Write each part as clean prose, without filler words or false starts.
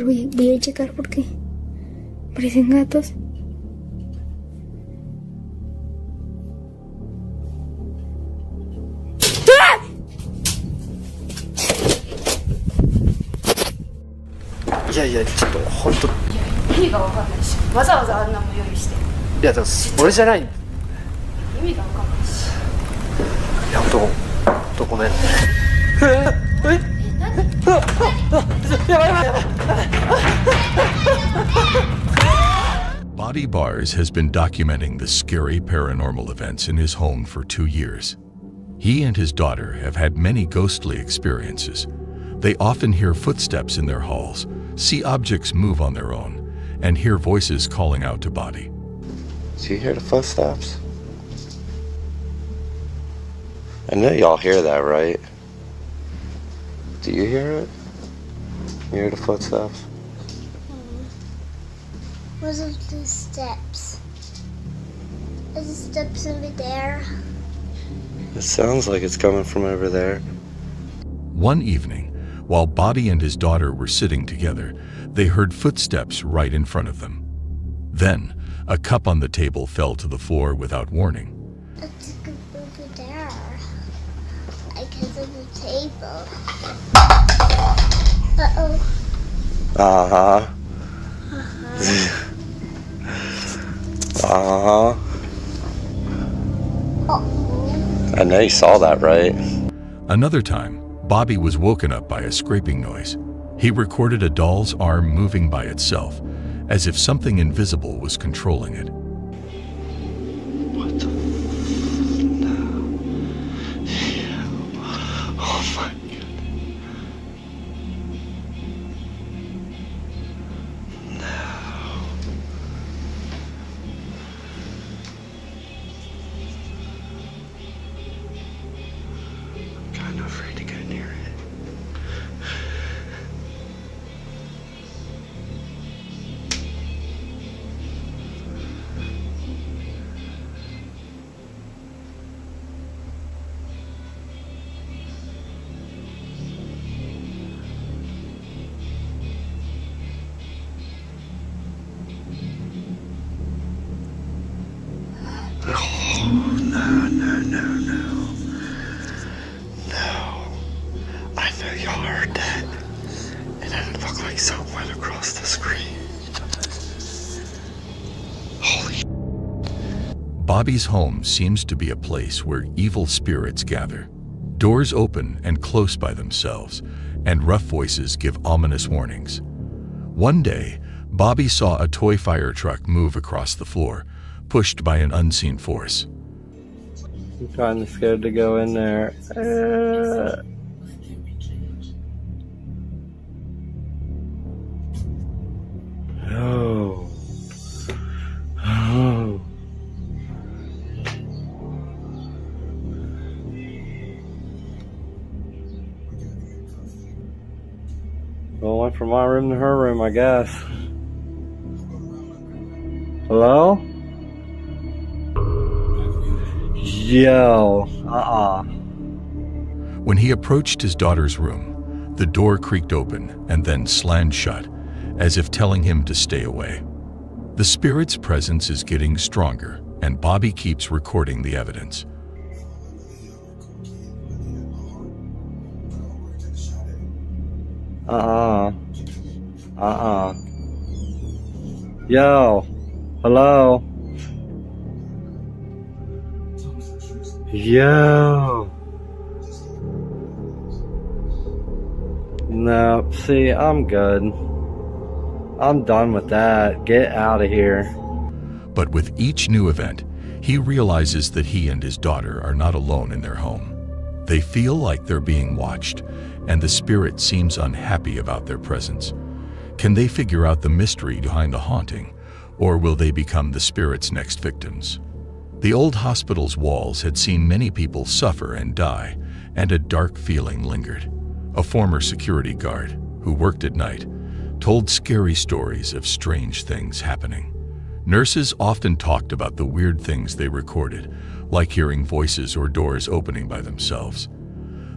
ver, voy a checar porque parecen gatos.いやいや、ちょっと本当。意味が分かんないし、わざわざあんなも用意して。いや、でも俺じゃない。意味が分かんないし。いや、本当ごめん。Body Bars has been documenting the scary paranormal events in his home for 2 years. He and his daughter have had many ghostly experiences. They often hear footsteps in their halls, see objects move on their own, and hear voices calling out to Body. Do you hear the footsteps? I know y'all hear that, right? Do you hear it? You hear the footsteps? Where's the steps? Are the steps over there? It sounds like it's coming from over there. One evening, while Body and his daughter were sitting together, they heard footsteps right in front of them. Then, a cup on the table fell to the floor without warning. It's over there. Because of the table. Uh-oh. Uh-huh. Uh-huh. Uh-oh. I know you saw that, right? Another time, Bobby was woken up by a scraping noise. He recorded a doll's arm moving by itself, as if something invisible was controlling it. What the no. Yeah. Oh my goodness. No. I'm kind of afraid to go near it. Oh, no. No. I know y'all heard that. And then it looked like something went across the screen. Holy Bobby's home seems to be a place where evil spirits gather. Doors open and close by themselves, and rough voices give ominous warnings. One day, Bobby saw a toy fire truck move across the floor, pushed by an unseen force. I'm kind of scared to go in there. Oh. Oh. Well, went from my room to her room, I guess. Hello? Yo. When he approached his daughter's room, the door creaked open and then slammed shut, as if telling him to stay away. The spirit's presence is getting stronger, and Bobby keeps recording the evidence. Yo. Hello. Yo. No, see, I'm good. I'm done with that. Get out of here. But with each new event, he realizes that he and his daughter are not alone in their home. They feel like they're being watched, and the spirit seems unhappy about their presence. Can they figure out the mystery behind the haunting, or will they become the spirit's next victims? The old hospital's walls had seen many people suffer and die, and a dark feeling lingered. A former security guard, who worked at night, told scary stories of strange things happening. Nurses often talked about the weird things they recorded, like hearing voices or doors opening by themselves.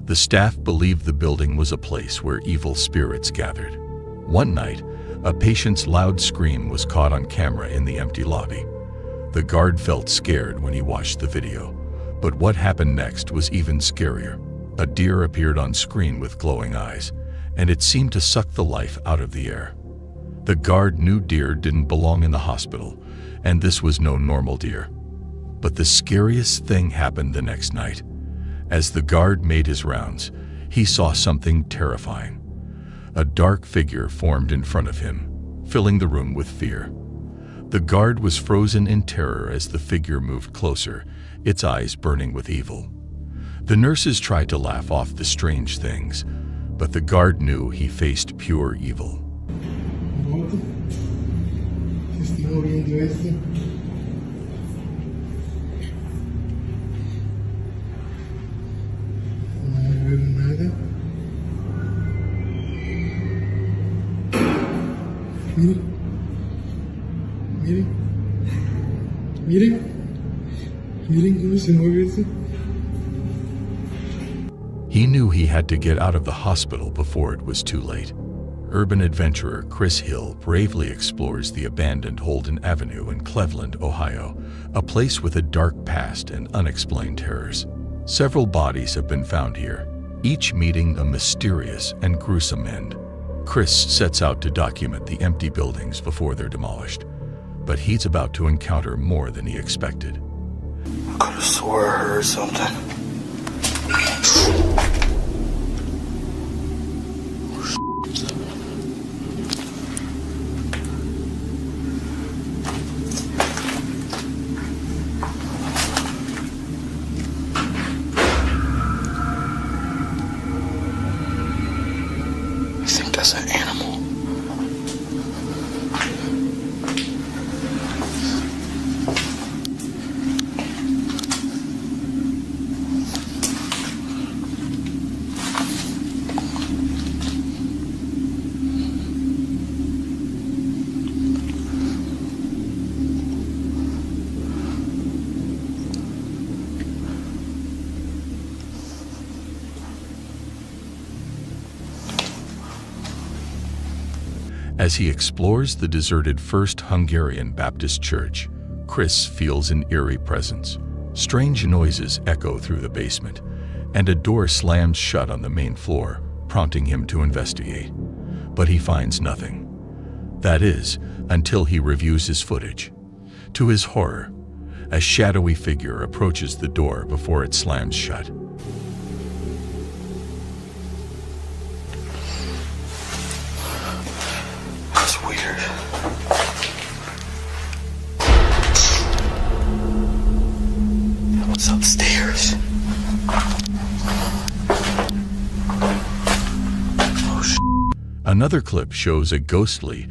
The staff believed the building was a place where evil spirits gathered. One night, a patient's loud scream was caught on camera in the empty lobby. The guard felt scared when he watched the video, but what happened next was even scarier. A deer appeared on screen with glowing eyes, and it seemed to suck the life out of the air. The guard knew deer didn't belong in the hospital, and this was no normal deer. But the scariest thing happened the next night. As the guard made his rounds, he saw something terrifying. A dark figure formed in front of him, filling the room with fear. The guard was frozen in terror as the figure moved closer, its eyes burning with evil. The nurses tried to laugh off the strange things, but the guard knew he faced pure evil. Miren cómo se mueve eso. He knew he had to get out of the hospital before it was too late. Urban adventurer Chris Hill bravely explores the abandoned Holden Avenue in Cleveland, Ohio, a place with a dark past and unexplained terrors. Several bodies have been found here, each meeting a mysterious and gruesome end. Chris sets out to document the empty buildings before they're demolished, but he's about to encounter more than he expected. I could have swore I heard something. I think that's an animal. As he explores the deserted First Hungarian Baptist Church, Chris feels an eerie presence. Strange noises echo through the basement, and a door slams shut on the main floor, prompting him to investigate. But he finds nothing. That is, until he reviews his footage. To his horror, a shadowy figure approaches the door before it slams shut. That's weird. What's upstairs? Another clip shows a ghostly,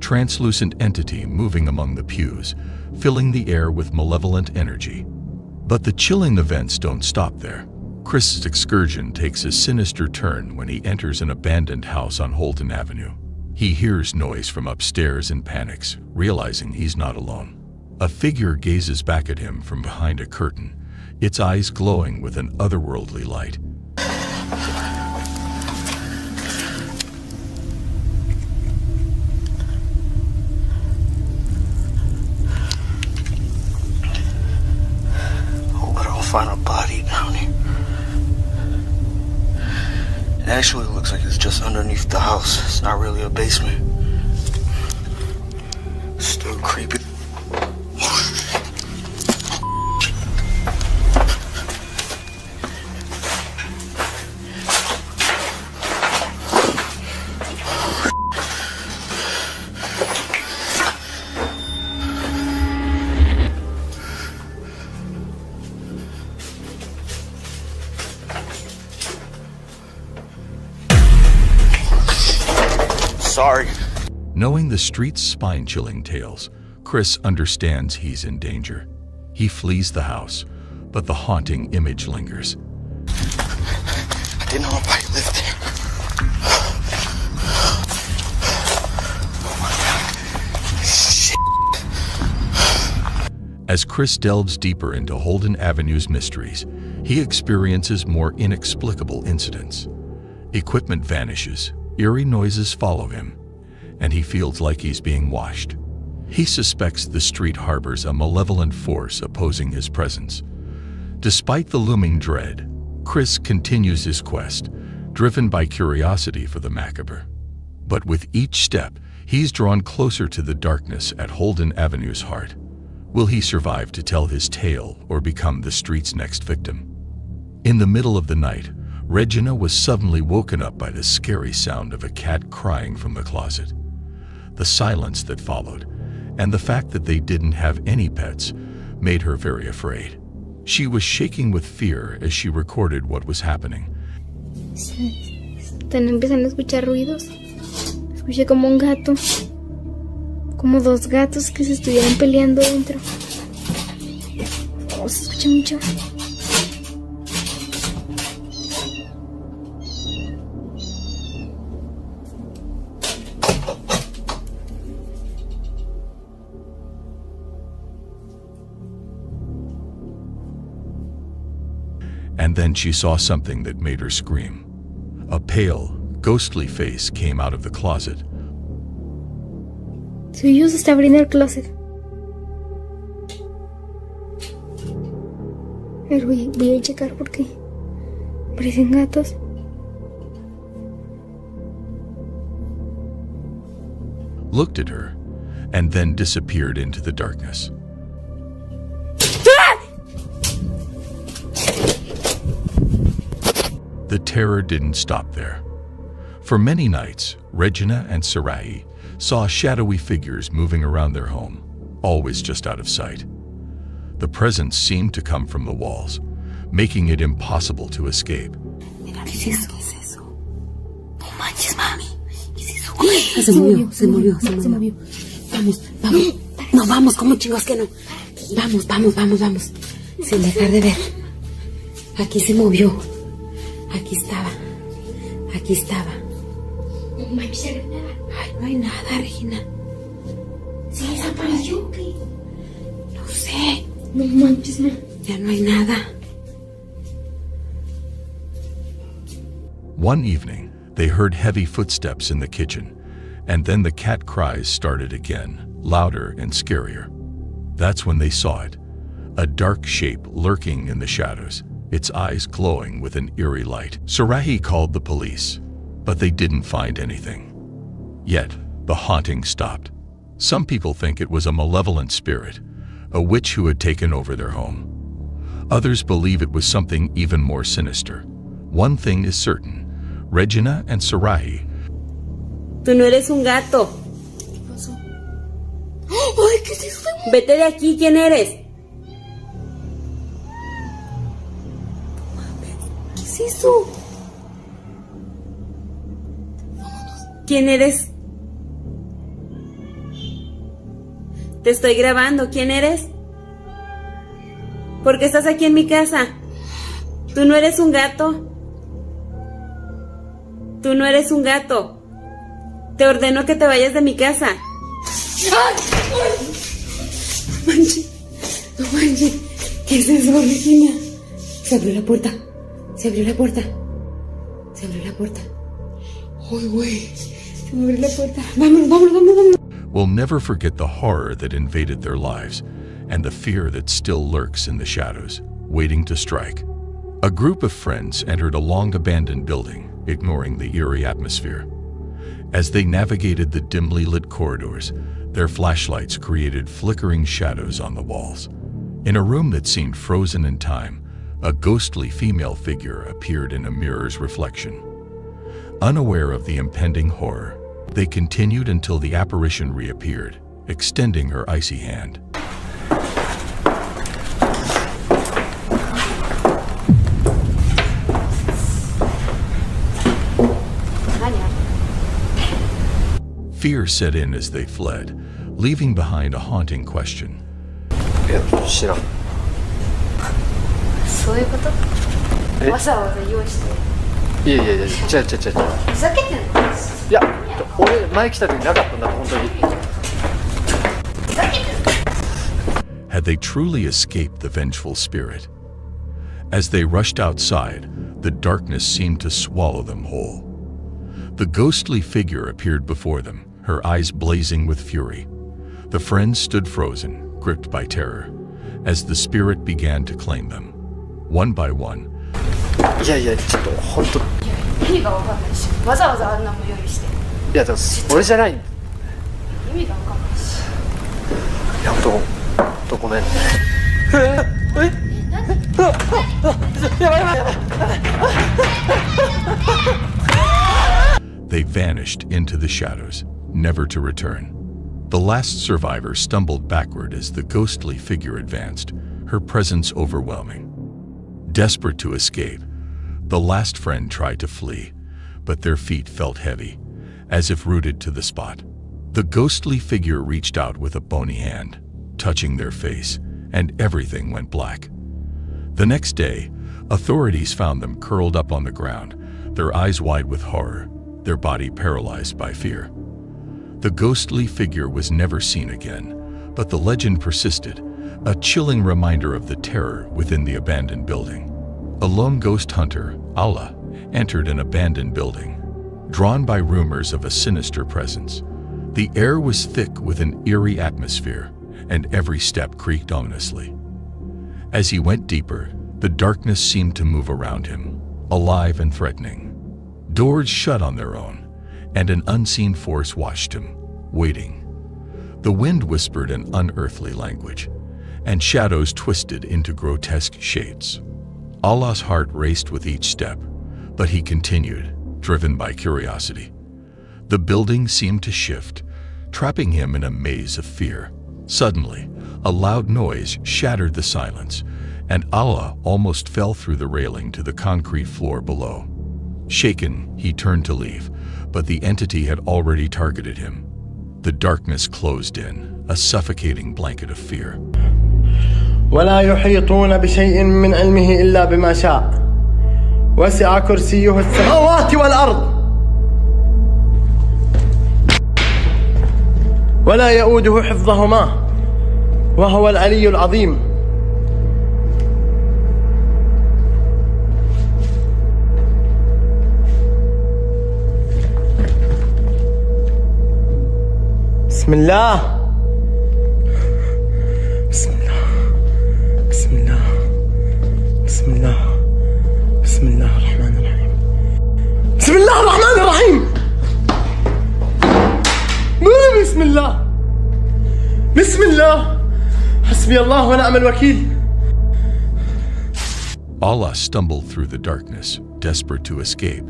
translucent entity moving among the pews, filling the air with malevolent energy. But the chilling events don't stop there. Chris's excursion takes a sinister turn when he enters an abandoned house on Holden Avenue. He hears noise from upstairs and panics, realizing he's not alone. A figure gazes back at him from behind a curtain, its eyes glowing with an otherworldly light. Hope I don't find a body down here. It actually looks like it's just underneath the house. It's not really a basement. Still creepy. Sorry. Knowing the street's spine-chilling tales, Chris understands he's in danger. He flees the house, but the haunting image lingers. I didn't know nobody lived there. Oh my God. Shit. As Chris delves deeper into Holden Avenue's mysteries, he experiences more inexplicable incidents. Equipment vanishes, eerie noises follow him, and he feels like he's being watched. He suspects the street harbors a malevolent force opposing his presence. Despite the looming dread, Chris continues his quest, driven by curiosity for the macabre. But with each step, he's drawn closer to the darkness at Holden Avenue's heart. Will he survive to tell his tale or become the street's next victim? In the middle of the night, Regina was suddenly woken up by the scary sound of a cat crying from the closet. The silence that followed, and the fact that they didn't have any pets, made her very afraid. She was shaking with fear as she recorded what was happening. Están empezando a escuchar ruidos. Escuché como un gato. Como dos gatos que se estuvieran peleando dentro. Oh, se escucha mucho. And then she saw something that made her scream. A pale, ghostly face came out of the closet. Su hijo se está abriendo el closet. Voy a checar porque parecen gatos. Looked at her, and then disappeared into the darkness. The terror didn't stop there. For many nights, Regina and Sarai saw shadowy figures moving around their home, always just out of sight. The presence seemed to come from the walls, making it impossible to escape. ¿Qué es eso? ¿Qué es eso? No manches, mami. ¿Qué es eso? Se movió. Vamos. No, vamos, ¿cómo chingos que no? Vamos. Sin dejar de ver. Aquí se movió. Aquí estaba. No manches, Ay, no hay nada, Regina. ¿Se desapareció o qué? No sé. No manches, no. Ya no hay nada. One evening, they heard heavy footsteps in the kitchen, and then the cat cries started again, louder and scarier. That's when they saw it, a dark shape lurking in the shadows, its eyes glowing with an eerie light. Sarahi called the police, but they didn't find anything. Yet, the haunting stopped. Some people think it was a malevolent spirit, a witch who had taken over their home. Others believe it was something even more sinister. One thing is certain, Regina and Sarahi. Tú no eres un gato. ¿Qué pasó? ¡Ay, qué es eso! Vete de aquí, ¿quién eres? ¿Qué es eso? ¿Quién eres? Te estoy grabando, ¿quién eres? ¿Por qué estás aquí en mi casa? Tú no eres un gato. Tú no eres un gato. Te ordeno que te vayas de mi casa. No manches. ¿Qué es eso, Regina? Se abrió la puerta. Uy, güey. Se me abrió la puerta. Vámonos. Will never forget the horror that invaded their lives and the fear that still lurks in the shadows, waiting to strike. A group of friends entered a long-abandoned building, ignoring the eerie atmosphere. As they navigated the dimly lit corridors, their flashlights created flickering shadows on the walls. In a room that seemed frozen in time, a ghostly female figure appeared in a mirror's reflection. Unaware of the impending horror, they continued until the apparition reappeared, extending her icy hand. Fear set in as they fled, leaving behind a haunting question. いや、知らん。そういうこと？わざわざ用意して。いや、違う。ふざけてんの？いや、俺前来た時なかったんだ、本当に。ふざけてんの？ Had they truly escaped the vengeful spirit? As they rushed outside, the darkness seemed to swallow them whole. The ghostly figure appeared before them, her eyes blazing with fury. The friends stood frozen, gripped by terror, as the spirit began to claim them. One by one, いやいや、ちょっと本当。意味がわかんないし、わざわざあんなも用意して。いや、でも俺じゃない。意味がわかんないし。いや、本当ごめん。they vanished into the shadows, never to return. The last survivor stumbled backward as the ghostly figure advanced, her presence overwhelming. Desperate to escape, the last friend tried to flee, but their feet felt heavy, as if rooted to the spot. The ghostly figure reached out with a bony hand, touching their face, and everything went black. The next day, authorities found them curled up on the ground, their eyes wide with horror, their body paralyzed by fear. The ghostly figure was never seen again, but the legend persisted, a chilling reminder of the terror within the abandoned building. A lone ghost hunter, Allah, entered an abandoned building, drawn by rumors of a sinister presence. The air was thick with an eerie atmosphere, and every step creaked ominously. As he went deeper, the darkness seemed to move around him, alive and threatening. Doors shut on their own, and an unseen force watched him, waiting. The wind whispered an unearthly language, and shadows twisted into grotesque shapes. Allah's heart raced with each step, but he continued, driven by curiosity. The building seemed to shift, trapping him in a maze of fear. Suddenly, a loud noise shattered the silence, and Allah almost fell through the railing to the concrete floor below. Shaken, he turned to leave, but the entity had already targeted him. The darkness closed in, a suffocating blanket of fear. ولا يحيطون بشيء من علمه إلا بما شاء وسع كرسيه السماوات والأرض ولا يؤوده حفظهما وهو العلي العظيم. بسم الله بسم الله بسم الله بسم الله بسم الله الرحمن الرحيم بسم الله الرحمن الرحيم بسم الله بسم الله حسبي الله ونعم الوكيل. Allah stumbled through the darkness, desperate to escape,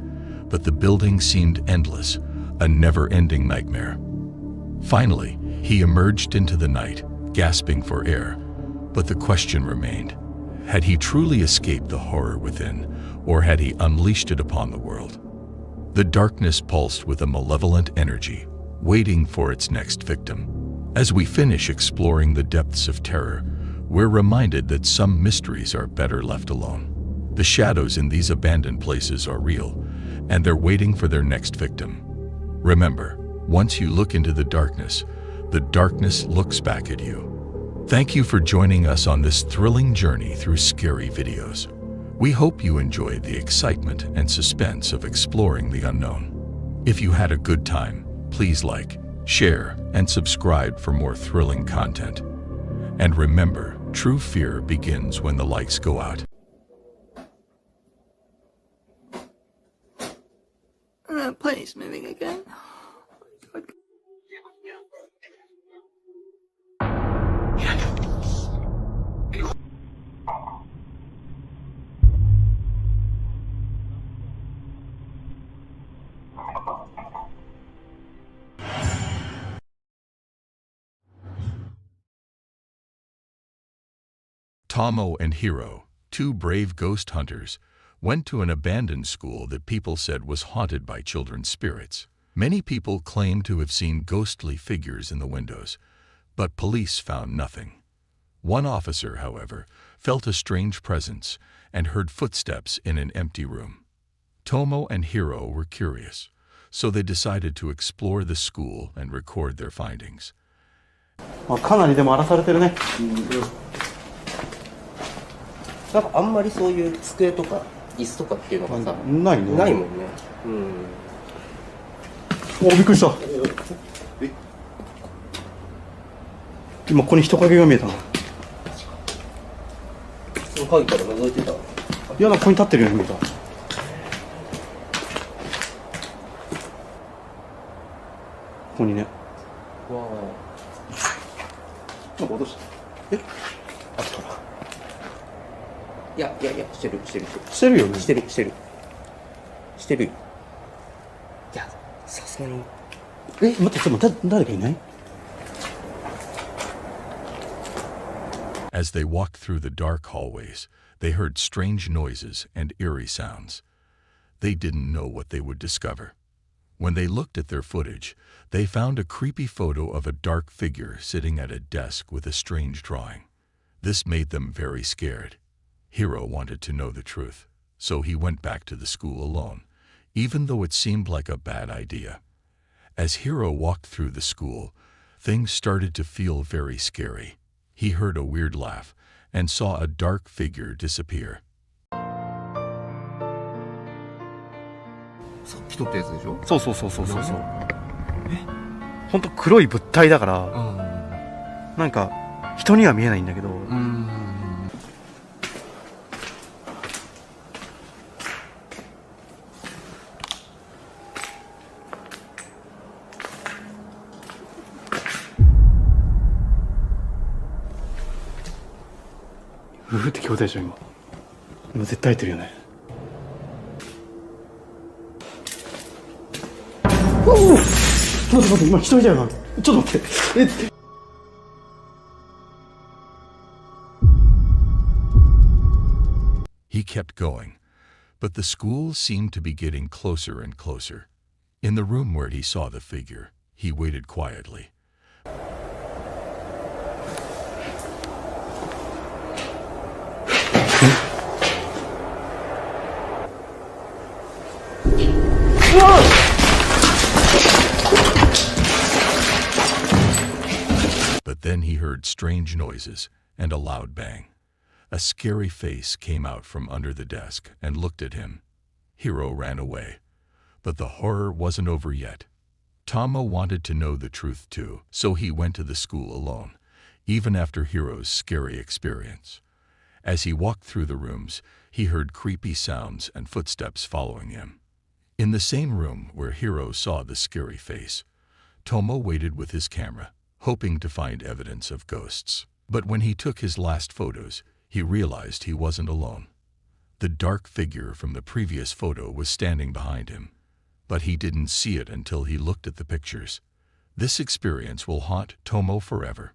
but the building seemed endless, a never-ending nightmare. Finally, he emerged into the night, gasping for air, but the question remained. Had he truly escaped the horror within, or had he unleashed it upon the world? The darkness pulsed with a malevolent energy, waiting for its next victim. As we finish exploring the depths of terror, we're reminded that some mysteries are better left alone. The shadows in these abandoned places are real, and they're waiting for their next victim. Remember, once you look into the darkness looks back at you. Thank you for joining us on this thrilling journey through scary videos. We hope you enjoyed the excitement and suspense of exploring the unknown. If you had a good time, please like, share, and subscribe for more thrilling content. And remember, true fear begins when the lights go out. That plane's moving again. Tomo and Hiro, two brave ghost hunters, went to an abandoned school that people said was haunted by children's spirits. Many people claimed to have seen ghostly figures in the windows, but police found nothing. One officer, however, felt a strange presence and heard footsteps in an empty room. Tomo and Hiro were curious, so they decided to explore the school and record their findings. かなりでも荒らされてるね。なんかあんまりそういう机とか椅子とかっていうのがさ、ないね。ないもんね。うん。お、びっくりした。今ここに人影が見えたの。その鍵から覗いてた。いや、なんかここに立ってるように見えた。ここにね。わなんか落とした。え、あったな。いや、してる。してるよね。してる。してるよ。いや、さすがに。え、待って、ちょっと誰かいない？ As they walked through the dark hallways, they heard strange noises and eerie sounds. They didn't know what they would discover. When they looked at their footage, they found a creepy photo of a dark figure sitting at a desk with a strange drawing. This made them very scared. Hiro wanted to know the truth, so he went back to the school alone, even though it seemed like a bad idea. As Hiro walked through the school, things started to feel very scary. He heard a weird laugh and saw a dark figure disappear. さっき撮ったやつでしょ。そう。ほんと黒い物体だから、なんか人には見えないんだけど、うーって聞こえたでしょ今。今絶対入ってるよね。おお、待って今人いたよな。ちょっと待って。He kept going, but the school seemed to be getting closer and closer. In the room where he saw the figure, he waited quietly. But then he heard strange noises and a loud bang. A scary face came out from under the desk and looked at him. Hiro ran away. But the horror wasn't over yet. Tama wanted to know the truth too, so he went to the school alone, even after Hiro's scary experience. As he walked through the rooms, he heard creepy sounds and footsteps following him. In the same room where Hiro saw the scary face, Tomo waited with his camera, hoping to find evidence of ghosts. But when he took his last photos, he realized he wasn't alone. The dark figure from the previous photo was standing behind him, but he didn't see it until he looked at the pictures. This experience will haunt Tomo forever.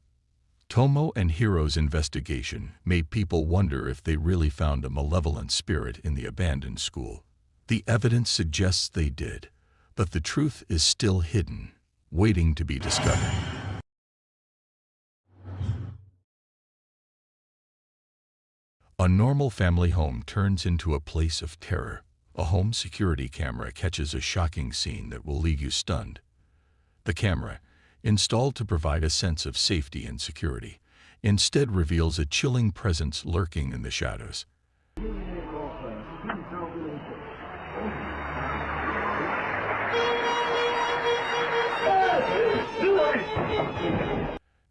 Tomo and Hiro's investigation made people wonder if they really found a malevolent spirit in the abandoned school. The evidence suggests they did, but the truth is still hidden, waiting to be discovered. A normal family home turns into a place of terror. A home security camera catches a shocking scene that will leave you stunned. The camera, installed to provide a sense of safety and security, instead reveals a chilling presence lurking in the shadows.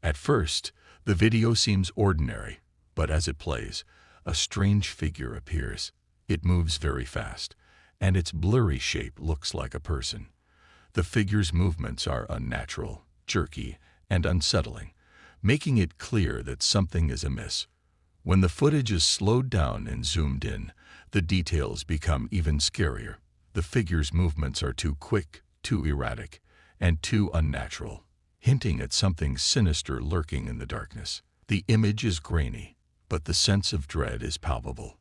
At first, the video seems ordinary, but as it plays, a strange figure appears. It moves very fast, and its blurry shape looks like a person. The figure's movements are unnatural, jerky, and unsettling, making it clear that something is amiss. When the footage is slowed down and zoomed in, the details become even scarier. The figure's movements are too quick, too erratic, and too unnatural, hinting at something sinister lurking in the darkness. The image is grainy, but the sense of dread is palpable.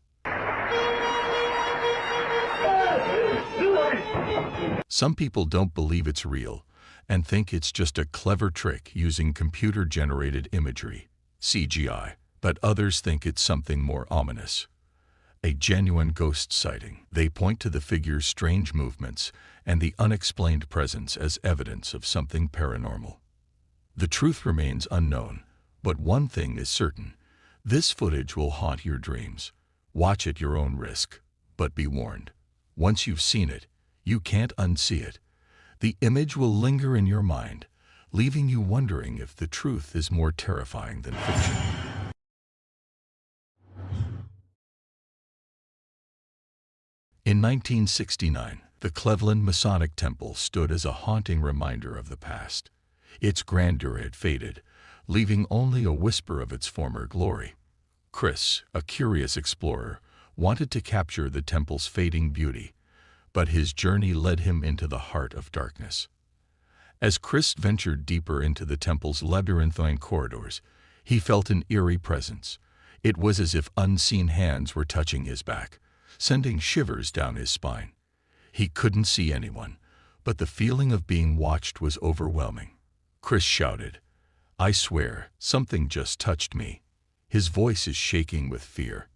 Some people don't believe it's real and think it's just a clever trick using computer-generated imagery, CGI, but others think it's something more ominous. A genuine ghost sighting. They point to the figure's strange movements and the unexplained presence as evidence of something paranormal. The truth remains unknown, but one thing is certain. This footage will haunt your dreams. Watch at your own risk, but be warned. Once you've seen it, you can't unsee it. The image will linger in your mind, leaving you wondering if the truth is more terrifying than fiction. In 1969, the Cleveland Masonic Temple stood as a haunting reminder of the past. Its grandeur had faded, leaving only a whisper of its former glory. Chris, a curious explorer, wanted to capture the temple's fading beauty, but his journey led him into the heart of darkness. As Chris ventured deeper into the temple's labyrinthine corridors, he felt an eerie presence. It was as if unseen hands were touching his back, sending shivers down his spine. He couldn't see anyone, but the feeling of being watched was overwhelming. Chris shouted, "I swear, something just touched me." His voice is shaking with fear.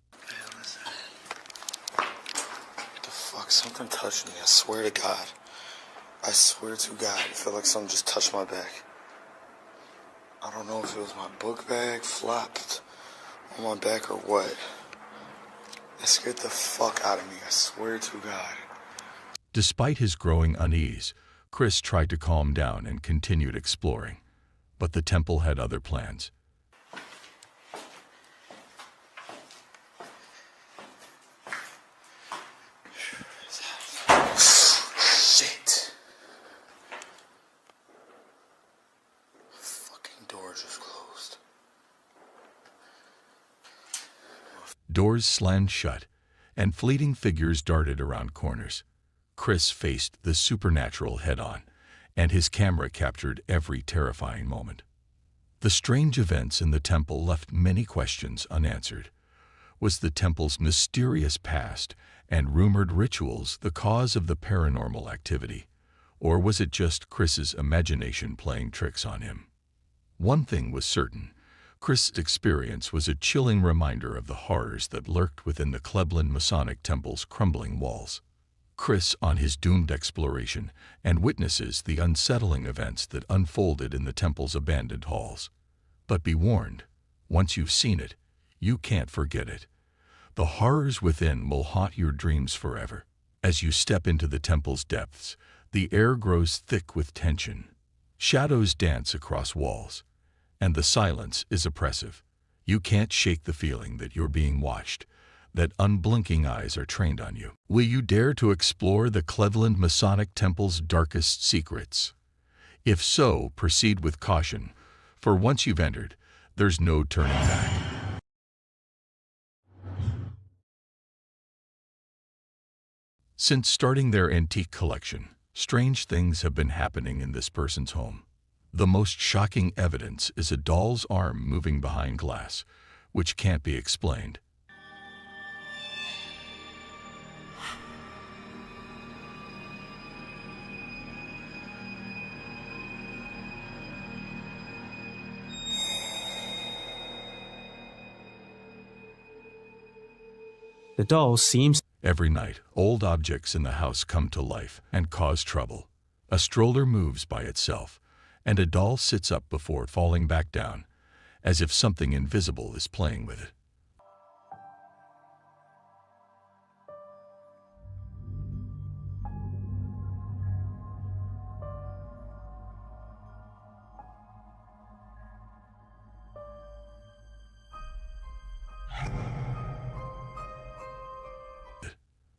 What the fuck? Something touched me. I swear to God. I swear to God. I feel like something just touched my back. I don't know if it was my book bag flopped on my back or what. It scared the fuck out of me. I swear to God. Despite his growing unease, Chris tried to calm down and continued exploring. But the temple had other plans. Shit. Fucking door just closed. Doors slammed shut, and fleeting figures darted around corners. Chris faced the supernatural head-on, and his camera captured every terrifying moment. The strange events in the temple left many questions unanswered. Was the temple's mysterious past and rumored rituals the cause of the paranormal activity, or was it just Chris's imagination playing tricks on him? One thing was certain. Chris's experience was a chilling reminder of the horrors that lurked within the Cleveland Masonic Temple's crumbling walls. Chris on his doomed exploration and witnesses the unsettling events that unfolded in the temple's abandoned halls. But be warned, once you've seen it, you can't forget it. The horrors within will haunt your dreams forever. As you step into the temple's depths, the air grows thick with tension. Shadows dance across walls, and the silence is oppressive. You can't shake the feeling that you're being watched, that unblinking eyes are trained on you. Will you dare to explore the Cleveland Masonic Temple's darkest secrets? If so, proceed with caution, for once you've entered, there's no turning back. Since starting their antique collection, strange things have been happening in this person's home. The most shocking evidence is a doll's arm moving behind glass, which can't be explained. The doll seems... Every night, old objects in the house come to life and cause trouble. A stroller moves by itself, and a doll sits up before falling back down, as if something invisible is playing with it.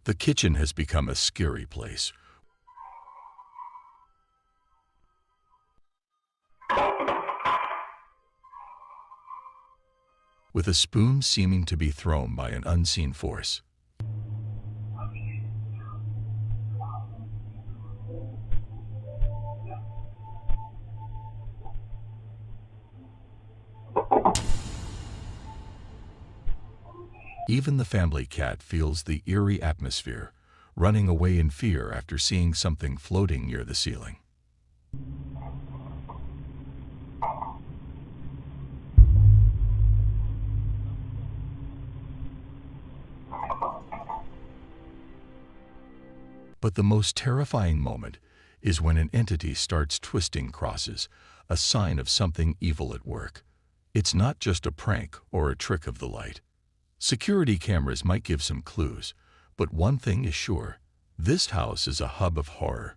The kitchen has become a scary place. With a spoon seeming to be thrown by an unseen force. Even the family cat feels the eerie atmosphere, running away in fear after seeing something floating near the ceiling. But the most terrifying moment is when an entity starts twisting crosses, a sign of something evil at work. It's not just a prank or a trick of the light. Security cameras might give some clues, but one thing is sure, this house is a hub of horror.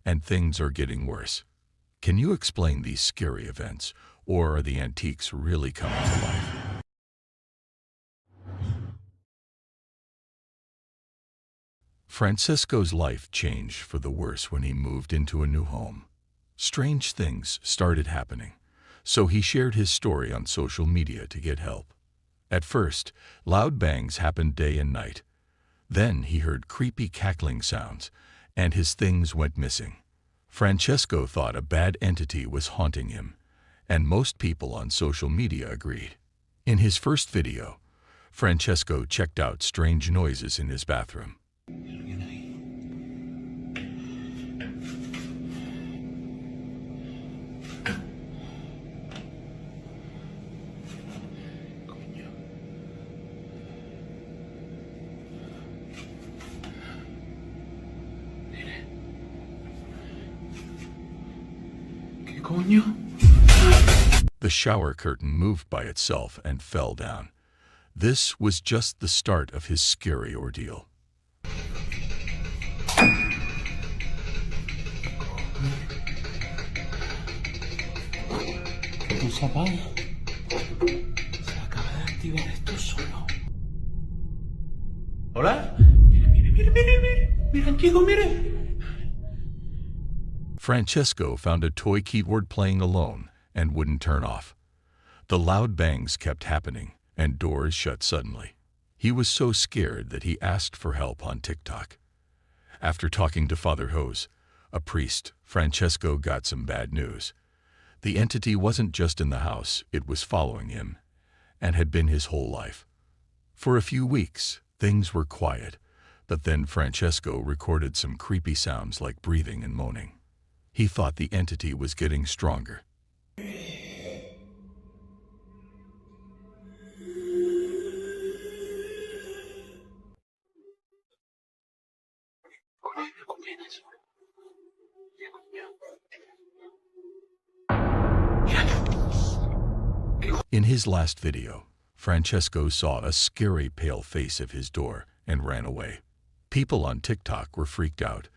and things are getting worse. Can you explain these scary events, or are the antiques really coming to life? Francesco's life changed for the worse when he moved into a new home. Strange things started happening, so he shared his story on social media to get help. At first, loud bangs happened day and night. Then he heard creepy cackling sounds, and his things went missing. Francesco thought a bad entity was haunting him, and most people on social media agreed. In his first video, Francesco checked out strange noises in his bathroom. The shower curtain moved by itself and fell down. This was just the start of his scary ordeal. Hola. Mire, chico, mire. Francesco found a toy keyboard playing alone and wouldn't turn off. The loud bangs kept happening and doors shut suddenly. He was so scared that he asked for help on TikTok. After talking to Father Jose, a priest, Francesco got some bad news. The entity wasn't just in the house, it was following him, and had been his whole life. For a few weeks, things were quiet, but then Francesco recorded some creepy sounds like breathing and moaning. He thought the entity was getting stronger. In his last video, Francesco saw a scary pale face at his door and ran away. People on TikTok were freaked out,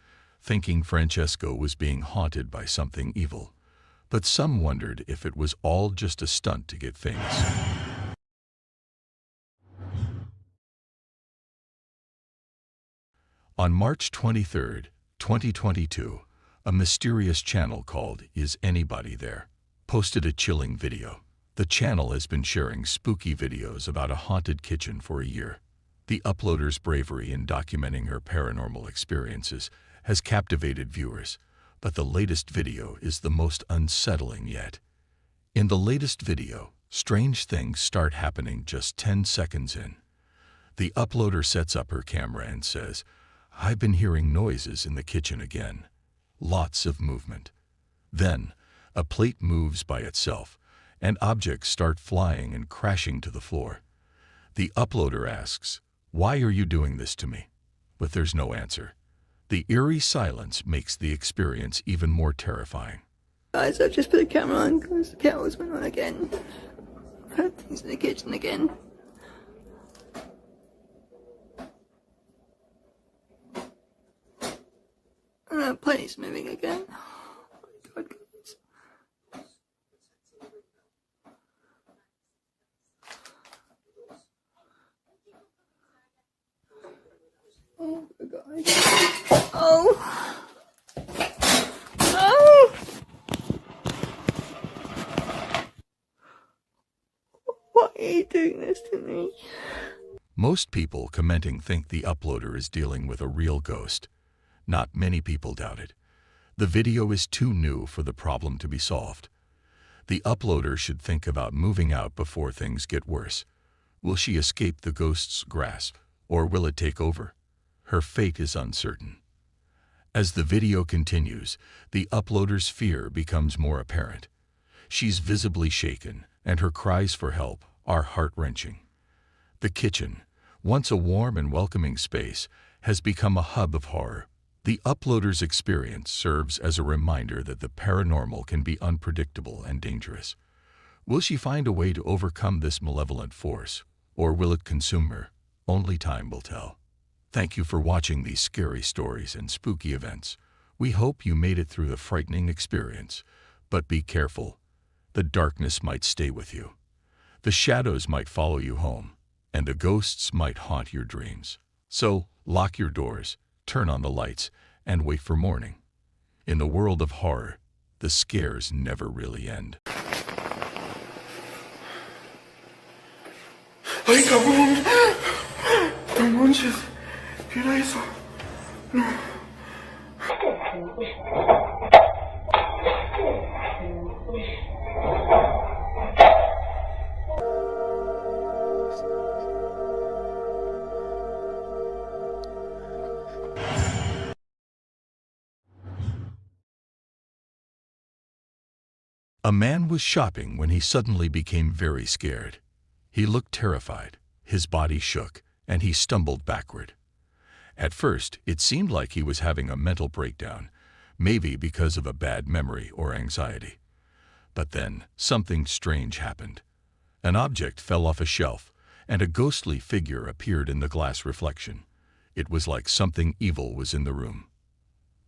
thinking Francesco was being haunted by something evil, but some wondered if it was all just a stunt to get famous. On March 23, 2022, a mysterious channel called Is Anybody There? Posted a chilling video. The channel has been sharing spooky videos about a haunted kitchen for a year. The uploader's bravery in documenting her paranormal experiences has captivated viewers, but the latest video is the most unsettling yet. In the latest video, strange things start happening just 10 seconds in. The uploader sets up her camera and says, "I've been hearing noises in the kitchen again. Lots of movement." Then, a plate moves by itself, and objects start flying and crashing to the floor. The uploader asks, "Why are you doing this to me?" But there's no answer. The eerie silence makes the experience even more terrifying. Guys, I've just put the camera on because the kettle's went on again. I've heard things in the kitchen again. And that plate's moving again. Oh my God, guys. Oh my God. Oh. Oh. Why are you doing this to me? Most people commenting think the uploader is dealing with a real ghost. Not many people doubt it. The video is too new for the problem to be solved. The uploader should think about moving out before things get worse. Will she escape the ghost's grasp, or will it take over? Her fate is uncertain. As the video continues, the uploader's fear becomes more apparent. She's visibly shaken, and her cries for help are heart-wrenching. The kitchen, once a warm and welcoming space, has become a hub of horror. The uploader's experience serves as a reminder that the paranormal can be unpredictable and dangerous. Will she find a way to overcome this malevolent force, or will it consume her? Only time will tell. Thank you for watching these scary stories and spooky events. We hope you made it through the frightening experience, but be careful. The darkness might stay with you. The shadows might follow you home, and the ghosts might haunt your dreams. So, lock your doors, turn on the lights, and wait for morning. In the world of horror, the scares never really end. Ay, cabrón. No manches. ¿Qué era eso? A man was shopping when he suddenly became very scared. He looked terrified, his body shook, and he stumbled backward. At first, it seemed like he was having a mental breakdown, maybe because of a bad memory or anxiety. But then, something strange happened. An object fell off a shelf, and a ghostly figure appeared in the glass reflection. It was like something evil was in the room.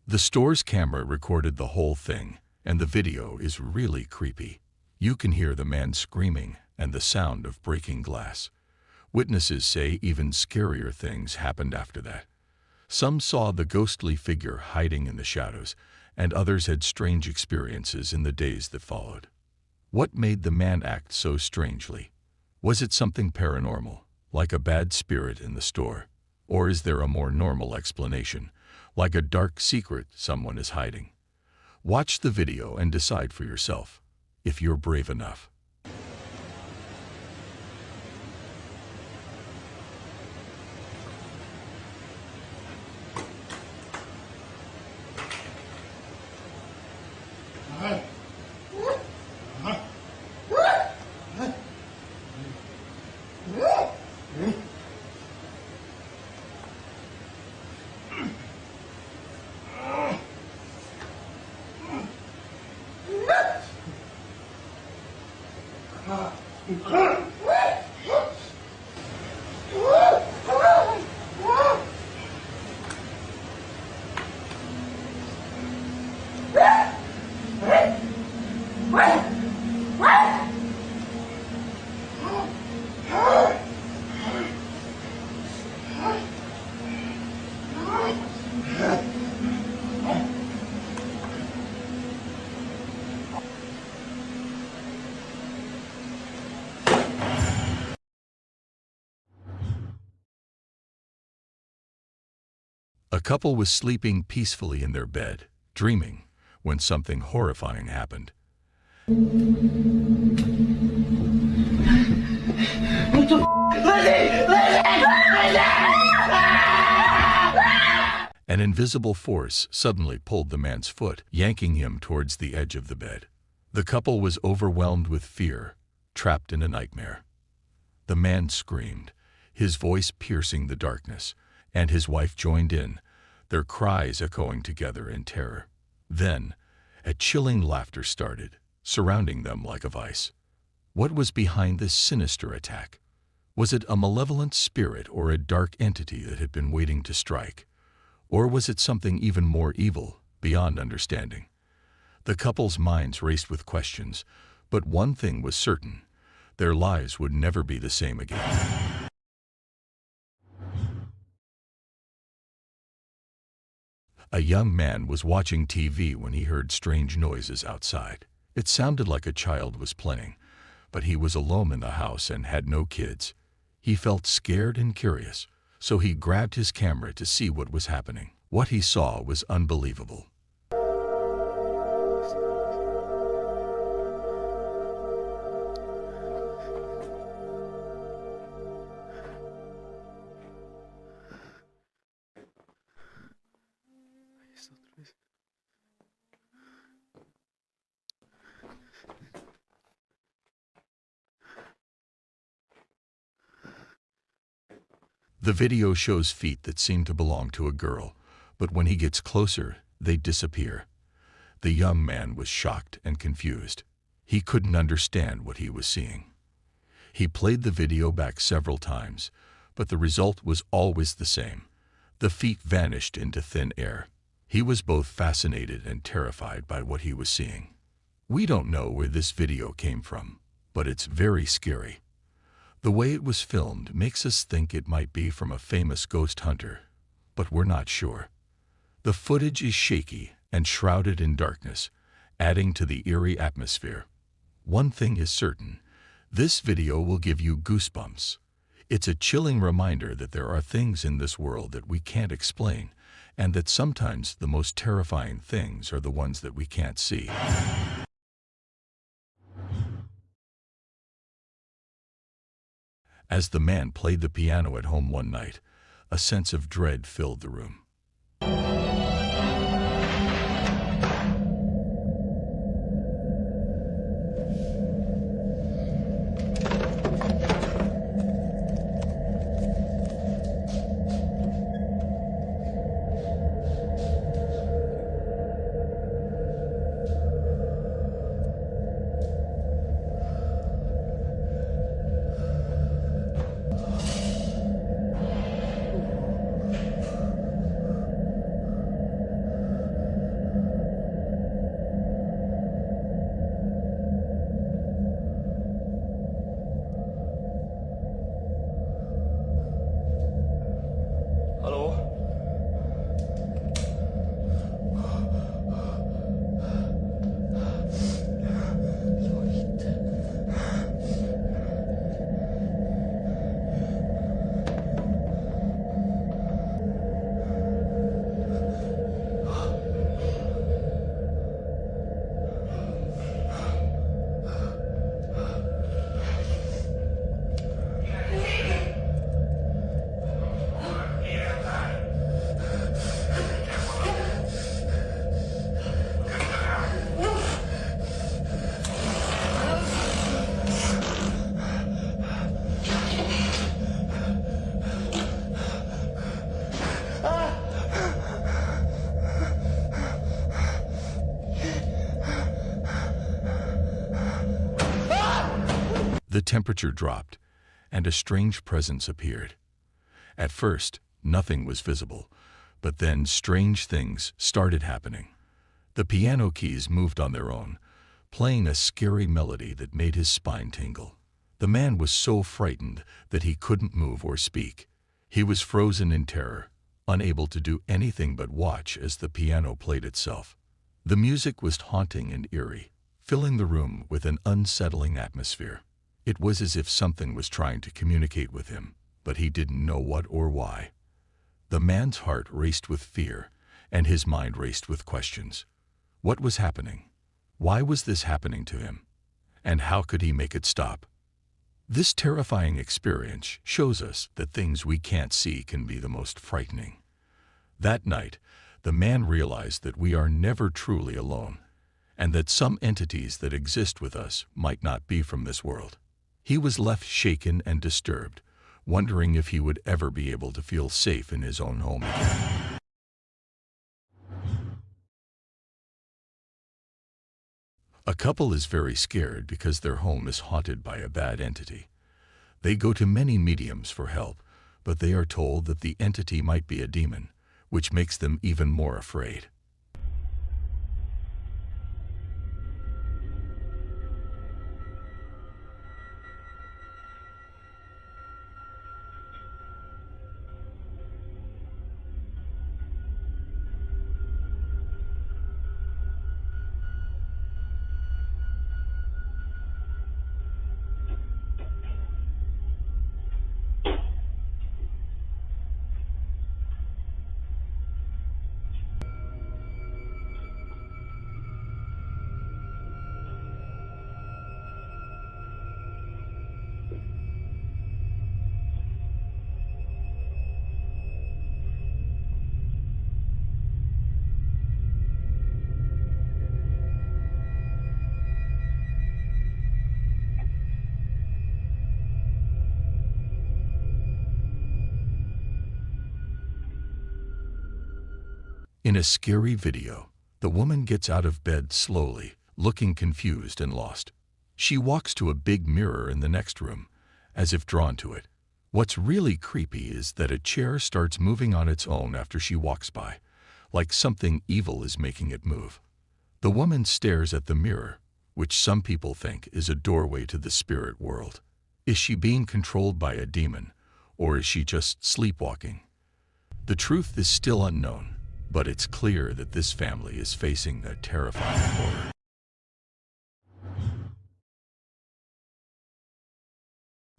The store's camera recorded the whole thing, and the video is really creepy. You can hear the man screaming and the sound of breaking glass. Witnesses say even scarier things happened after that. Some saw the ghostly figure hiding in the shadows, and others had strange experiences in the days that followed. What made the man act so strangely? Was it something paranormal, like a bad spirit in the store? Or is there a more normal explanation, like a dark secret someone is hiding? Watch the video and decide for yourself, if you're brave enough. A couple was sleeping peacefully in their bed, dreaming, when something horrifying happened. An invisible force suddenly pulled the man's foot, yanking him towards the edge of the bed. The couple was overwhelmed with fear, trapped in a nightmare. The man screamed, his voice piercing the darkness, and his wife joined in, their cries echoing together in terror. Then, a chilling laughter started, surrounding them like a vice. What was behind this sinister attack? Was it a malevolent spirit or a dark entity that had been waiting to strike? Or was it something even more evil, beyond understanding? The couple's minds raced with questions, but one thing was certain: their lives would never be the same again. A young man was watching TV when he heard strange noises outside. It sounded like a child was playing, but he was alone in the house and had no kids. He felt scared and curious, so he grabbed his camera to see what was happening. What he saw was unbelievable. The video shows feet that seem to belong to a girl, but when he gets closer, they disappear. The young man was shocked and confused. He couldn't understand what he was seeing. He played the video back several times, but the result was always the same. The feet vanished into thin air. He was both fascinated and terrified by what he was seeing. We don't know where this video came from, but it's very scary. The way it was filmed makes us think it might be from a famous ghost hunter, but we're not sure. The footage is shaky and shrouded in darkness, adding to the eerie atmosphere. One thing is certain, this video will give you goosebumps. It's a chilling reminder that there are things in this world that we can't explain, and that sometimes the most terrifying things are the ones that we can't see. As the man played the piano at home one night, a sense of dread filled the room. The temperature dropped, and a strange presence appeared. At first, nothing was visible, but then strange things started happening. The piano keys moved on their own, playing a scary melody that made his spine tingle. The man was so frightened that he couldn't move or speak. He was frozen in terror, unable to do anything but watch as the piano played itself. The music was haunting and eerie, filling the room with an unsettling atmosphere. It was as if something was trying to communicate with him, but he didn't know what or why. The man's heart raced with fear, and his mind raced with questions. What was happening? Why was this happening to him? And how could he make it stop? This terrifying experience shows us that things we can't see can be the most frightening. That night, the man realized that we are never truly alone, and that some entities that exist with us might not be from this world. He was left shaken and disturbed, wondering if he would ever be able to feel safe in his own home again. A couple is very scared because their home is haunted by a bad entity. They go to many mediums for help, but they are told that the entity might be a demon, which makes them even more afraid. In a scary video, the woman gets out of bed slowly, looking confused and lost. She walks to a big mirror in the next room, as if drawn to it. What's really creepy is that a chair starts moving on its own after she walks by, like something evil is making it move. The woman stares at the mirror, which some people think is a doorway to the spirit world. Is she being controlled by a demon, or is she just sleepwalking? The truth is still unknown, but it's clear that this family is facing a terrifying horror.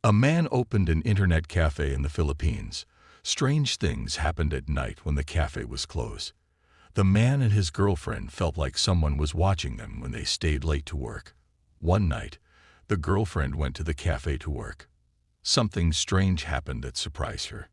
A man opened an internet cafe in the Philippines. Strange things happened at night when the cafe was closed. The man and his girlfriend felt like someone was watching them when they stayed late to work. One night, the girlfriend went to the cafe to work. Something strange happened that surprised her.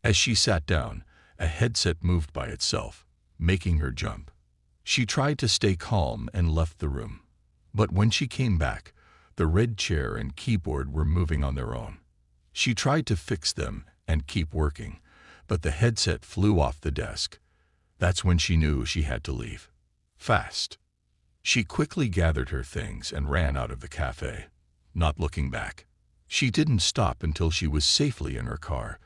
As she sat down, a headset moved by itself, making her jump. She tried to stay calm and left the room. But when she came back, the red chair and keyboard were moving on their own. She tried to fix them and keep working, but the headset flew off the desk. That's when she knew she had to leave. Fast. She quickly gathered her things and ran out of the cafe, not looking back. She didn't stop until she was safely in her car,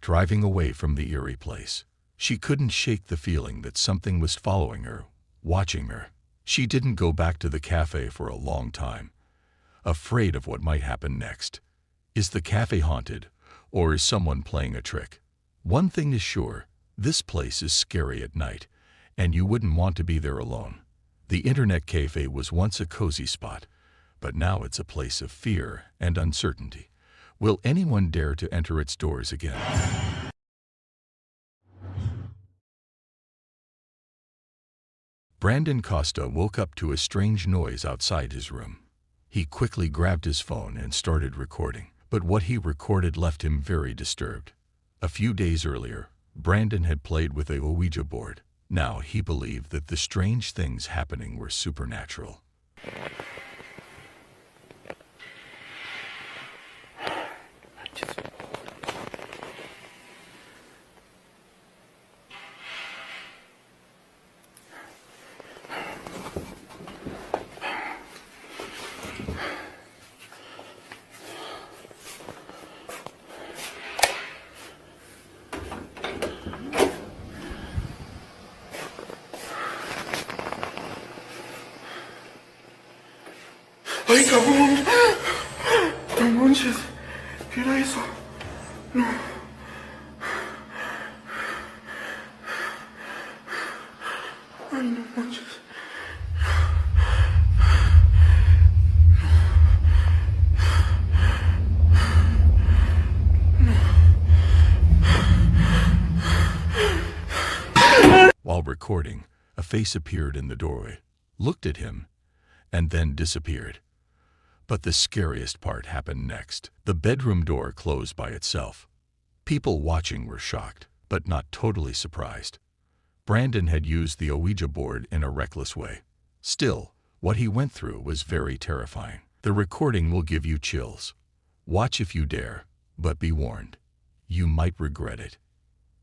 driving away from the eerie place. She couldn't shake the feeling that something was following her, watching her. She didn't go back to the cafe for a long time, afraid of what might happen next. Is the cafe haunted, or is someone playing a trick? One thing is sure, this place is scary at night, and you wouldn't want to be there alone. The internet cafe was once a cozy spot, but now it's a place of fear and uncertainty. Will anyone dare to enter its doors again? Brandon Costa woke up to a strange noise outside his room. He quickly grabbed his phone and started recording, but what he recorded left him very disturbed. A few days earlier, Brandon had played with a Ouija board. Now he believed that the strange things happening were supernatural. Ay, cabrón. No manches. ¿Qué era eso? No. Ay, no manches. While recording, a face appeared in the doorway, looked at him, and then disappeared. But the scariest part happened next. The bedroom door closed by itself. People watching were shocked, but not totally surprised. Brandon had used the Ouija board in a reckless way. Still, what he went through was very terrifying. The recording will give you chills. Watch if you dare, but be warned. You might regret it.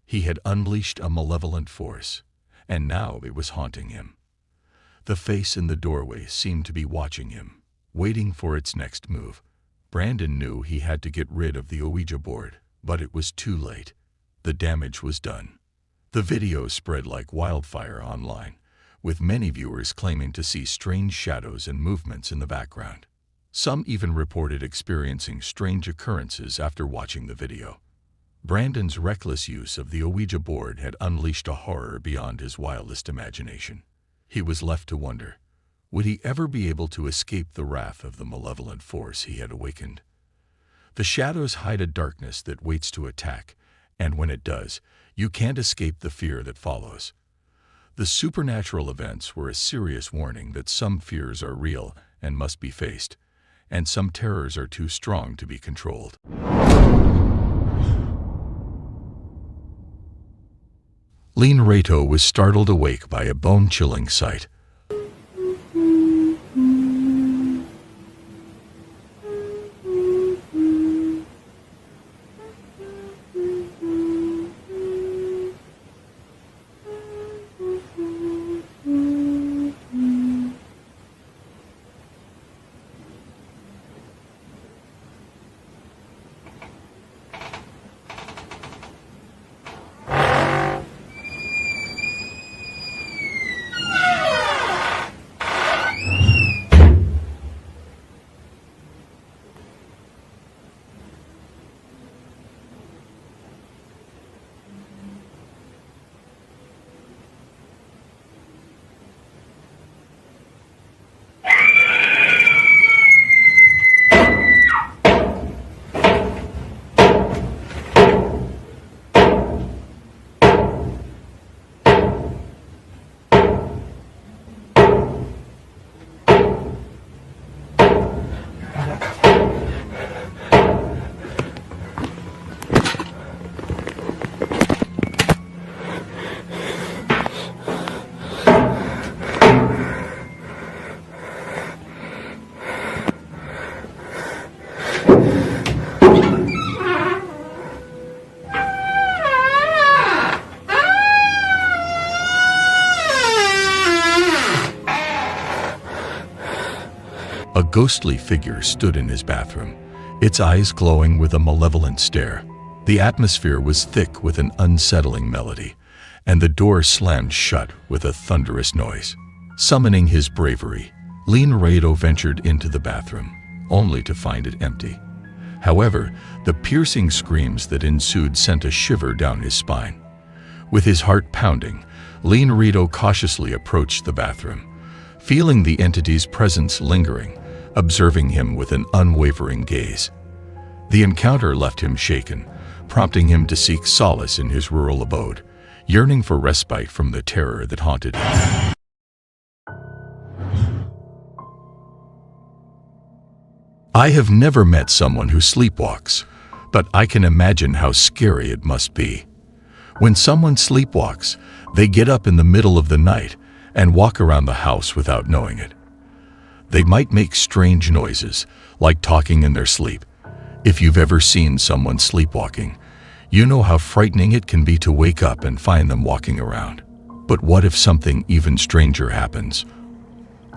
He had unleashed a malevolent force, and now it was haunting him. The face in the doorway seemed to be watching him, waiting for its next move. Brandon knew he had to get rid of the Ouija board, but it was too late. The damage was done. The video spread like wildfire online, with many viewers claiming to see strange shadows and movements in the background. Some even reported experiencing strange occurrences after watching the video. Brandon's reckless use of the Ouija board had unleashed a horror beyond his wildest imagination. He was left to wonder, would he ever be able to escape the wrath of the malevolent force he had awakened? The shadows hide a darkness that waits to attack, and when it does, you can't escape the fear that follows. The supernatural events were a serious warning that some fears are real and must be faced, and some terrors are too strong to be controlled. Lean Rato was startled awake by a bone-chilling sight. A ghostly figure stood in his bathroom, its eyes glowing with a malevolent stare. The atmosphere was thick with an unsettling melody, and the door slammed shut with a thunderous noise. Summoning his bravery, Lean Rato ventured into the bathroom, only to find it empty. However, the piercing screams that ensued sent a shiver down his spine. With his heart pounding, Lean Rato cautiously approached the bathroom, feeling the entity's presence lingering, observing him with an unwavering gaze. The encounter left him shaken, prompting him to seek solace in his rural abode, yearning for respite from the terror that haunted him. I have never met someone who sleepwalks, but I can imagine how scary it must be. When someone sleepwalks, they get up in the middle of the night and walk around the house without knowing it. They might make strange noises, like talking in their sleep. If you've ever seen someone sleepwalking, you know how frightening it can be to wake up and find them walking around. But what if something even stranger happens?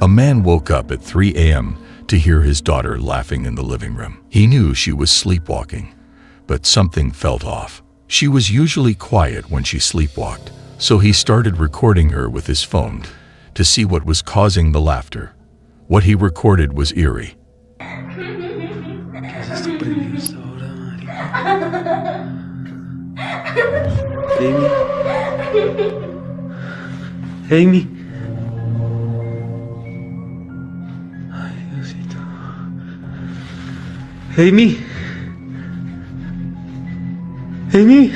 A man woke up at 3 a.m. to hear his daughter laughing in the living room. He knew she was sleepwalking, but something felt off. She was usually quiet when she sleepwalked, so he started recording her with his phone to see what was causing the laughter. What he recorded was eerie. Amy. Amy. Amy.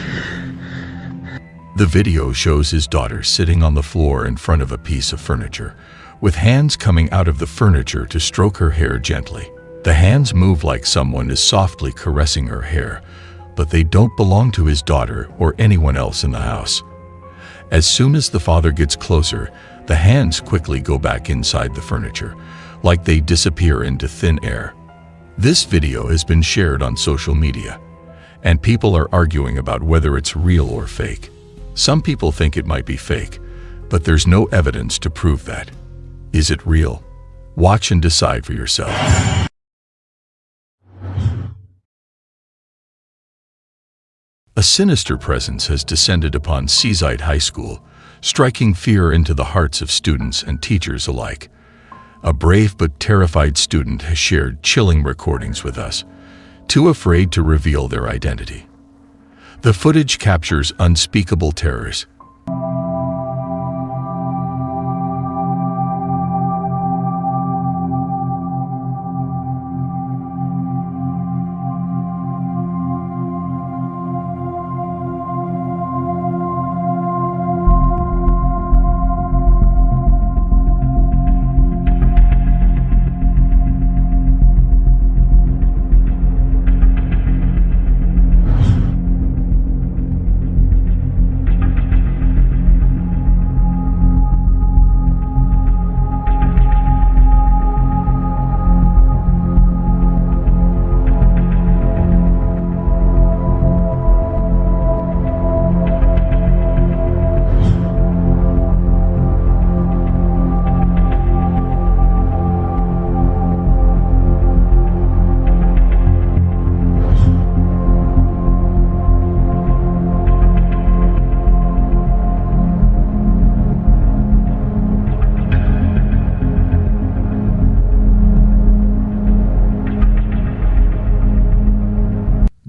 The video shows his daughter sitting on the floor in front of a piece of furniture, with hands coming out of the furniture to stroke her hair gently. The hands move like someone is softly caressing her hair, but they don't belong to his daughter or anyone else in the house. As soon as the father gets closer, the hands quickly go back inside the furniture, like they disappear into thin air. This video has been shared on social media, and people are arguing about whether it's real or fake. Some people think it might be fake, but there's no evidence to prove that. Is it real? Watch and decide for yourself. A sinister presence has descended upon Seaside High School, striking fear into the hearts of students and teachers alike. A brave but terrified student has shared chilling recordings with us, too afraid to reveal their identity. The footage captures unspeakable terrors.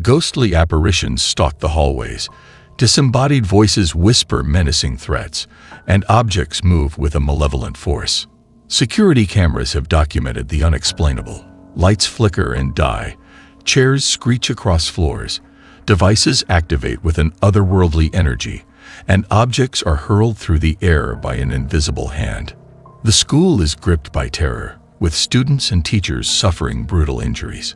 Ghostly apparitions stalk the hallways, disembodied voices whisper menacing threats, and objects move with a malevolent force. Security cameras have documented the unexplainable. Lights flicker and die, chairs screech across floors, devices activate with an otherworldly energy, and objects are hurled through the air by an invisible hand. The school is gripped by terror, with students and teachers suffering brutal injuries.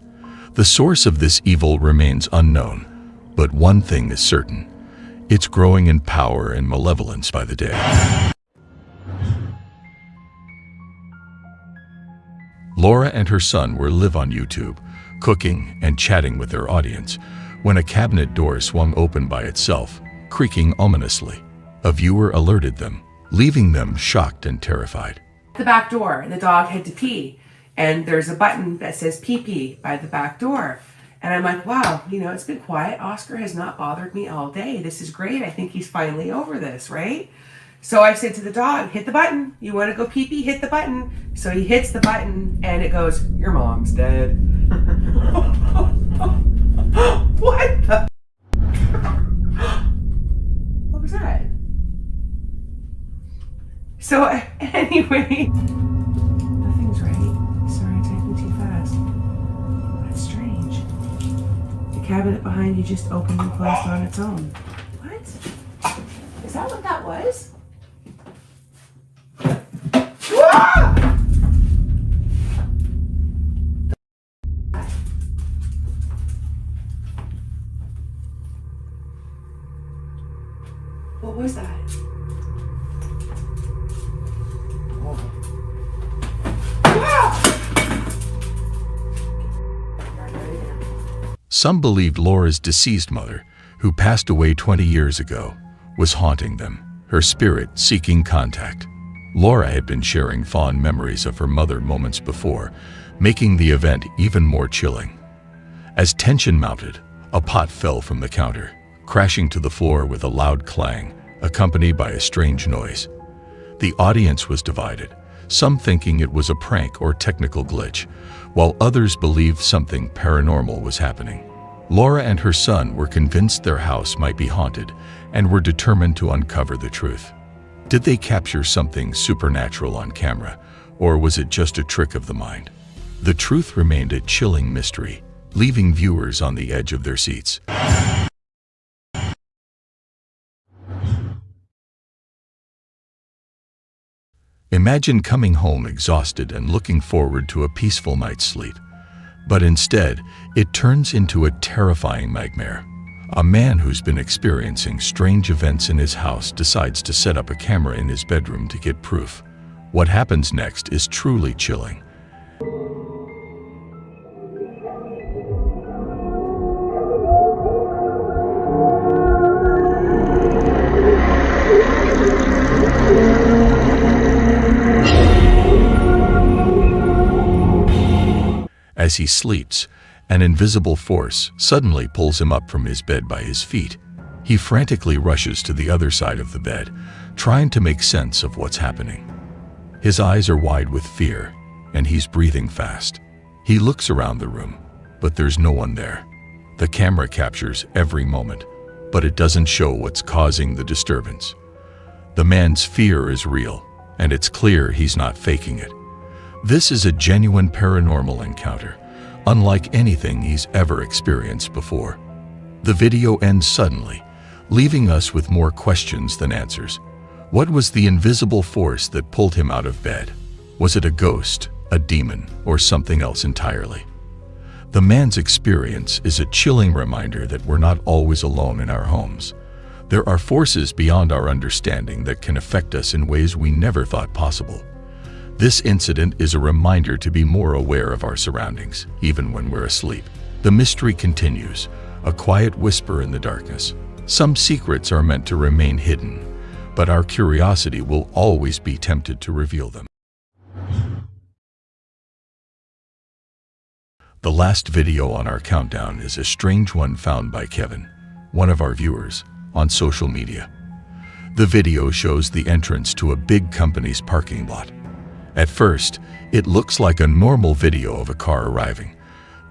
The source of this evil remains unknown, but one thing is certain: it's growing in power and malevolence by the day. Laura and her son were live on YouTube, cooking and chatting with their audience, when a cabinet door swung open by itself, creaking ominously. A viewer alerted them, leaving them shocked and terrified. The back door, and the dog had to pee. And there's a button that says pee pee by the back door. And I'm like, wow, you know, it's been quiet. Oscar has not bothered me all day. This is great. I think he's finally over this, right? So I said to the dog, hit the button. You want to go pee pee? Hit the button. So he hits the button and it goes, your mom's dead. What the? What was that? So anyway, nothing's right. Sorry, typing too fast. That's strange. The cabinet behind you just opened and closed on its own. What? Is that what that was? Ah! What was that? Some believed Laura's deceased mother, who passed away 20 years ago, was haunting them, her spirit seeking contact. Laura had been sharing fond memories of her mother moments before, making the event even more chilling. As tension mounted, a pot fell from the counter, crashing to the floor with a loud clang, accompanied by a strange noise. The audience was divided, some thinking it was a prank or technical glitch, while others believed something paranormal was happening. Laura and her son were convinced their house might be haunted and were determined to uncover the truth. Did they capture something supernatural on camera, or was it just a trick of the mind? The truth remained a chilling mystery, leaving viewers on the edge of their seats. Imagine coming home exhausted and looking forward to a peaceful night's sleep. But instead, it turns into a terrifying nightmare. A man who's been experiencing strange events in his house decides to set up a camera in his bedroom to get proof. What happens next is truly chilling. As he sleeps, an invisible force suddenly pulls him up from his bed by his feet. He frantically rushes to the other side of the bed, trying to make sense of what's happening. His eyes are wide with fear, and he's breathing fast. He looks around the room, but there's no one there. The camera captures every moment. but it doesn't show what's causing the disturbance. The man's fear is real, and it's clear he's not faking it. This is a genuine paranormal encounter, unlike anything he's ever experienced before. The video ends suddenly, leaving us with more questions than answers. What was the invisible force that pulled him out of bed? Was it a ghost, a demon, or something else entirely? The man's experience is a chilling reminder that we're not always alone in our homes. There are forces beyond our understanding that can affect us in ways we never thought possible. This incident is a reminder to be more aware of our surroundings, even when we're asleep. The mystery continues, a quiet whisper in the darkness. Some secrets are meant to remain hidden, but our curiosity will always be tempted to reveal them. The last video on our countdown is a strange one found by Kevin, one of our viewers, on social media. The video shows the entrance to a big company's parking lot. At first, it looks like a normal video of a car arriving,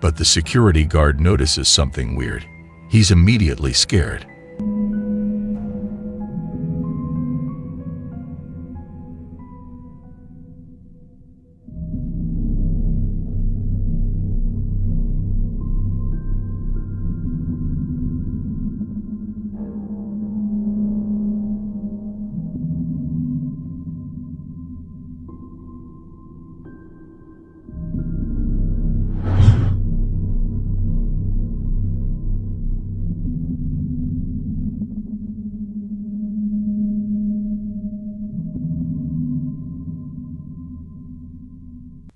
but the security guard notices something weird. He's immediately scared.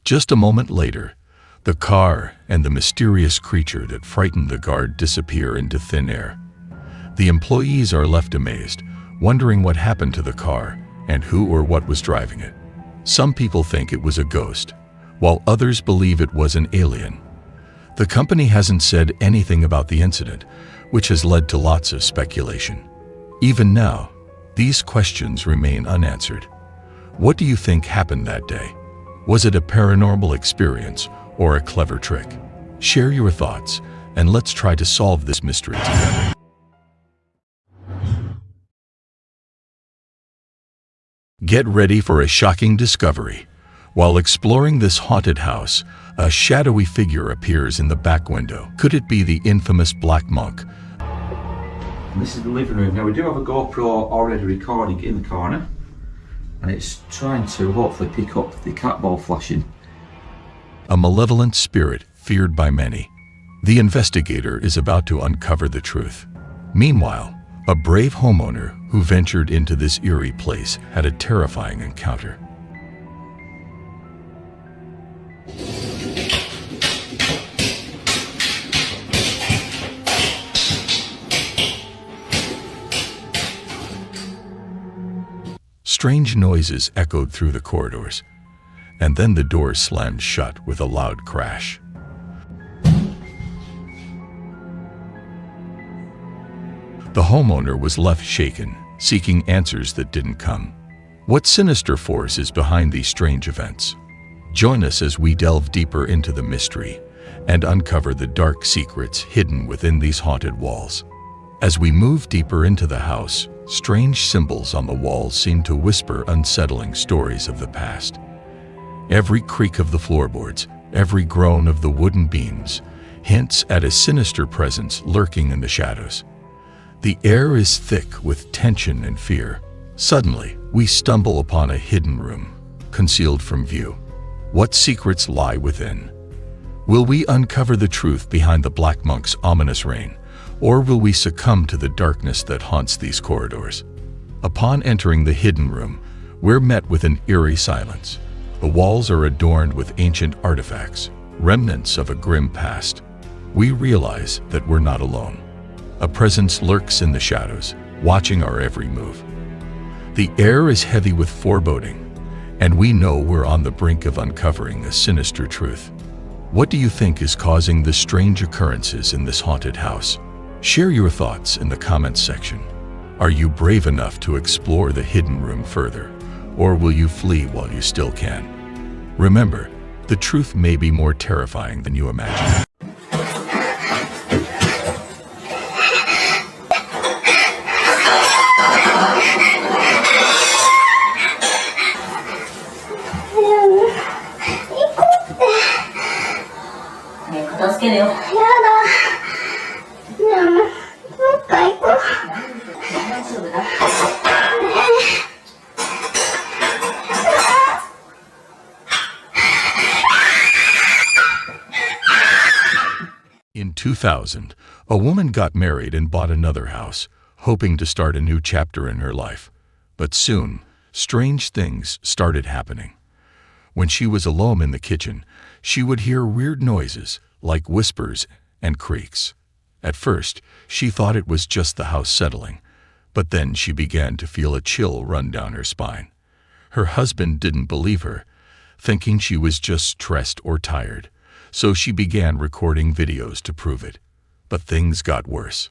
Just a moment later, the car and the mysterious creature that frightened the guard disappear into thin air. The employees are left amazed, wondering what happened to the car and who or what was driving it. Some people think it was a ghost, while others believe it was an alien. The company hasn't said anything about the incident, which has led to lots of speculation. Even now, these questions remain unanswered. What do you think happened that day? Was it a paranormal experience or a clever trick? Share your thoughts, and let's try to solve this mystery together. Get ready for a shocking discovery. While exploring this haunted house, a shadowy figure appears in the back window. Could it be the infamous Black Monk? This is the living room. Now we do have a GoPro already recording in the corner, and it's trying to hopefully pick up the cat ball flashing. A malevolent spirit feared by many. The investigator is about to uncover the truth. Meanwhile, a brave homeowner who ventured into this eerie place had a terrifying encounter. Strange noises echoed through the corridors, and then the door slammed shut with a loud crash. The homeowner was left shaken, seeking answers that didn't come. What sinister force is behind these strange events? Join us as we delve deeper into the mystery and uncover the dark secrets hidden within these haunted walls. As we move deeper into the house, strange symbols on the walls seem to whisper unsettling stories of the past. Every creak of the floorboards, every groan of the wooden beams, hints at a sinister presence lurking in the shadows. The air is thick with tension and fear. Suddenly, we stumble upon a hidden room, concealed from view. What secrets lie within? Will we uncover the truth behind the Black Monk's ominous reign? Or will we succumb to the darkness that haunts these corridors? Upon entering the hidden room, we're met with an eerie silence. The walls are adorned with ancient artifacts, remnants of a grim past. We realize that we're not alone. A presence lurks in the shadows, watching our every move. The air is heavy with foreboding, and we know we're on the brink of uncovering a sinister truth. What do you think is causing the strange occurrences in this haunted house? Share your thoughts in the comments section. Are you brave enough to explore the hidden room further, or will you flee while you still can? Remember, the truth may be more terrifying than you imagine. 助けるよ。やだ。でも、もう一回行こう。大丈夫だ。In 2000, a woman got married and bought another house, hoping to start a new chapter in her life. But soon, strange things started happening. When she was alone in the kitchen, she would hear weird noises, like whispers and creaks. At first, she thought it was just the house settling, but then she began to feel a chill run down her spine. Her husband didn't believe her, thinking she was just stressed or tired, so she began recording videos to prove it. But things got worse.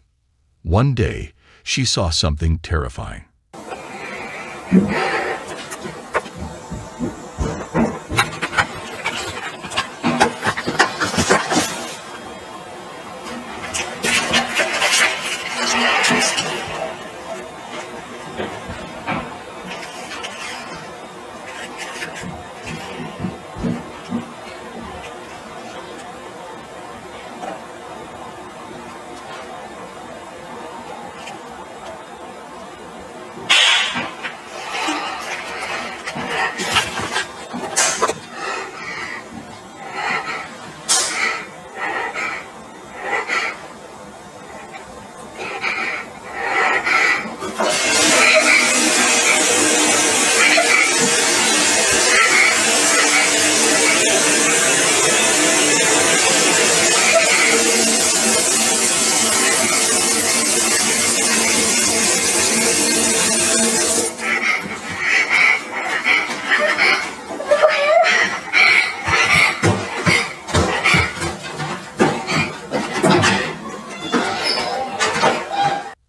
One day, she saw something terrifying.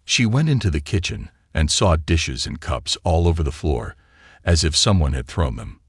She went into the kitchen and saw dishes and cups all over the floor, as if someone had thrown them.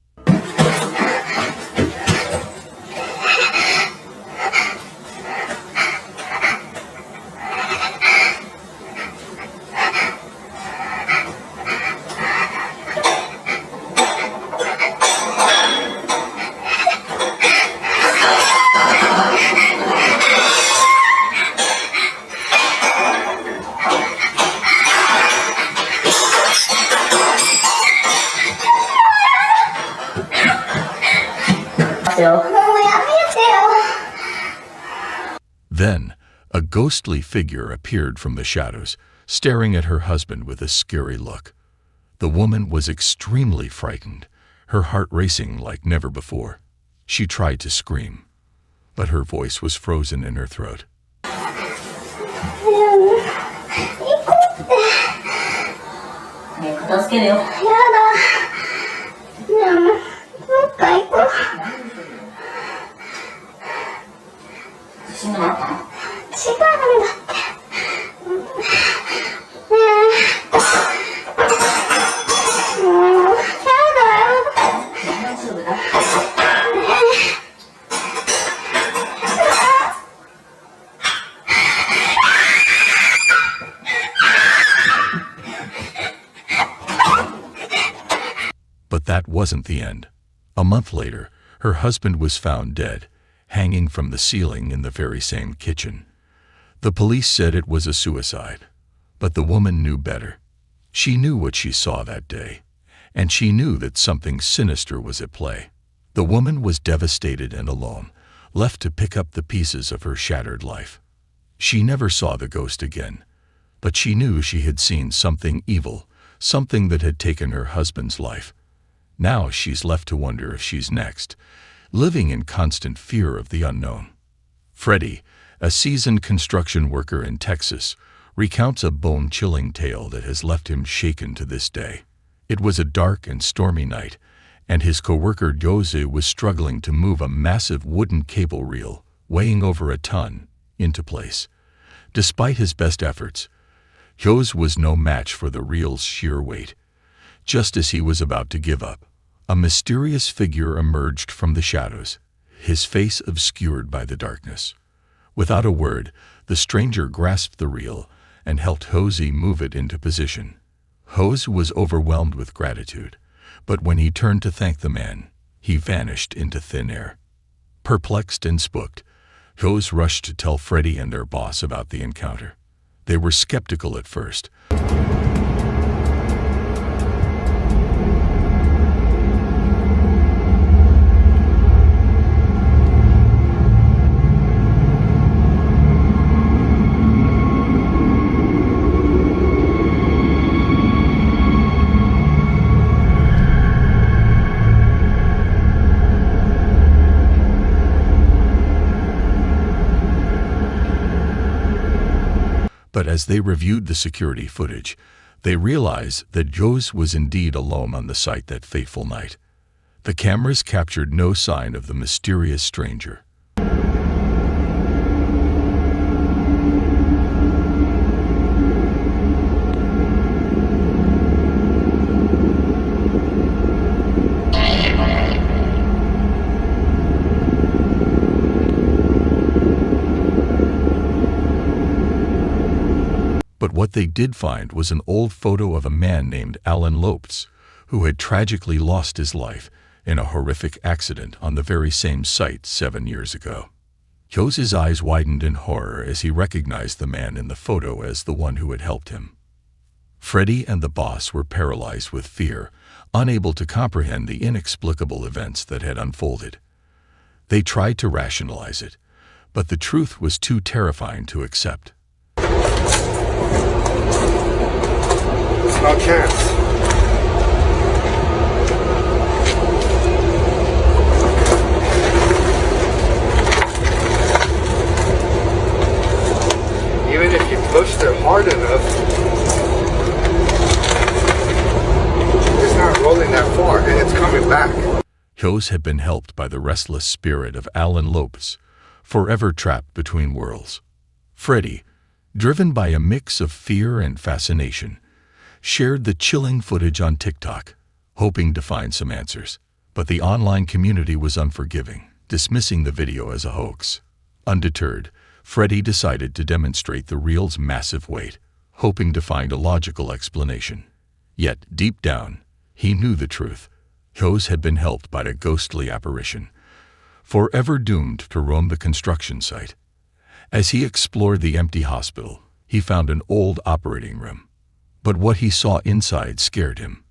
Then, a ghostly figure appeared from the shadows, staring at her husband with a scary look. The woman was extremely frightened, her heart racing like never before. She tried to scream, but her voice was frozen in her throat. But that wasn't the end. A month later, her husband was found dead, hanging from the ceiling in the very same kitchen. The police said it was a suicide, but the woman knew better. She knew what she saw that day, and she knew that something sinister was at play. The woman was devastated and alone, left to pick up the pieces of her shattered life. She never saw the ghost again, but she knew she had seen something evil, something that had taken her husband's life. Now she's left to wonder if she's next, living in constant fear of the unknown. Freddie, a seasoned construction worker in Texas, recounts a bone-chilling tale that has left him shaken to this day. It was a dark and stormy night, and his coworker Jose was struggling to move a massive wooden cable reel, weighing over a ton, into place. Despite his best efforts, Jose was no match for the reel's sheer weight. Just as he was about to give up, a mysterious figure emerged from the shadows, his face obscured by the darkness. Without a word, the stranger grasped the reel and helped Jose move it into position. Jose was overwhelmed with gratitude, but when he turned to thank the man, he vanished into thin air. Perplexed and spooked, Joes rushed to tell Freddy and their boss about the encounter. They were skeptical at first. But as they reviewed the security footage, they realized that Joes was indeed alone on the site that fateful night. The cameras captured no sign of the mysterious stranger. But what they did find was an old photo of a man named Alan Lopes, who had tragically lost his life in a horrific accident on the very same site 7 years ago. Joe's eyes widened in horror as he recognized the man in the photo as the one who had helped him. Freddy and the boss were paralyzed with fear, unable to comprehend the inexplicable events that had unfolded. They tried to rationalize it, but the truth was too terrifying to accept. No chance. Even if you pushed it hard enough, it's not rolling that far and it's coming back. Joes had been helped by the restless spirit of Alan Lopes, forever trapped between worlds. Freddy, driven by a mix of fear and fascination, shared the chilling footage on TikTok, hoping to find some answers. But the online community was unforgiving, dismissing the video as a hoax. Undeterred, Freddy decided to demonstrate the reel's massive weight, hoping to find a logical explanation. Yet, deep down, he knew the truth. Joes had been helped by a ghostly apparition, forever doomed to roam the construction site. As he explored the empty hospital, he found an old operating room. But what he saw inside scared him.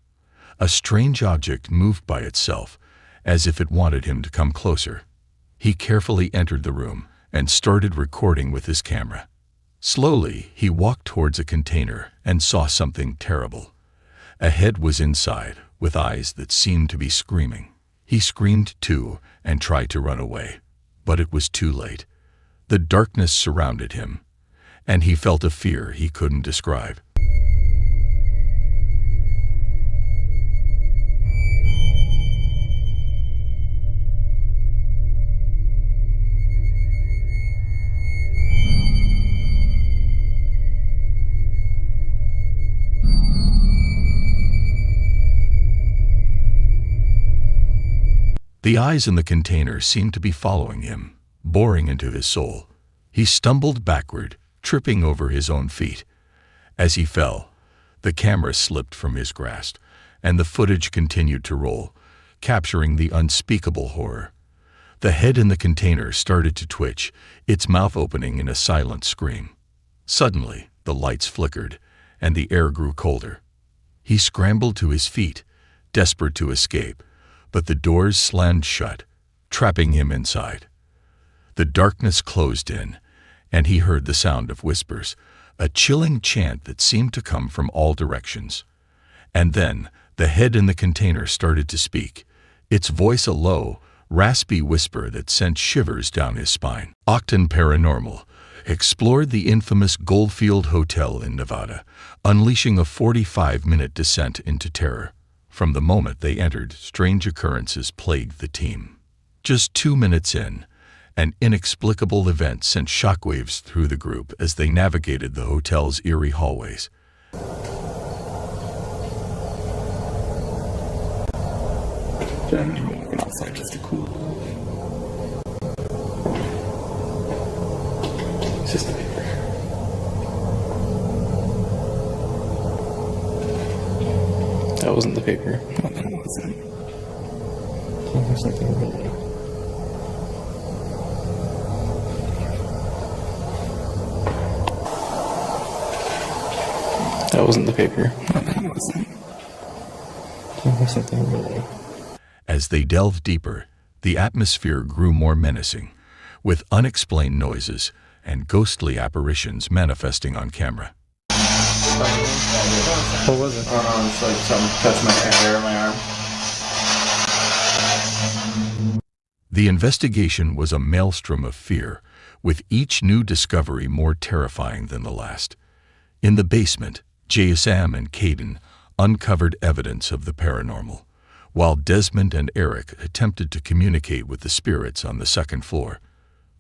A strange object moved by itself, as if it wanted him to come closer. He carefully entered the room and started recording with his camera. Slowly, he walked towards a container and saw something terrible. A head was inside, with eyes that seemed to be screaming. He screamed too and tried to run away, but it was too late. The darkness surrounded him, and he felt a fear he couldn't describe. The eyes in the container seemed to be following him, boring into his soul. He stumbled backward, tripping over his own feet. As he fell, the camera slipped from his grasp, and the footage continued to roll, capturing the unspeakable horror. The head in the container started to twitch, its mouth opening in a silent scream. Suddenly, the lights flickered, and the air grew colder. He scrambled to his feet, desperate to escape, but the doors slammed shut, trapping him inside. The darkness closed in, and he heard the sound of whispers, a chilling chant that seemed to come from all directions. And then, the head in the container started to speak, its voice a low, raspy whisper that sent shivers down his spine. Octon Paranormal explored the infamous Goldfield Hotel in Nevada, unleashing a 45-minute descent into terror. From the moment they entered, strange occurrences plagued the team. Just 2 minutes in, an inexplicable event sent shockwaves through the group as they navigated the hotel's eerie hallways. Went outside just to cool. It's just a paper. That wasn't the paper. Oh, that wasn't. Oh, there's something really. That wasn't the paper. No, that wasn't. There was something over there. As they delved deeper, the atmosphere grew more menacing, with unexplained noises and ghostly apparitions manifesting on camera. What was it? It's like something touched my hair or my arm. The investigation was a maelstrom of fear, with each new discovery more terrifying than the last. In the basement, JSM and Caden uncovered evidence of the paranormal, while Desmond and Eric attempted to communicate with the spirits on the second floor.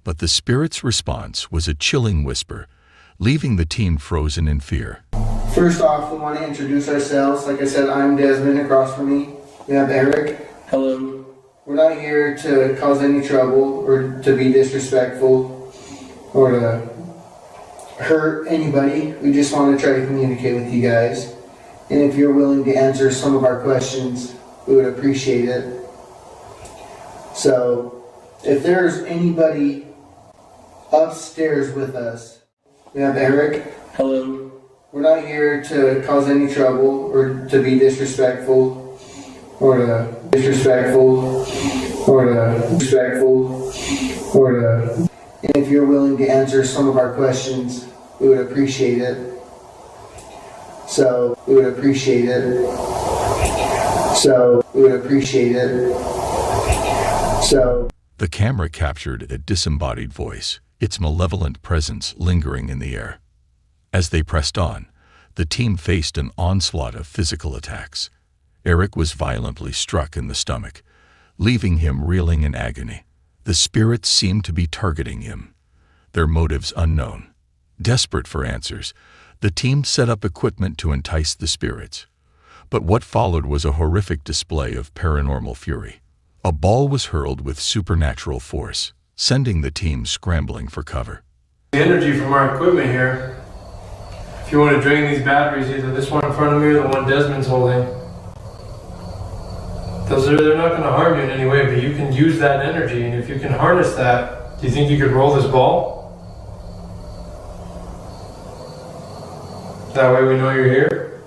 But the spirits' response was a chilling whisper, leaving the team frozen in fear. First off, we want to introduce ourselves. Like I said, I'm Desmond. Across from me, we have Eric. Hello. We're not here to cause any trouble or to be disrespectful or to hurt anybody. We just want to try to communicate with you guys. And if you're willing to answer some of our questions, we would appreciate it. So, if there's anybody upstairs with us, we have Eric. Hello. We're not here to cause any trouble or to be disrespectful or to and if you're willing to answer some of our questions, we would appreciate it. So we would appreciate it. The camera captured a disembodied voice, its malevolent presence lingering in the air. As they pressed on, the team faced an onslaught of physical attacks. Eric was violently struck in the stomach, leaving him reeling in agony. The spirits seemed to be targeting him, their motives unknown. Desperate for answers, the team set up equipment to entice the spirits. But what followed was a horrific display of paranormal fury. A ball was hurled with supernatural force, sending the team scrambling for cover. The energy from our equipment here. If you want to drain these batteries, either this one in front of me or the one Desmond's holding. They're not going to harm you in any way, but you can use that energy, and if you can harness that, do you think you could roll this ball? That way we know you're here.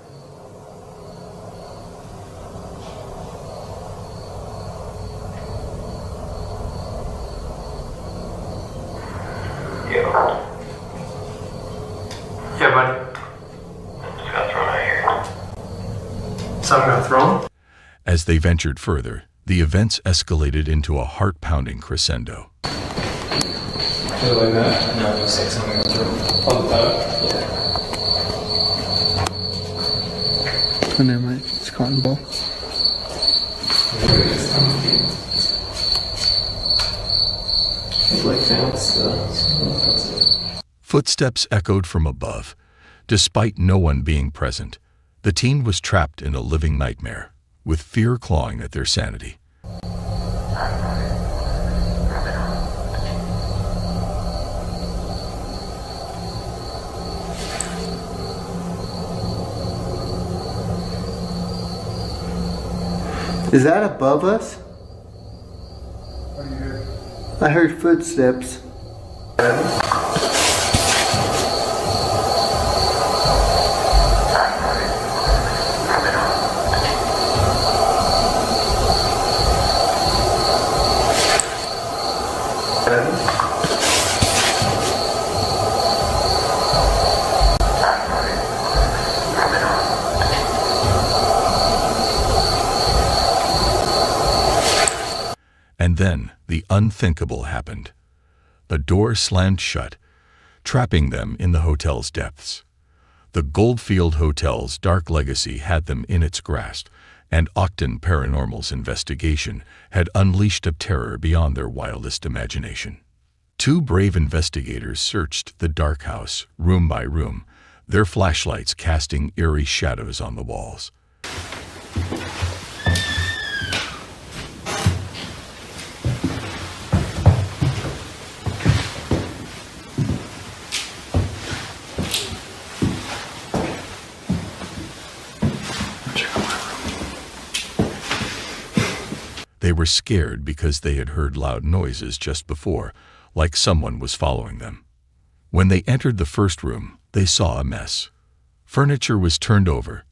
Yeah, buddy. Just got thrown out here. Something got thrown? As they ventured further, the events escalated into a heart-pounding crescendo. Is it like that? No, it was like something got thrown. On the top? Yeah. Oh, never mind. It's a cotton ball. Footsteps echoed from above. Despite no one being present, the team was trapped in a living nightmare, with fear clawing at their sanity. Is that above us? What do you hear? I heard footsteps. And then the unthinkable happened. The door slammed shut, trapping them in the hotel's depths. The Goldfield Hotel's dark legacy had them in its grasp, and Octon Paranormal's investigation had unleashed a terror beyond their wildest imagination. Two brave investigators searched the dark house, room by room, their flashlights casting eerie shadows on the walls. They were scared because they had heard loud noises just before, like someone was following them. When they entered the first room, they saw a mess. Furniture was turned over,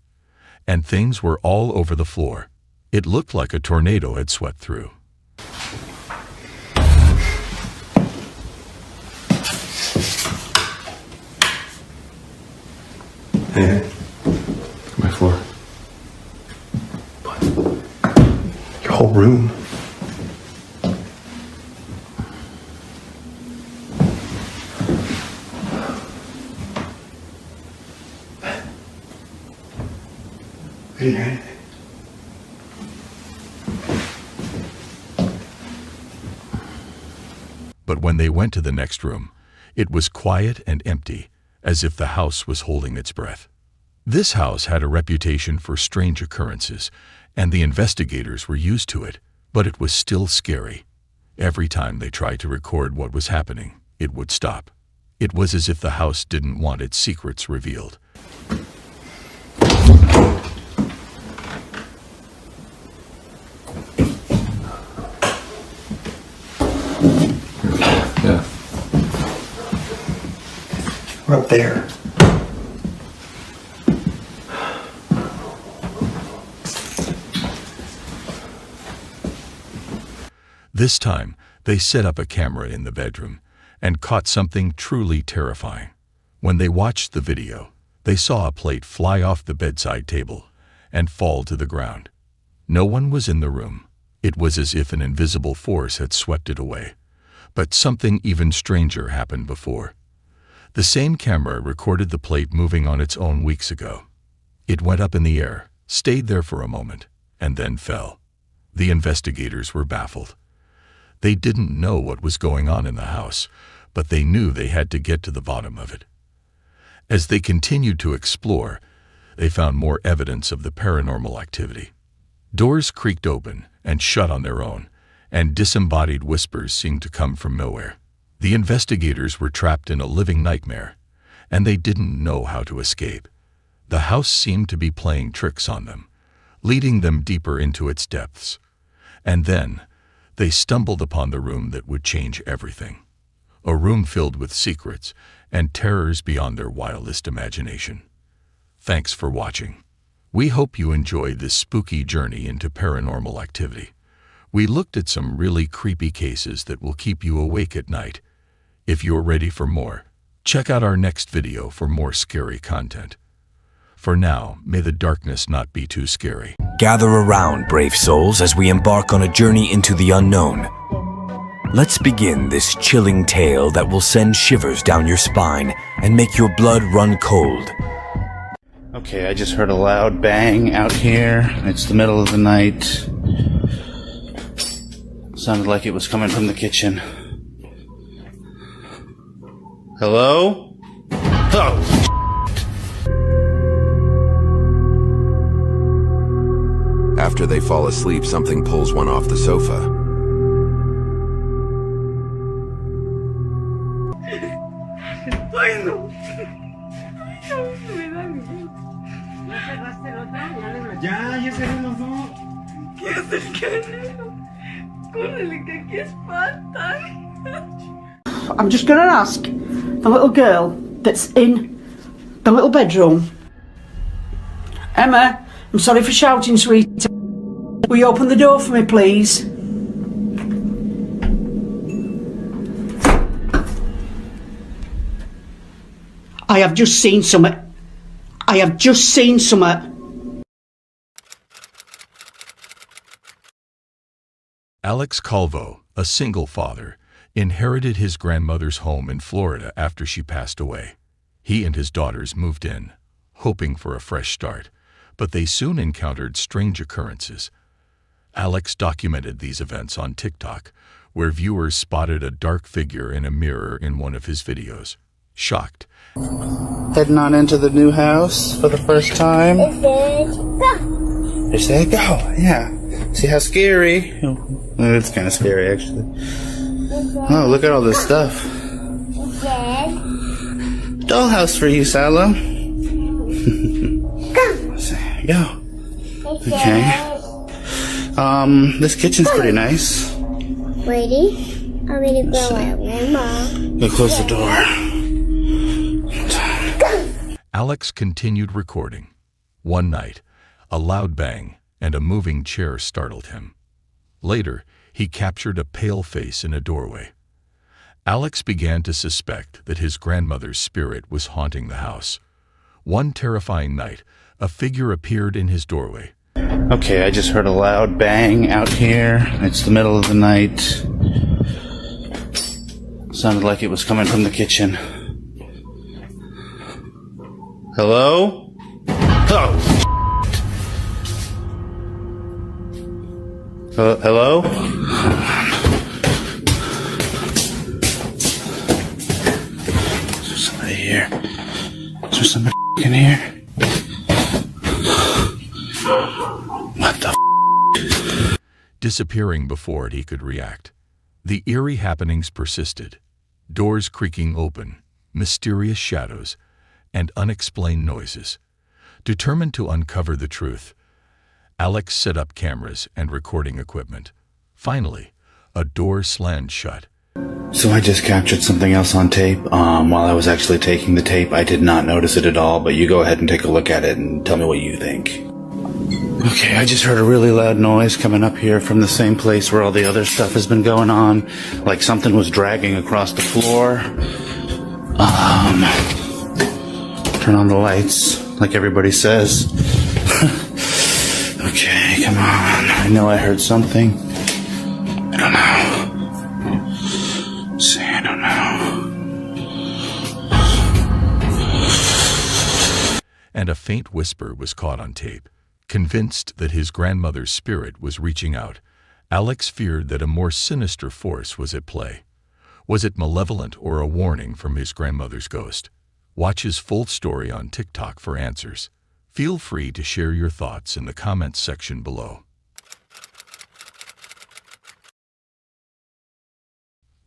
and things were all over the floor. It looked like a tornado had swept through. Hey, look at my floor. What? Your whole room. I didn't hear anything. But when they went to the next room, it was quiet and empty, as if the house was holding its breath. This house had a reputation for strange occurrences, and the investigators were used to it, but it was still scary. Every time they tried to record what was happening, it would stop. It was as if the house didn't want its secrets revealed. Yeah. We're up there. This time, they set up a camera in the bedroom and caught something truly terrifying. When they watched the video, they saw a plate fly off the bedside table and fall to the ground. No one was in the room. It was as if an invisible force had swept it away. But something even stranger happened before. The same camera recorded the plate moving on its own weeks ago. It went up in the air, stayed there for a moment, and then fell. The investigators were baffled. They didn't know what was going on in the house, but they knew they had to get to the bottom of it. As they continued to explore, they found more evidence of the paranormal activity. Doors creaked open and shut on their own, and disembodied whispers seemed to come from nowhere. The investigators were trapped in a living nightmare, and they didn't know how to escape. The house seemed to be playing tricks on them, leading them deeper into its depths. And then, they stumbled upon the room that would change everything. A room filled with secrets and terrors beyond their wildest imagination. Thanks for watching. We hope you enjoyed this spooky journey into paranormal activity. We looked at some really creepy cases that will keep you awake at night. If you're ready for more, check out our next video for more scary content. For now, may the darkness not be too scary. Gather around, brave souls, as we embark on a journey into the unknown. Let's begin this chilling tale that will send shivers down your spine and make your blood run cold. Okay, I just heard a loud bang out here. It's the middle of the night. Sounded like it was coming from the kitchen. Hello? Oh! After they fall asleep, something pulls one off the sofa. Ya cerré los dos. ¿Qué haces, Kenneth? Córrele, que aquí espantan. I'm just going to ask the little girl that's in the little bedroom. Emma, I'm sorry for shouting, sweetie. Will you open the door for me, please? I have just seen something. I have just seen something. Alex Calvo, a single father, inherited his grandmother's home in Florida after she passed away. He and his daughters moved in, hoping for a fresh start, but they soon encountered strange occurrences. Alex documented these events on TikTok, where viewers spotted a dark figure in a mirror in one of his videos. Shocked, Heading on into the new house for the first time. They say go, yeah. See how scary? It's kind of scary, actually. Oh, look at all this stuff. Dollhouse for you, Salo. Go. Okay. This kitchen's pretty nice. Ready? I'm ready to go out, Grandma. Go close the door. Alex continued recording. One night, a loud bang and a moving chair startled him. Later, he captured a pale face in a doorway. Alex began to suspect that his grandmother's spirit was haunting the house. One terrifying night, a figure appeared in his doorway. Okay, I just heard a loud bang out here. It's the middle of the night. Sounded like it was coming from the kitchen. Hello? Oh! Hello? Is there somebody here? Is there somebody in here? What the Disappearing before he could react. The eerie happenings persisted. Doors creaking open, mysterious shadows, and unexplained noises. Determined to uncover the truth, Alex set up cameras and recording equipment. Finally, a door slammed shut. So I just captured something else on tape. While I was actually taking the tape, I did not notice it at all, but you go ahead and take a look at it and tell me what you think. Okay, I just heard a really loud noise coming up here from the same place where all the other stuff has been going on. Like something was dragging across the floor. Turn on the lights, like everybody says. Okay, come on. I know I heard something. I don't know. See, I don't know. And a faint whisper was caught on tape. Convinced that his grandmother's spirit was reaching out, Alex feared that a more sinister force was at play. Was it malevolent or a warning from his grandmother's ghost? Watch his full story on TikTok for answers. Feel free to share your thoughts in the comments section below.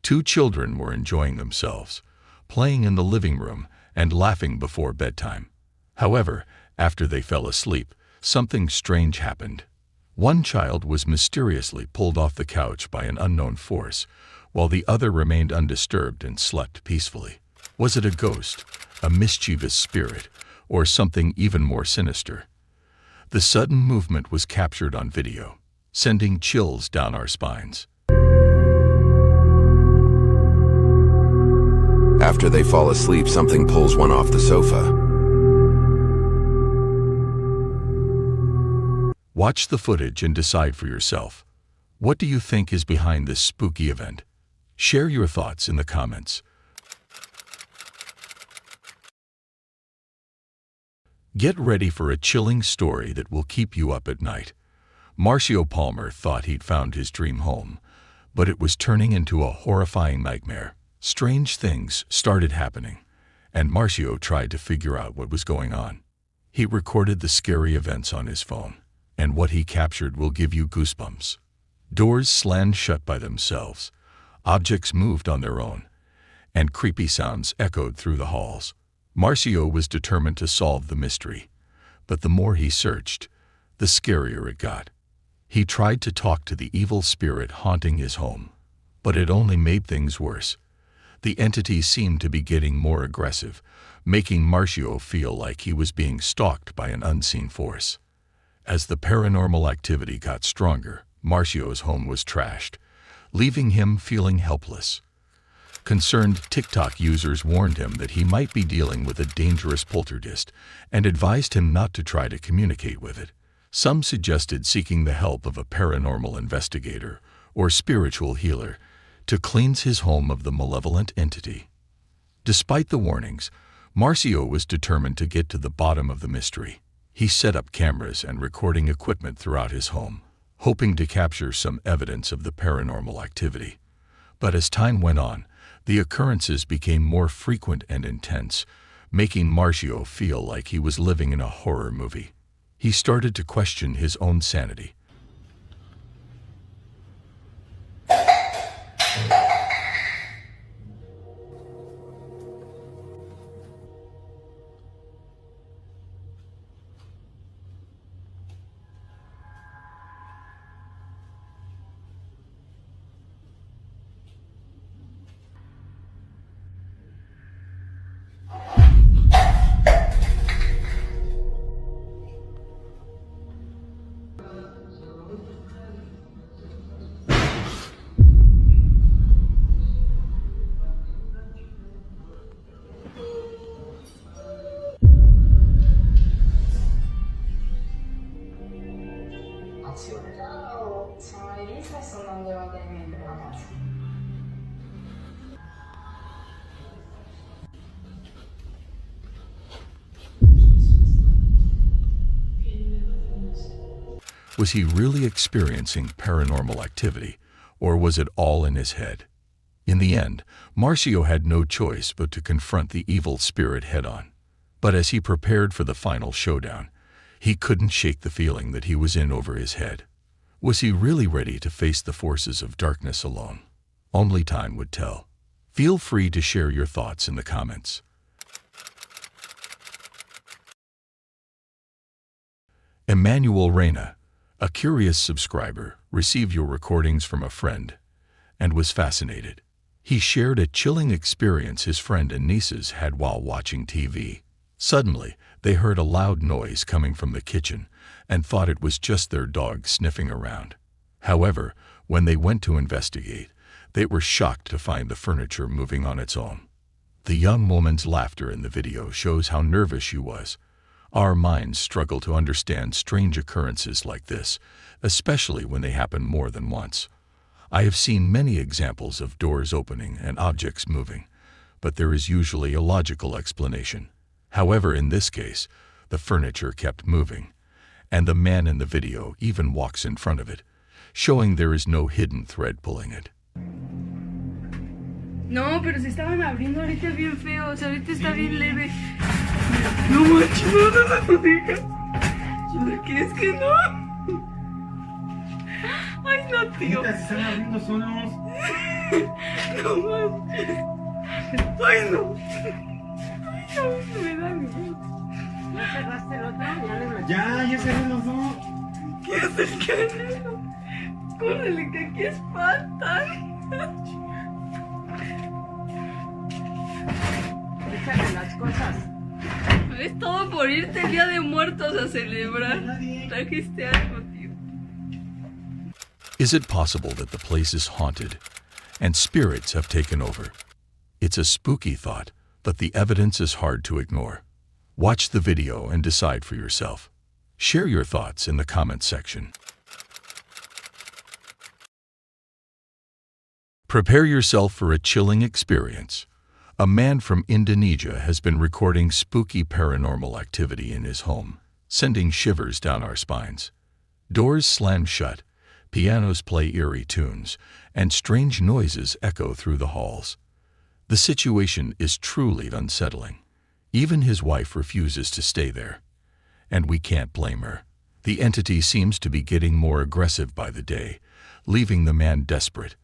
Two children were enjoying themselves, playing in the living room and laughing before bedtime. However, after they fell asleep, something strange happened. One child was mysteriously pulled off the couch by an unknown force, while the other remained undisturbed and slept peacefully. Was it a ghost, a mischievous spirit, or something even more sinister? The sudden movement was captured on video, sending chills down our spines. After they fall asleep, something pulls one off the sofa. Watch the footage and decide for yourself. What do you think is behind this spooky event? Share your thoughts in the comments. Get ready for a chilling story that will keep you up at night. Marcio Palmer thought he'd found his dream home, but it was turning into a horrifying nightmare. Strange things started happening, and Marcio tried to figure out what was going on. He recorded the scary events on his phone, and what he captured will give you goosebumps. Doors slammed shut by themselves, objects moved on their own, and creepy sounds echoed through the halls. Marcio was determined to solve the mystery, but the more he searched, the scarier it got. He tried to talk to the evil spirit haunting his home, but it only made things worse. The entity seemed to be getting more aggressive, making Marcio feel like he was being stalked by an unseen force. As the paranormal activity got stronger, Marcio's home was trashed, leaving him feeling helpless. Concerned TikTok users warned him that he might be dealing with a dangerous poltergeist and advised him not to try to communicate with it. Some suggested seeking the help of a paranormal investigator or spiritual healer to cleanse his home of the malevolent entity. Despite the warnings, Marcio was determined to get to the bottom of the mystery. He set up cameras and recording equipment throughout his home, hoping to capture some evidence of the paranormal activity. But as time went on, the occurrences became more frequent and intense, making Marcio feel like he was living in a horror movie. He started to question his own sanity. Was he really experiencing paranormal activity, or was it all in his head? In the end, Marcio had no choice but to confront the evil spirit head-on. But as he prepared for the final showdown, he couldn't shake the feeling that he was in over his head. Was he really ready to face the forces of darkness alone? Only time would tell. Feel free to share your thoughts in the comments. Emmanuel Reyna, a curious subscriber, received your recordings from a friend and was fascinated. He shared a chilling experience his friend and nieces had while watching TV. Suddenly, they heard a loud noise coming from the kitchen and thought it was just their dog sniffing around. However, when they went to investigate, they were shocked to find the furniture moving on its own. The young woman's laughter in the video shows how nervous she was. Our minds struggle to understand strange occurrences like this, especially when they happen more than once. I have seen many examples of doors opening and objects moving, but there is usually a logical explanation. However, in this case, the furniture kept moving, and the man in the video even walks in front of it, showing there is no hidden thread pulling it. No, pero se estaban abriendo ahorita bien feo, o sea, ahorita está bien leve. No manches, no lo digas. ¿Por qué es que no? Ay, no, tío. Se están abriendo solos. No manches. Ay, no. Ay, no, me da miedo. ¿Ya cerraste el otro? Ya cerré los dos. ¿Qué haces, canelo? Córrele, que aquí espantan. Échale las cosas. Es todo por irte el Día de Muertos a celebrar. Trajiste algo, tío. Is it possible that the place is haunted and spirits have taken over? It's a spooky thought, but the evidence is hard to ignore. Watch the video and decide for yourself. Share your thoughts in the comments section. Prepare yourself for a chilling experience. A man from Indonesia has been recording spooky paranormal activity in his home, sending shivers down our spines. Doors slam shut, pianos play eerie tunes, and strange noises echo through the halls. The situation is truly unsettling. Even his wife refuses to stay there. And we can't blame her. The entity seems to be getting more aggressive by the day, leaving the man desperate.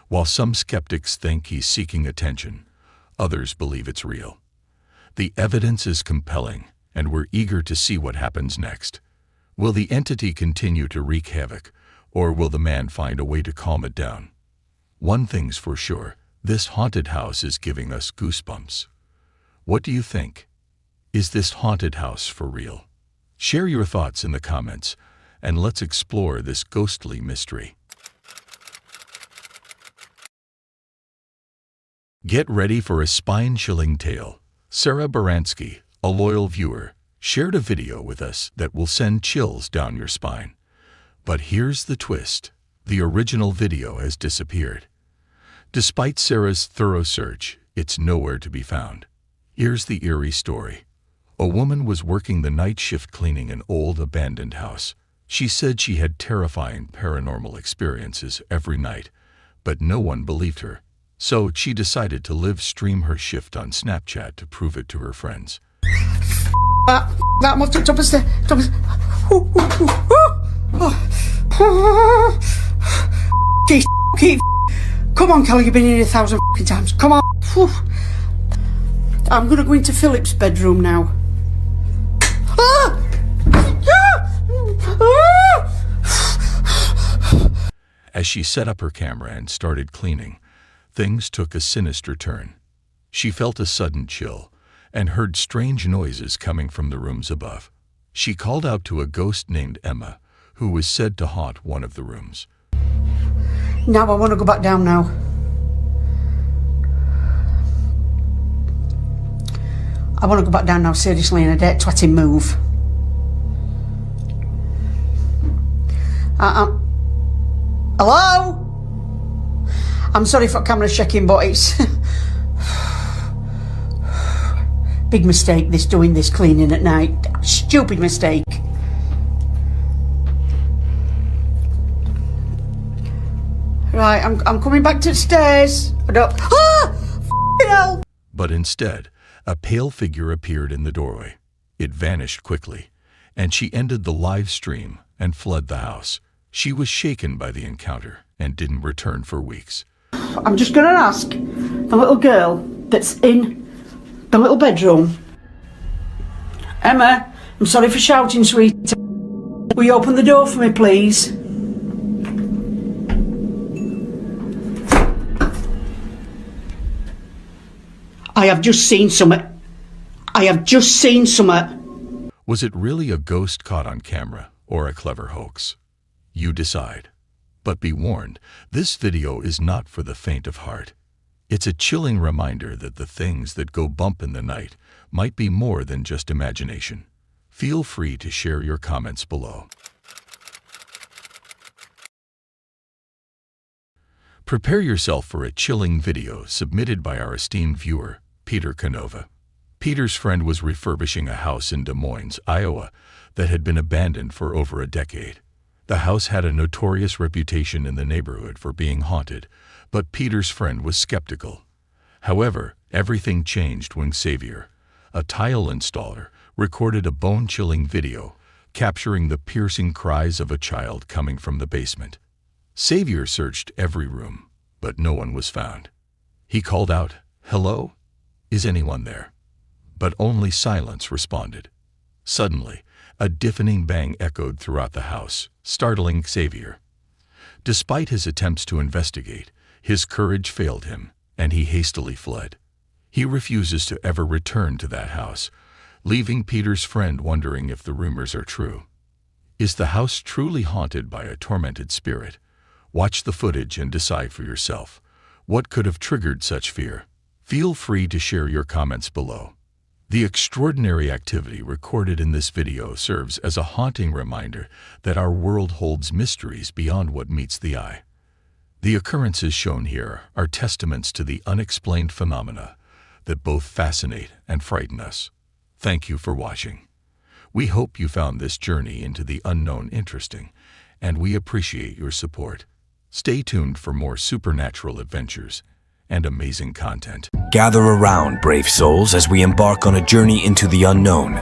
While some skeptics think he's seeking attention, others believe it's real. The evidence is compelling, and we're eager to see what happens next. Will the entity continue to wreak havoc, or will the man find a way to calm it down? One thing's for sure, this haunted house is giving us goosebumps. What do you think? Is this haunted house for real? Share your thoughts in the comments, and let's explore this ghostly mystery. Get ready for a spine-chilling tale. Sarah Baranski, a loyal viewer, shared a video with us that will send chills down your spine. But here's the twist. The original video has disappeared. Despite Sarah's thorough search, it's nowhere to be found. Here's the eerie story. A woman was working the night shift cleaning an old abandoned house. She said she had terrifying paranormal experiences every night, but no one believed her. So she decided to live stream her shift on Snapchat to prove it to her friends. That must jump a step. Come on, Kelly, you've been in here 1,000 times. Come on. I'm gonna go into Philip's bedroom now. As she set up her camera and started cleaning, things took a sinister turn. She felt a sudden chill and heard strange noises coming from the rooms above. She called out to a ghost named Emma, who was said to haunt one of the rooms. Now I want to go back down now. I want to go back down now, seriously, and I dare twatting move. Hello? I'm sorry for camera checking, but it's big mistake, doing this cleaning at night. Stupid mistake. Right, I'm coming back to the stairs. I don't... Ah! F***ing hell! But instead, a pale figure appeared in the doorway. It vanished quickly, and she ended the live stream and fled the house. She was shaken by the encounter and didn't return for weeks. I'm just going to ask the little girl that's in the little bedroom. Emma, I'm sorry for shouting, sweetie. Will you open the door for me, please? I have just seen something. Was it really a ghost caught on camera or a clever hoax? You decide. But be warned, this video is not for the faint of heart. It's a chilling reminder that the things that go bump in the night might be more than just imagination. Feel free to share your comments below. Prepare yourself for a chilling video submitted by our esteemed viewer, Peter Canova. Peter's friend was refurbishing a house in Des Moines, Iowa, that had been abandoned for over a decade. The house had a notorious reputation in the neighborhood for being haunted, but Peter's friend was skeptical. However, everything changed when Xavier, a tile installer, recorded a bone-chilling video capturing the piercing cries of a child coming from the basement. Xavier searched every room, but no one was found. He called out, "Hello? Is anyone there?" But only silence responded. Suddenly, a deafening bang echoed throughout the house, startling Xavier. Despite his attempts to investigate, his courage failed him, and he hastily fled. He refuses to ever return to that house, leaving Peter's friend wondering if the rumors are true. Is the house truly haunted by a tormented spirit? Watch the footage and decide for yourself. What could have triggered such fear? Feel free to share your comments below. The extraordinary activity recorded in this video serves as a haunting reminder that our world holds mysteries beyond what meets the eye. The occurrences shown here are testaments to the unexplained phenomena that both fascinate and frighten us. Thank you for watching. We hope you found this journey into the unknown interesting, and we appreciate your support. Stay tuned for more supernatural adventures and amazing content. Gather around, brave souls, as we embark on a journey into the unknown.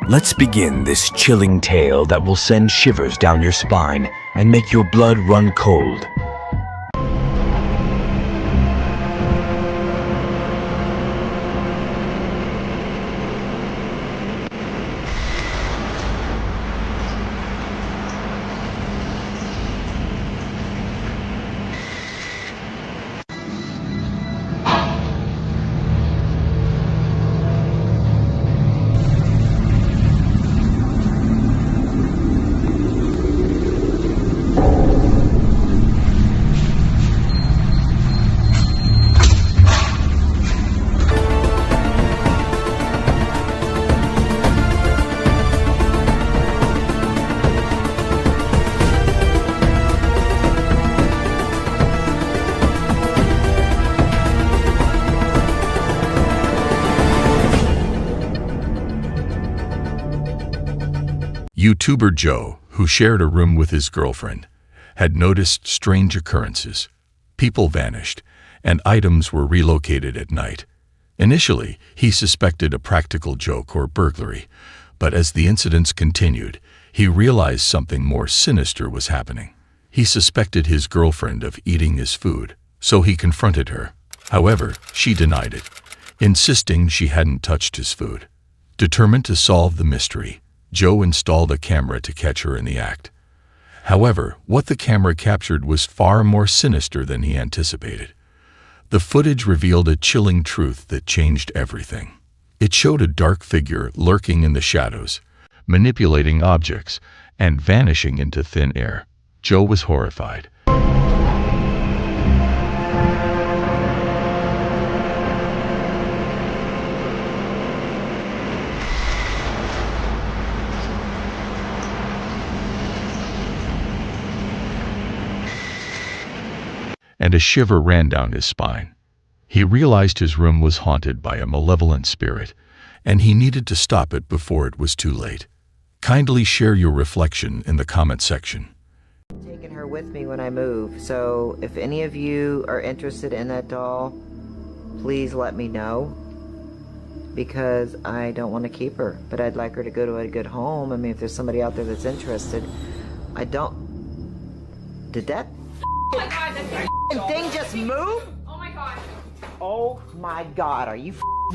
Let's begin this chilling tale that will send shivers down your spine and make your blood run cold. YouTuber Joe, who shared a room with his girlfriend, had noticed strange occurrences. People vanished, and items were relocated at night. Initially, he suspected a practical joke or burglary, but as the incidents continued, he realized something more sinister was happening. He suspected his girlfriend of eating his food, so he confronted her. However, she denied it, insisting she hadn't touched his food. Determined to solve the mystery, Joe installed a camera to catch her in the act. However, what the camera captured was far more sinister than he anticipated. The footage revealed a chilling truth that changed everything. It showed a dark figure lurking in the shadows, manipulating objects, and vanishing into thin air. Joe was horrified. And a shiver ran down his spine. He realized his room was haunted by a malevolent spirit, and he needed to stop it before it was too late. Kindly share your reflection in the comment section. taking her with me when I move. So if any of you are interested in that doll, please let me know, because I don't want to keep her, but I'd like her to go to a good home. I mean, if there's somebody out there that's interested. I don't... Did that thing just move? Oh my god. Oh my god, are you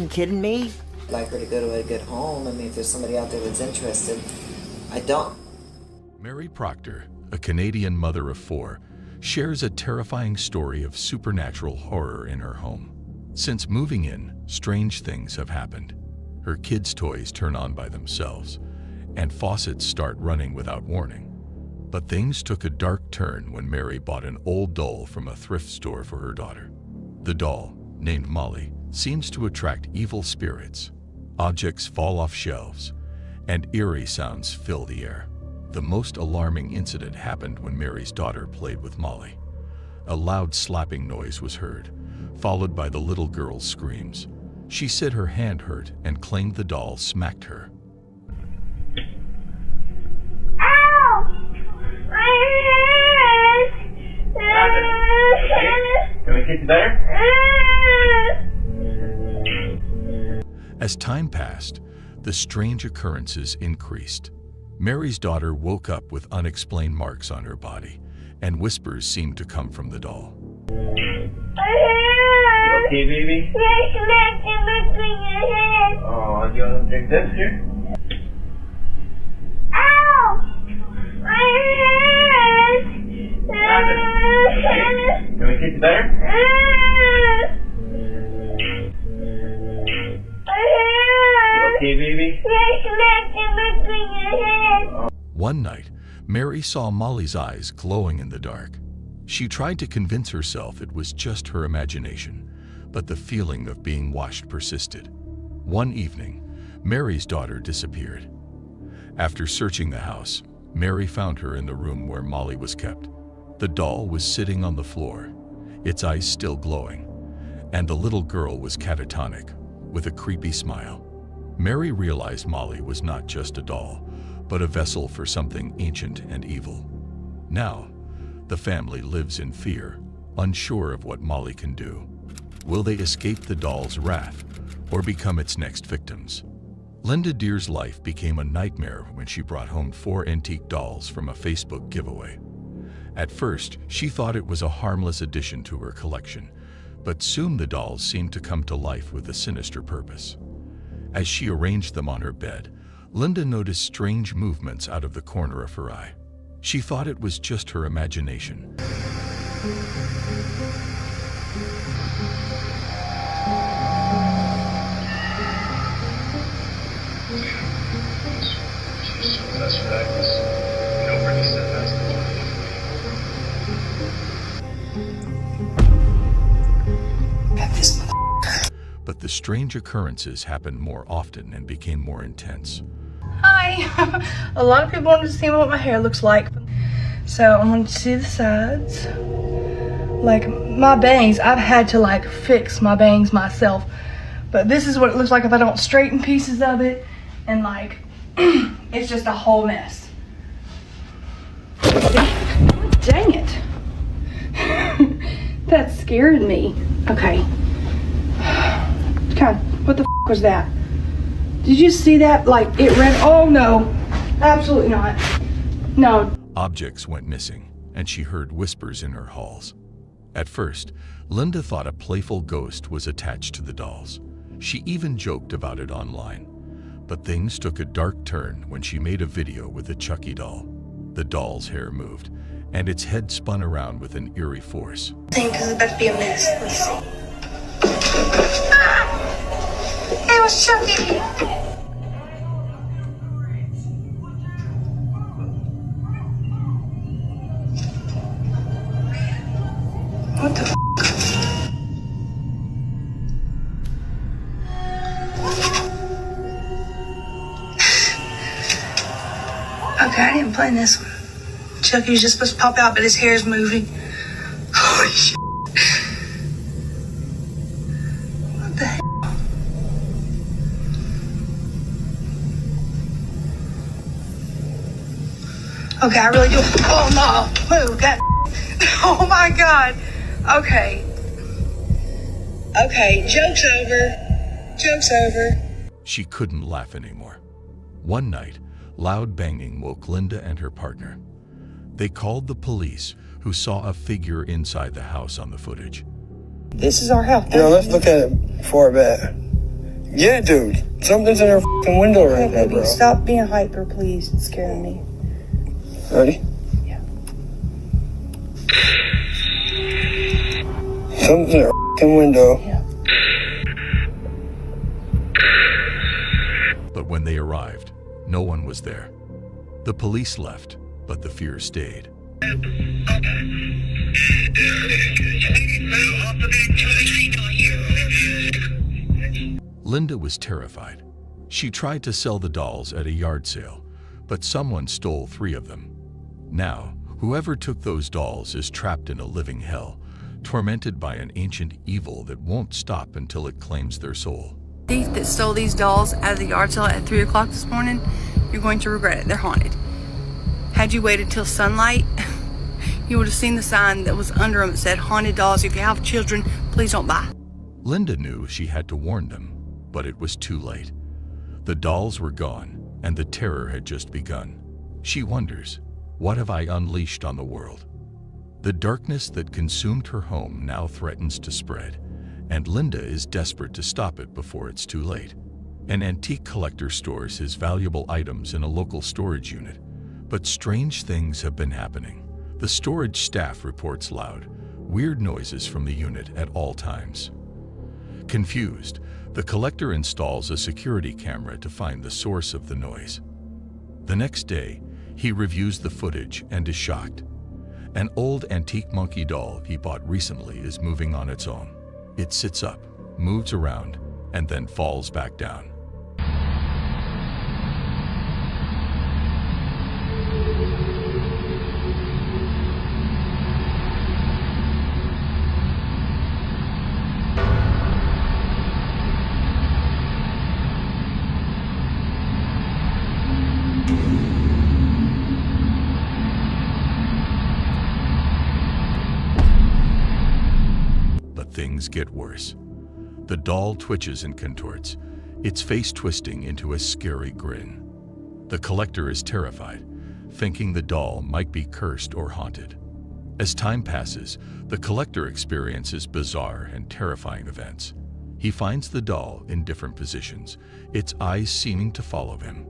kidding me? I'd like her to go to a good home. I mean, if there's somebody out there that's interested. I don't... Mary Proctor, a Canadian mother of 4, shares a terrifying story of supernatural horror in her home. Since moving in, strange things have happened. Her kids' toys turn on by themselves, and faucets start running without warning. But things took a dark turn when Mary bought an old doll from a thrift store for her daughter. The doll, named Molly, seems to attract evil spirits. Objects fall off shelves, and eerie sounds fill the air. The most alarming incident happened when Mary's daughter played with Molly. A loud slapping noise was heard, followed by the little girl's screams. She said her hand hurt and claimed the doll smacked her. Can we kick you there? As time passed, the strange occurrences increased. Mary's daughter woke up with unexplained marks on her body, and whispers seemed to come from the doll. You okay, baby? Oh, do you want to drink this here? Can we kick you there? You okay, baby? One night, Mary saw Molly's eyes glowing in the dark. She tried to convince herself it was just her imagination, but the feeling of being watched persisted. One evening, Mary's daughter disappeared. After searching the house, Mary found her in the room where Molly was kept. The doll was sitting on the floor, its eyes still glowing, and the little girl was catatonic, with a creepy smile. Mary realized Molly was not just a doll, but a vessel for something ancient and evil. Now, the family lives in fear, unsure of what Molly can do. Will they escape the doll's wrath or become its next victims? Linda Deer's life became a nightmare when she brought home 4 antique dolls from a Facebook giveaway. At first, she thought it was a harmless addition to her collection, but soon the dolls seemed to come to life with a sinister purpose. As she arranged them on her bed, Linda noticed strange movements out of the corner of her eye. She thought it was just her imagination. But the strange occurrences happened more often and became more intense. Hi! A lot of people wanted to see what my hair looks like. So I wanted to see the sides. Like my bangs, I've had to like fix my bangs myself. But this is what it looks like if I don't straighten pieces of it. And like, it's just a whole mess. Dang it. That scared me. Okay. God, what the f was that? Did you see that? Like, it ran. Oh no, absolutely not. No. Objects went missing, and she heard whispers in her halls. At first, Linda thought a playful ghost was attached to the dolls. She even joked about it online. But things took a dark turn when she made a video with a Chucky doll. The doll's hair moved, and its head spun around with an eerie force. Because it's about to be a mess. Let's see. Ah! It was Chucky! What the f? Okay, I didn't plan this one. Chucky's just supposed to pop out, but his hair is moving. Holy shit. What the hell? Okay, I really do. Oh no, move, God. Oh my God. Okay. Okay, joke's over. Joke's over. She couldn't laugh anymore. One night, loud banging woke Linda and her partner. They called the police, who saw a figure inside the house on the footage. This is our house. Yo, let's look at it before bed. Yeah, dude. Something's in her fucking window right now, bro. Stop being hyper, please. It's scaring me. Ready? Yeah. Something's in her fucking window. Yeah. But when they arrived, no one was there. The police left, but the fear stayed. Linda was terrified. She tried to sell the dolls at a yard sale, but someone stole 3 of them. Now, whoever took those dolls is trapped in a living hell, tormented by an ancient evil that won't stop until it claims their soul. Thief that stole these dolls out of the yard sale at 3 o'clock this morning, you're going to regret it. They're haunted. Had you waited till sunlight, you would have seen the sign that was under them that said, haunted dolls, if you have children, please don't buy. Linda knew she had to warn them, but it was too late. The dolls were gone, and the terror had just begun. She wonders, what have I unleashed on the world? The darkness that consumed her home now threatens to spread, and Linda is desperate to stop it before it's too late. An antique collector stores his valuable items in a local storage unit, but strange things have been happening. The storage staff reports loud, weird noises from the unit at all times. Confused, the collector installs a security camera to find the source of the noise. The next day, he reviews the footage and is shocked. An old antique monkey doll he bought recently is moving on its own. It sits up, moves around, and then falls back down. Things get worse. The doll twitches and contorts, its face twisting into a scary grin. The collector is terrified, thinking the doll might be cursed or haunted. As time passes, the collector experiences bizarre and terrifying events. He finds the doll in different positions, its eyes seeming to follow him.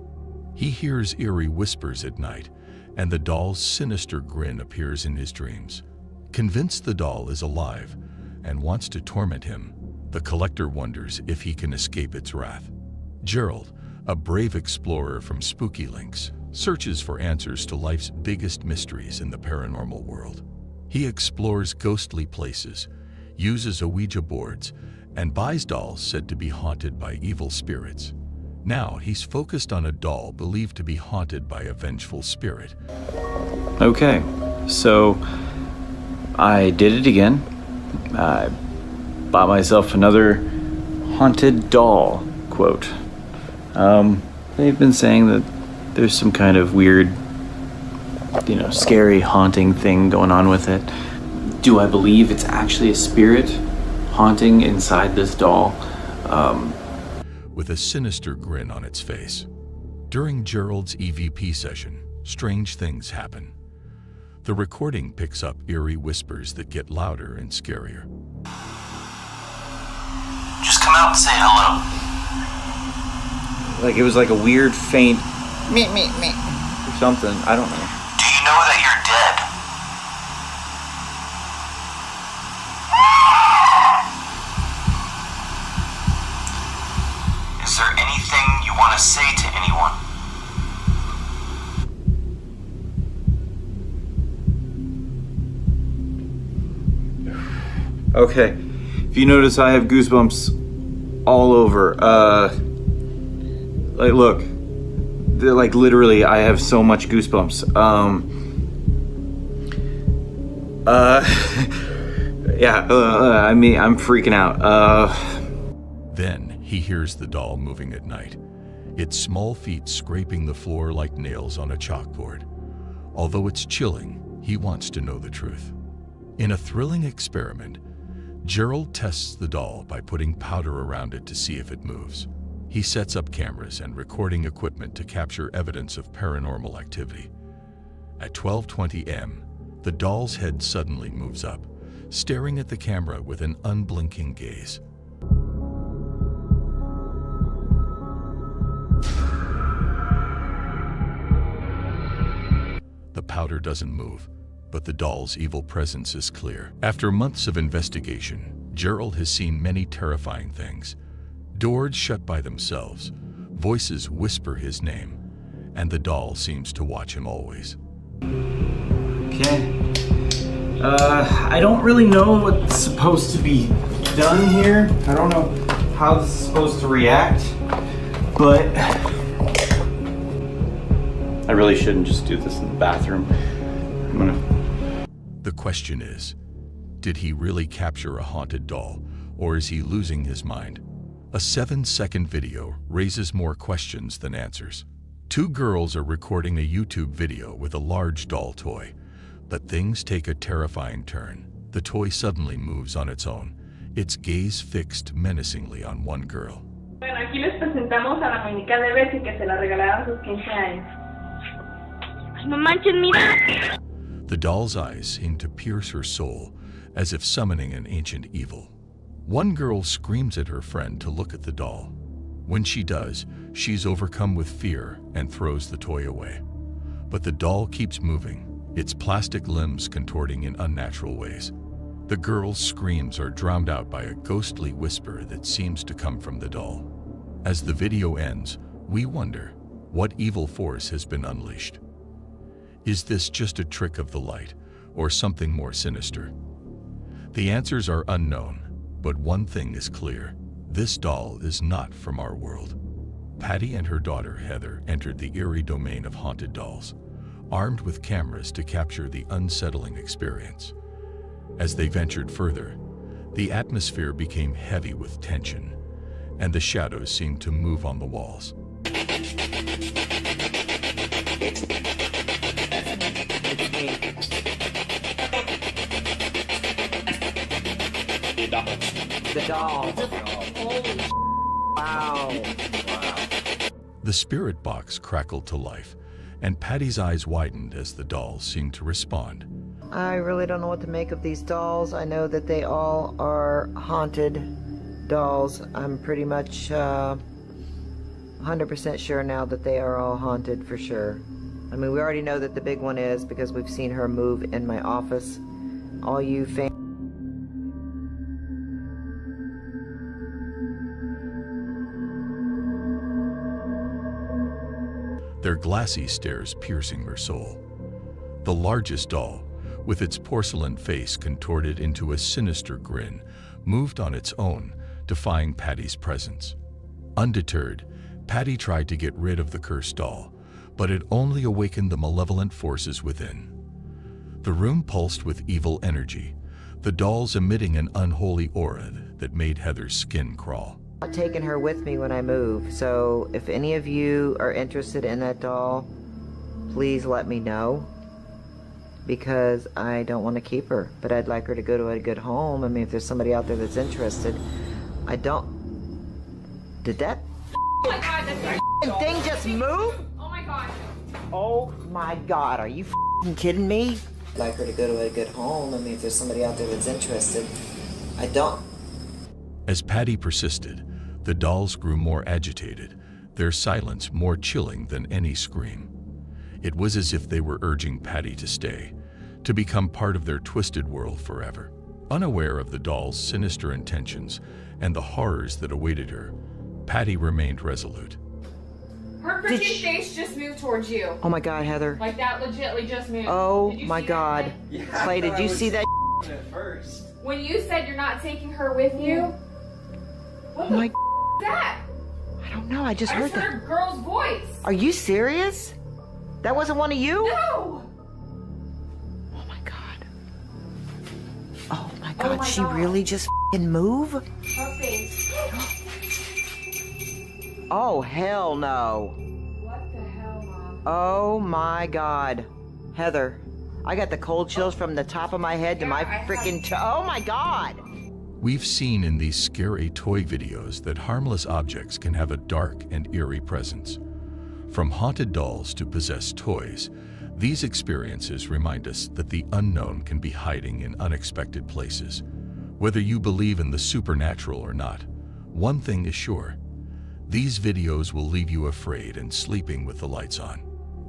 He hears eerie whispers at night, and the doll's sinister grin appears in his dreams. Convinced the doll is alive and wants to torment him, the collector wonders if he can escape its wrath. Gerald, a brave explorer from Spooky Links, searches for answers to life's biggest mysteries in the paranormal world. He explores ghostly places, uses Ouija boards, and buys dolls said to be haunted by evil spirits. Now he's focused on a doll believed to be haunted by a vengeful spirit. Okay, so I did it again. I bought myself another haunted doll, quote. They've been saying that there's some kind of weird, scary haunting thing going on with it. Do I believe it's actually a spirit haunting inside this doll? With a sinister grin on its face. During Gerald's EVP session, strange things happen. The recording picks up eerie whispers that get louder and scarier. Just come out and say hello. Like it was like a weird, faint me, or something. I don't know. Do you know that you're dead? Is there anything you want to say to anyone? Okay, if you notice, I have goosebumps all over. Look, literally, I have so much goosebumps. I'm freaking out. Then he hears the doll moving at night, its small feet scraping the floor like nails on a chalkboard. Although it's chilling, he wants to know the truth. In a thrilling experiment, Gerald tests the doll by putting powder around it to see if it moves. He sets up cameras and recording equipment to capture evidence of paranormal activity. At 12:20 a.m., the doll's head suddenly moves up, staring at the camera with an unblinking gaze. The powder doesn't move, but the doll's evil presence is clear. After months of investigation, Gerald has seen many terrifying things. Doors shut by themselves, voices whisper his name, and the doll seems to watch him always. Okay. I don't really know what's supposed to be done here. I don't know how this is supposed to react, but I really shouldn't just do this in the bathroom. The question is, did he really capture a haunted doll, or is he losing his mind? A 7-second video raises more questions than answers. Two girls are recording a YouTube video with a large doll toy, but things take a terrifying turn. The toy suddenly moves on its own, its gaze fixed menacingly on one girl. Bueno, aquí les presentamos a la muñeca de Bessie que se la regalaron a sus 15 años. Ay, no manches, mira. The doll's eyes seem to pierce her soul, as if summoning an ancient evil. One girl screams at her friend to look at the doll. When she does, she's overcome with fear and throws the toy away. But the doll keeps moving, its plastic limbs contorting in unnatural ways. The girl's screams are drowned out by a ghostly whisper that seems to come from the doll. As the video ends, we wonder, what evil force has been unleashed? Is this just a trick of the light, or something more sinister? The answers are unknown, but one thing is clear. This doll is not from our world. Patty and her daughter, Heather, entered the eerie domain of haunted dolls, armed with cameras to capture the unsettling experience. As they ventured further, the atmosphere became heavy with tension, and the shadows seemed to move on the walls. The doll. Wow. The spirit box crackled to life, and Patty's eyes widened as the dolls seemed to respond. I really don't know what to make of these dolls. I know that they all are haunted dolls. I'm pretty much 100% sure now that they are all haunted for sure. I mean, we already know that the big one is because we've seen her move in my office. All you fans. Their glassy stares piercing her soul. The largest doll, with its porcelain face contorted into a sinister grin, moved on its own, defying Patty's presence. Undeterred, Patty tried to get rid of the cursed doll, but it only awakened the malevolent forces within. The room pulsed with evil energy, the dolls emitting an unholy aura that made Heather's skin crawl. I'm taking her with me when I move, so if any of you are interested in that doll, please let me know, because I don't want to keep her, but I'd like her to go to a good home. I mean, if there's somebody out there that's interested. I don't... Did that Oh my god, that's thing just move? Oh my god. Oh my god, are you kidding me? I'd like her to go to a good home. I mean, if there's somebody out there that's interested. I don't... As Patty persisted, the dolls grew more agitated, their silence more chilling than any scream. It was as if they were urging Patty to stay, to become part of their twisted world forever. Unaware of the doll's sinister intentions and the horrors that awaited her, Patty remained resolute. Her freaking face just moved towards you. Oh my god, Heather. Like that legitly just moved. Oh Did you my see god. that? Clay, did you see that? At first. When you said you're not taking her with you, what Oh my the is that? I don't know, I just I heard just that. heard a girl's voice. Are you serious? That wasn't one of you? No. Oh my god, Oh she my God. really just move? Her face. Oh hell no. What the hell, Mom? Oh my god. Heather, I got the cold chills from the top of my head to my freaking toe. Oh my God! We've seen in these scary toy videos that harmless objects can have a dark and eerie presence. From haunted dolls to possessed toys, these experiences remind us that the unknown can be hiding in unexpected places. Whether you believe in the supernatural or not, one thing is sure: these videos will leave you afraid and sleeping with the lights on.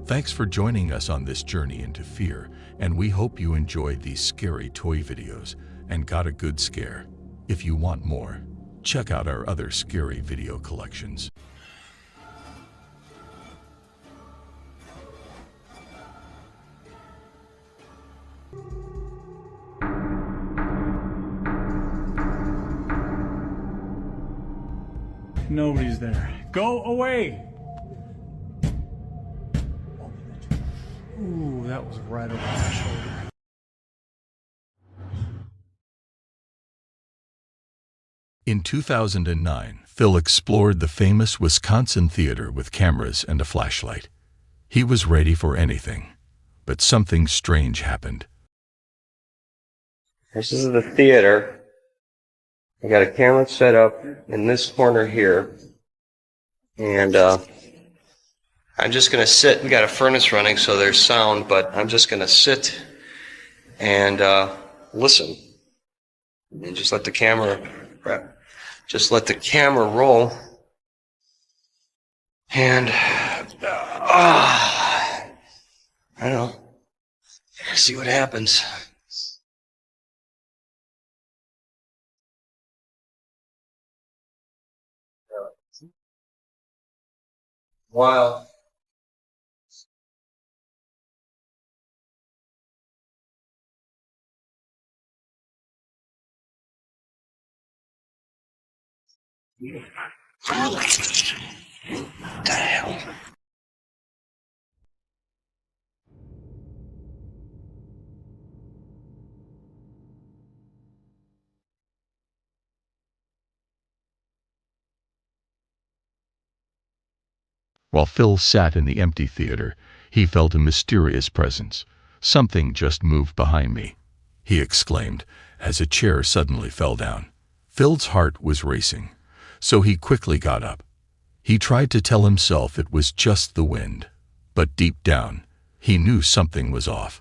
Thanks for joining us on this journey into fear, and we hope you enjoyed these scary toy videos and got a good scare. If you want more, check out our other scary video collections. Nobody's there. Go away! Ooh, that was right over my shoulder. In 2009, Phil explored the famous Wisconsin theater with cameras and a flashlight. He was ready for anything, but something strange happened. This is the theater. I got a camera set up in this corner here, and I'm just going to sit. We got a furnace running, so there's sound, but I'm just going to sit and listen, and just let the camera roll, and I don't know. See what happens. Wow. What the hell? While Phil sat in the empty theater, he felt a mysterious presence. "Something just moved behind me," he exclaimed as a chair suddenly fell down. Phil's heart was racing, so he quickly got up. He tried to tell himself it was just the wind, but deep down, he knew something was off.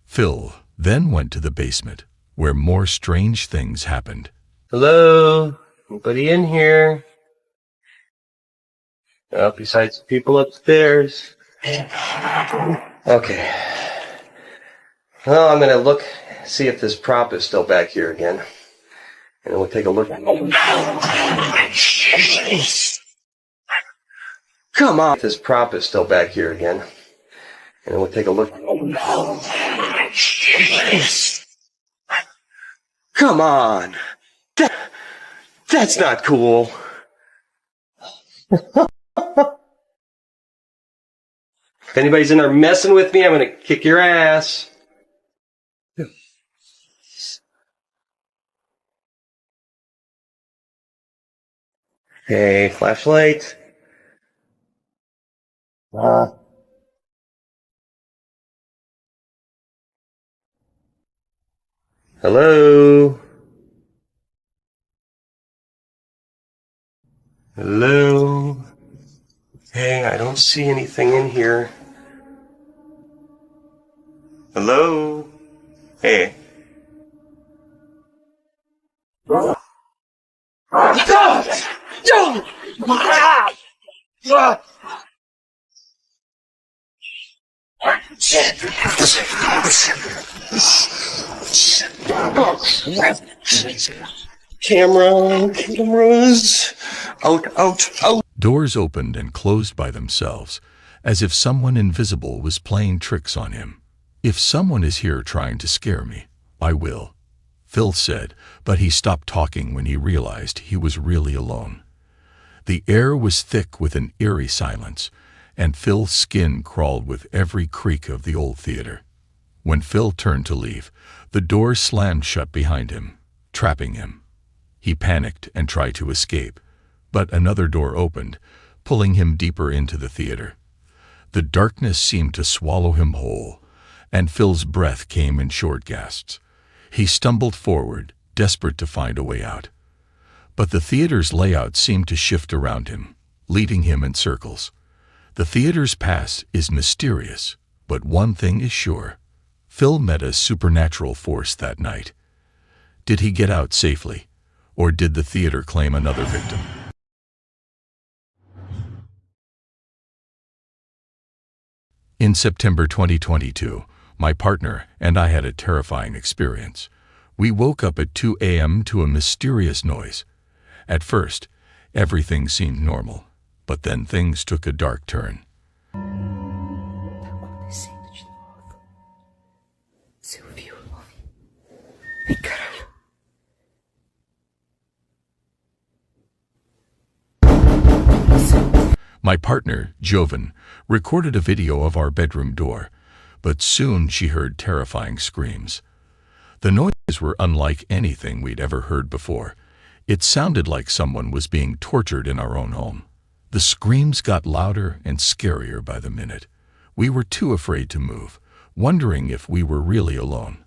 Phil then went to the basement, where more strange things happened. Hello? Anybody in here? Besides the people upstairs. Okay. Well, I'm gonna look, see if this prop is still back here again. And we'll take a look. Come on. This prop is still back here again. And we'll take a look. Come on. That's not cool. If anybody's in there messing with me, I'm gonna kick your ass. Okay, flashlight. Hello? Hello? Hey, I don't see anything in here. Hello? Hey. Cameras. Out. Doors opened and closed by themselves, as if someone invisible was playing tricks on him. "If someone is here trying to scare me, I will," Phil said, but he stopped talking when he realized he was really alone. The air was thick with an eerie silence, and Phil's skin crawled with every creak of the old theater. When Phil turned to leave, the door slammed shut behind him, trapping him. He panicked and tried to escape, but another door opened, pulling him deeper into the theater. The darkness seemed to swallow him whole, and Phil's breath came in short gasps. He stumbled forward, desperate to find a way out. But the theater's layout seemed to shift around him, leading him in circles. The theater's past is mysterious, but one thing is sure. Phil met a supernatural force that night. Did he get out safely, or did the theater claim another victim? In September 2022, my partner and I had a terrifying experience. We woke up at 2 a.m. to a mysterious noise. At first, everything seemed normal, but then things took a dark turn. My partner, Jovan, recorded a video of our bedroom door, but soon she heard terrifying screams. The noises were unlike anything we'd ever heard before. It sounded like someone was being tortured in our own home. The screams got louder and scarier by the minute. We were too afraid to move, wondering if we were really alone.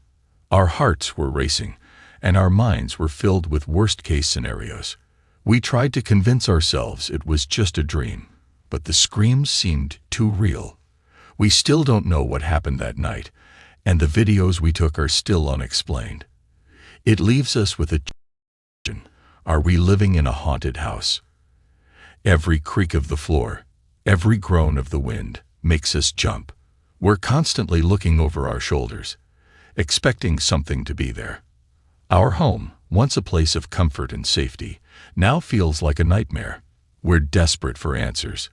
Our hearts were racing, and our minds were filled with worst-case scenarios. We tried to convince ourselves it was just a dream, but the screams seemed too real. We still don't know what happened that night, and the videos we took are still unexplained. It leaves us with a question: are we living in a haunted house? Every creak of the floor, every groan of the wind makes us jump. We're constantly looking over our shoulders, expecting something to be there. Our home, once a place of comfort and safety, now feels like a nightmare. We're desperate for answers,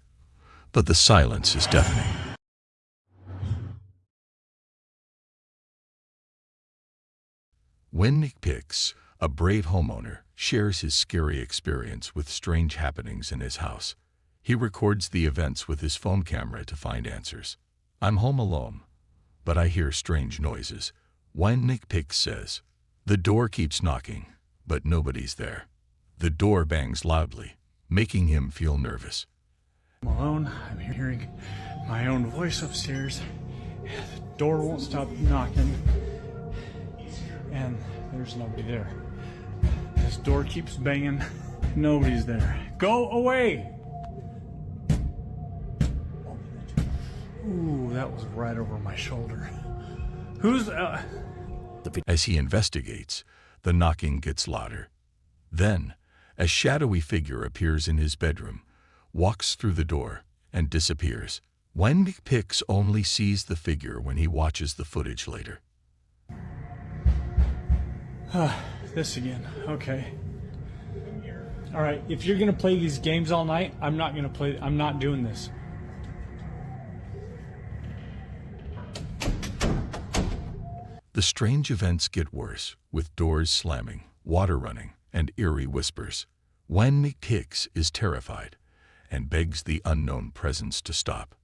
but the silence is deafening. When Nick Picks, a brave homeowner, shares his scary experience with strange happenings in his house, he records the events with his phone camera to find answers. I'm home alone, but I hear strange noises. When Nick Picks says, the door keeps knocking, but nobody's there. The door bangs loudly, making him feel nervous. I'm alone. I'm hearing my own voice upstairs. The door won't stop knocking. And there's nobody there. This door keeps banging. Nobody's there. Go away! Ooh, that was right over my shoulder. Who's... As he investigates, the knocking gets louder. Then, a shadowy figure appears in his bedroom, walks through the door, and disappears. When Nick Picks only sees the figure when he watches the footage later. This again. Okay. All right, if you're gonna play these games all night, I'm not gonna play. I'm not doing this. The strange events get worse, with doors slamming, water running, and eerie whispers. When Nick Picks is terrified and begs the unknown presence to stop.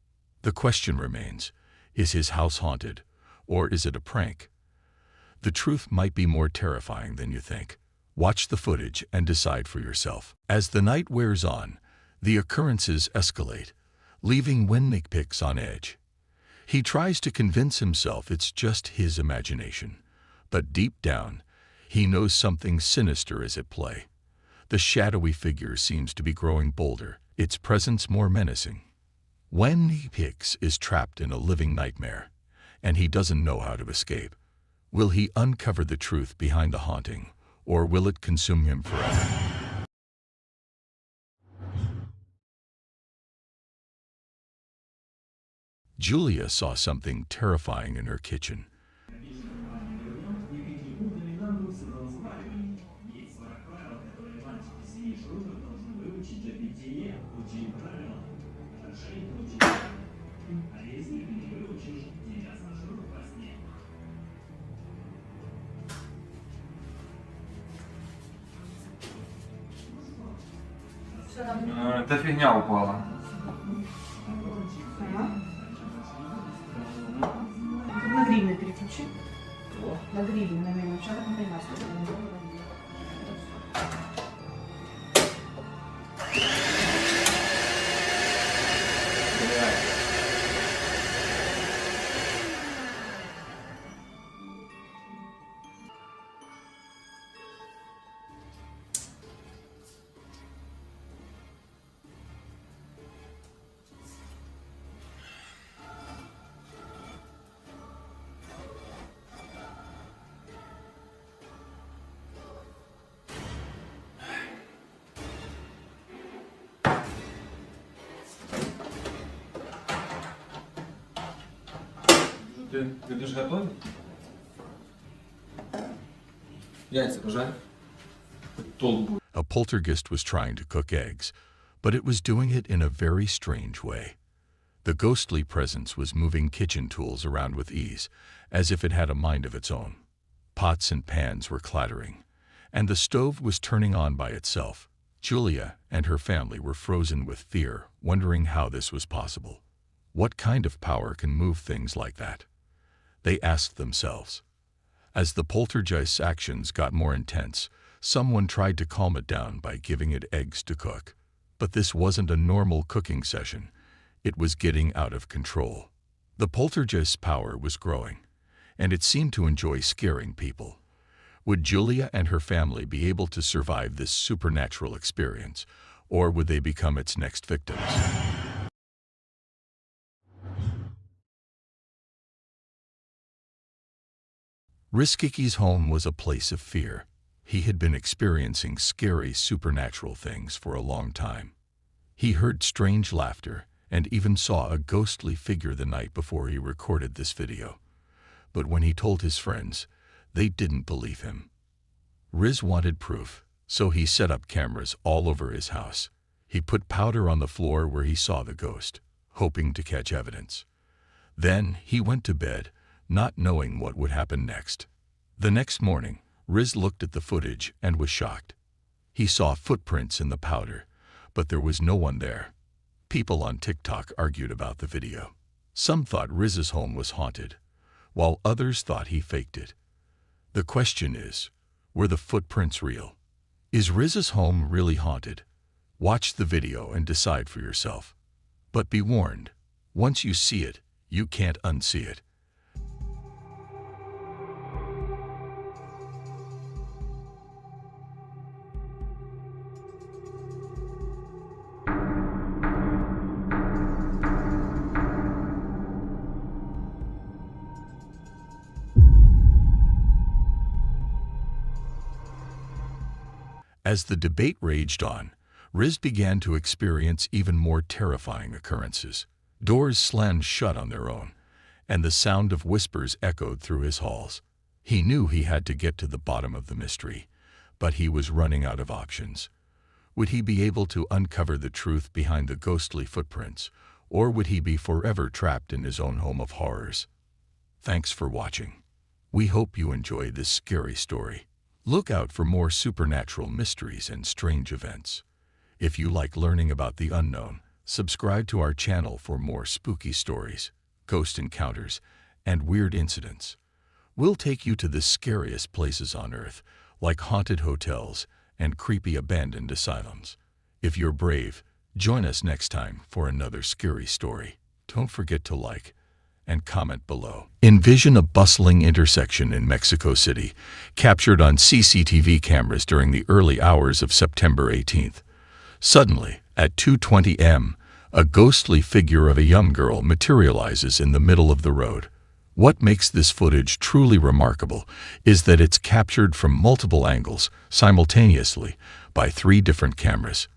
The question remains, is his house haunted, or is it a prank? The truth might be more terrifying than you think. Watch the footage and decide for yourself. As the night wears on, the occurrences escalate, leaving Nick Picks on edge. He tries to convince himself it's just his imagination, but deep down, he knows something sinister is at play. The shadowy figure seems to be growing bolder, its presence more menacing. Nick Picks is trapped in a living nightmare, and he doesn't know how to escape. Will he uncover the truth behind the haunting, or will it consume him forever? Julia saw something terrifying in her kitchen. Та фігня упала. На гривны переключи. На гривны, наверное, вчера там Ty już happen? Яйца пожарь. A poltergeist was trying to cook eggs, but it was doing it in a very strange way. The ghostly presence was moving kitchen tools around with ease, as if it had a mind of its own. Pots and pans were clattering, and the stove was turning on by itself. Julia and her family were frozen with fear, wondering how this was possible. What kind of power can move things like that? They asked themselves. As the poltergeist's actions got more intense, someone tried to calm it down by giving it eggs to cook. But this wasn't a normal cooking session. It was getting out of control. The poltergeist's power was growing, and it seemed to enjoy scaring people. Would Julia and her family be able to survive this supernatural experience, or would they become its next victims? Rizkiki's home was a place of fear. He had been experiencing scary supernatural things for a long time. He heard strange laughter and even saw a ghostly figure the night before he recorded this video. But when he told his friends, they didn't believe him. Riz wanted proof, so he set up cameras all over his house. He put powder on the floor where he saw the ghost, hoping to catch evidence. Then he went to bed, not knowing what would happen next. The next morning, Riz looked at the footage and was shocked. He saw footprints in the powder, but there was no one there. People on TikTok argued about the video. Some thought Riz's home was haunted, while others thought he faked it. The question is, were the footprints real? Is Riz's home really haunted? Watch the video and decide for yourself. But be warned, once you see it, you can't unsee it. As the debate raged on, Riz began to experience even more terrifying occurrences. Doors slammed shut on their own, and the sound of whispers echoed through his halls. He knew he had to get to the bottom of the mystery, but he was running out of options. Would he be able to uncover the truth behind the ghostly footprints, or would he be forever trapped in his own home of horrors? Thanks for watching. We hope you enjoyed this scary story. Look out for more supernatural mysteries and strange events. If you like learning about the unknown, subscribe to our channel for more spooky stories, ghost encounters, and weird incidents. We'll take you to the scariest places on Earth, like haunted hotels and creepy abandoned asylums. If you're brave, join us next time for another scary story. Don't forget to like and comment below. Envision a bustling intersection in Mexico City, captured on CCTV cameras during the early hours of September 18th. Suddenly, at 2:20 a.m., a ghostly figure of a young girl materializes in the middle of the road. What makes this footage truly remarkable is that it's captured from multiple angles simultaneously by 3 different cameras.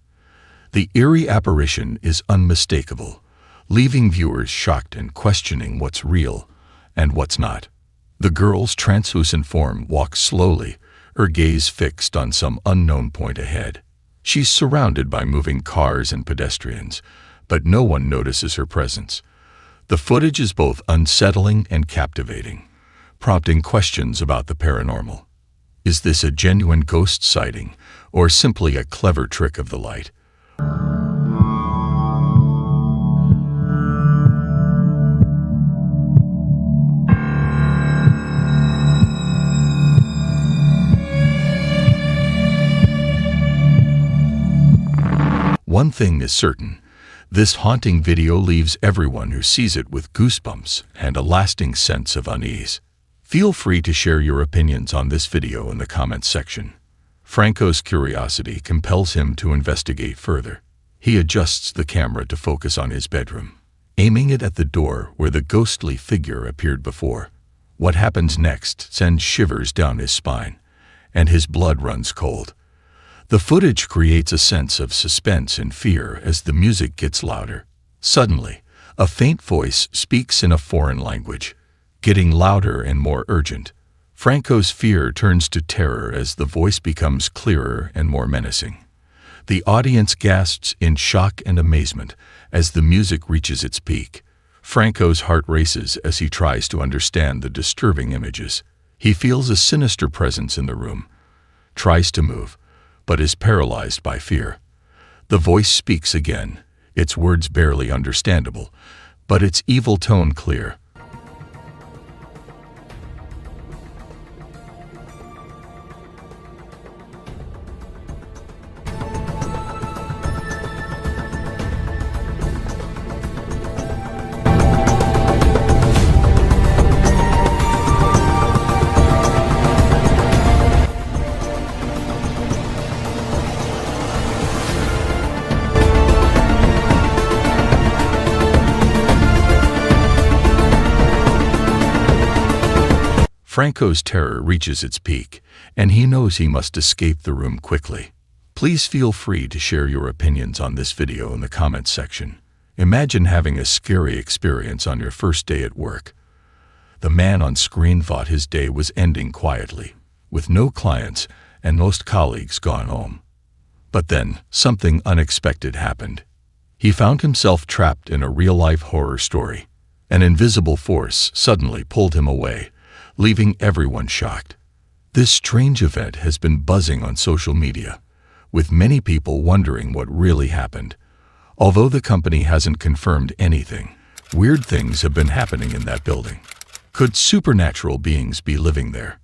The eerie apparition is unmistakable, leaving viewers shocked and questioning what's real and what's not. The girl's translucent form walks slowly, her gaze fixed on some unknown point ahead. She's surrounded by moving cars and pedestrians, but no one notices her presence. The footage is both unsettling and captivating, prompting questions about the paranormal. Is this a genuine ghost sighting, or simply a clever trick of the light? One thing is certain, this haunting video leaves everyone who sees it with goosebumps and a lasting sense of unease. Feel free to share your opinions on this video in the comments section. Franco's curiosity compels him to investigate further. He adjusts the camera to focus on his bedroom, aiming it at the door where the ghostly figure appeared before. What happens next sends shivers down his spine, and his blood runs cold. The footage creates a sense of suspense and fear as the music gets louder. Suddenly, a faint voice speaks in a foreign language. getting louder and more urgent. Franco's fear turns to terror as the voice becomes clearer and more menacing. The audience gasps in shock and amazement as the music reaches its peak. Franco's heart races as he tries to understand the disturbing images. He feels a sinister presence in the room, tries to move, but is paralyzed by fear. The voice speaks again, its words barely understandable, but its evil tone clear. Franco's terror reaches its peak, and he knows he must escape the room quickly. Please feel free to share your opinions on this video in the comments section. Imagine having a scary experience on your first day at work. The man on screen thought his day was ending quietly, with no clients and most colleagues gone home. But then, something unexpected happened. He found himself trapped in a real-life horror story. An invisible force suddenly pulled him away, leaving everyone shocked. This strange event has been buzzing on social media, with many people wondering what really happened. Although the company hasn't confirmed anything, weird things have been happening in that building. Could supernatural beings be living there?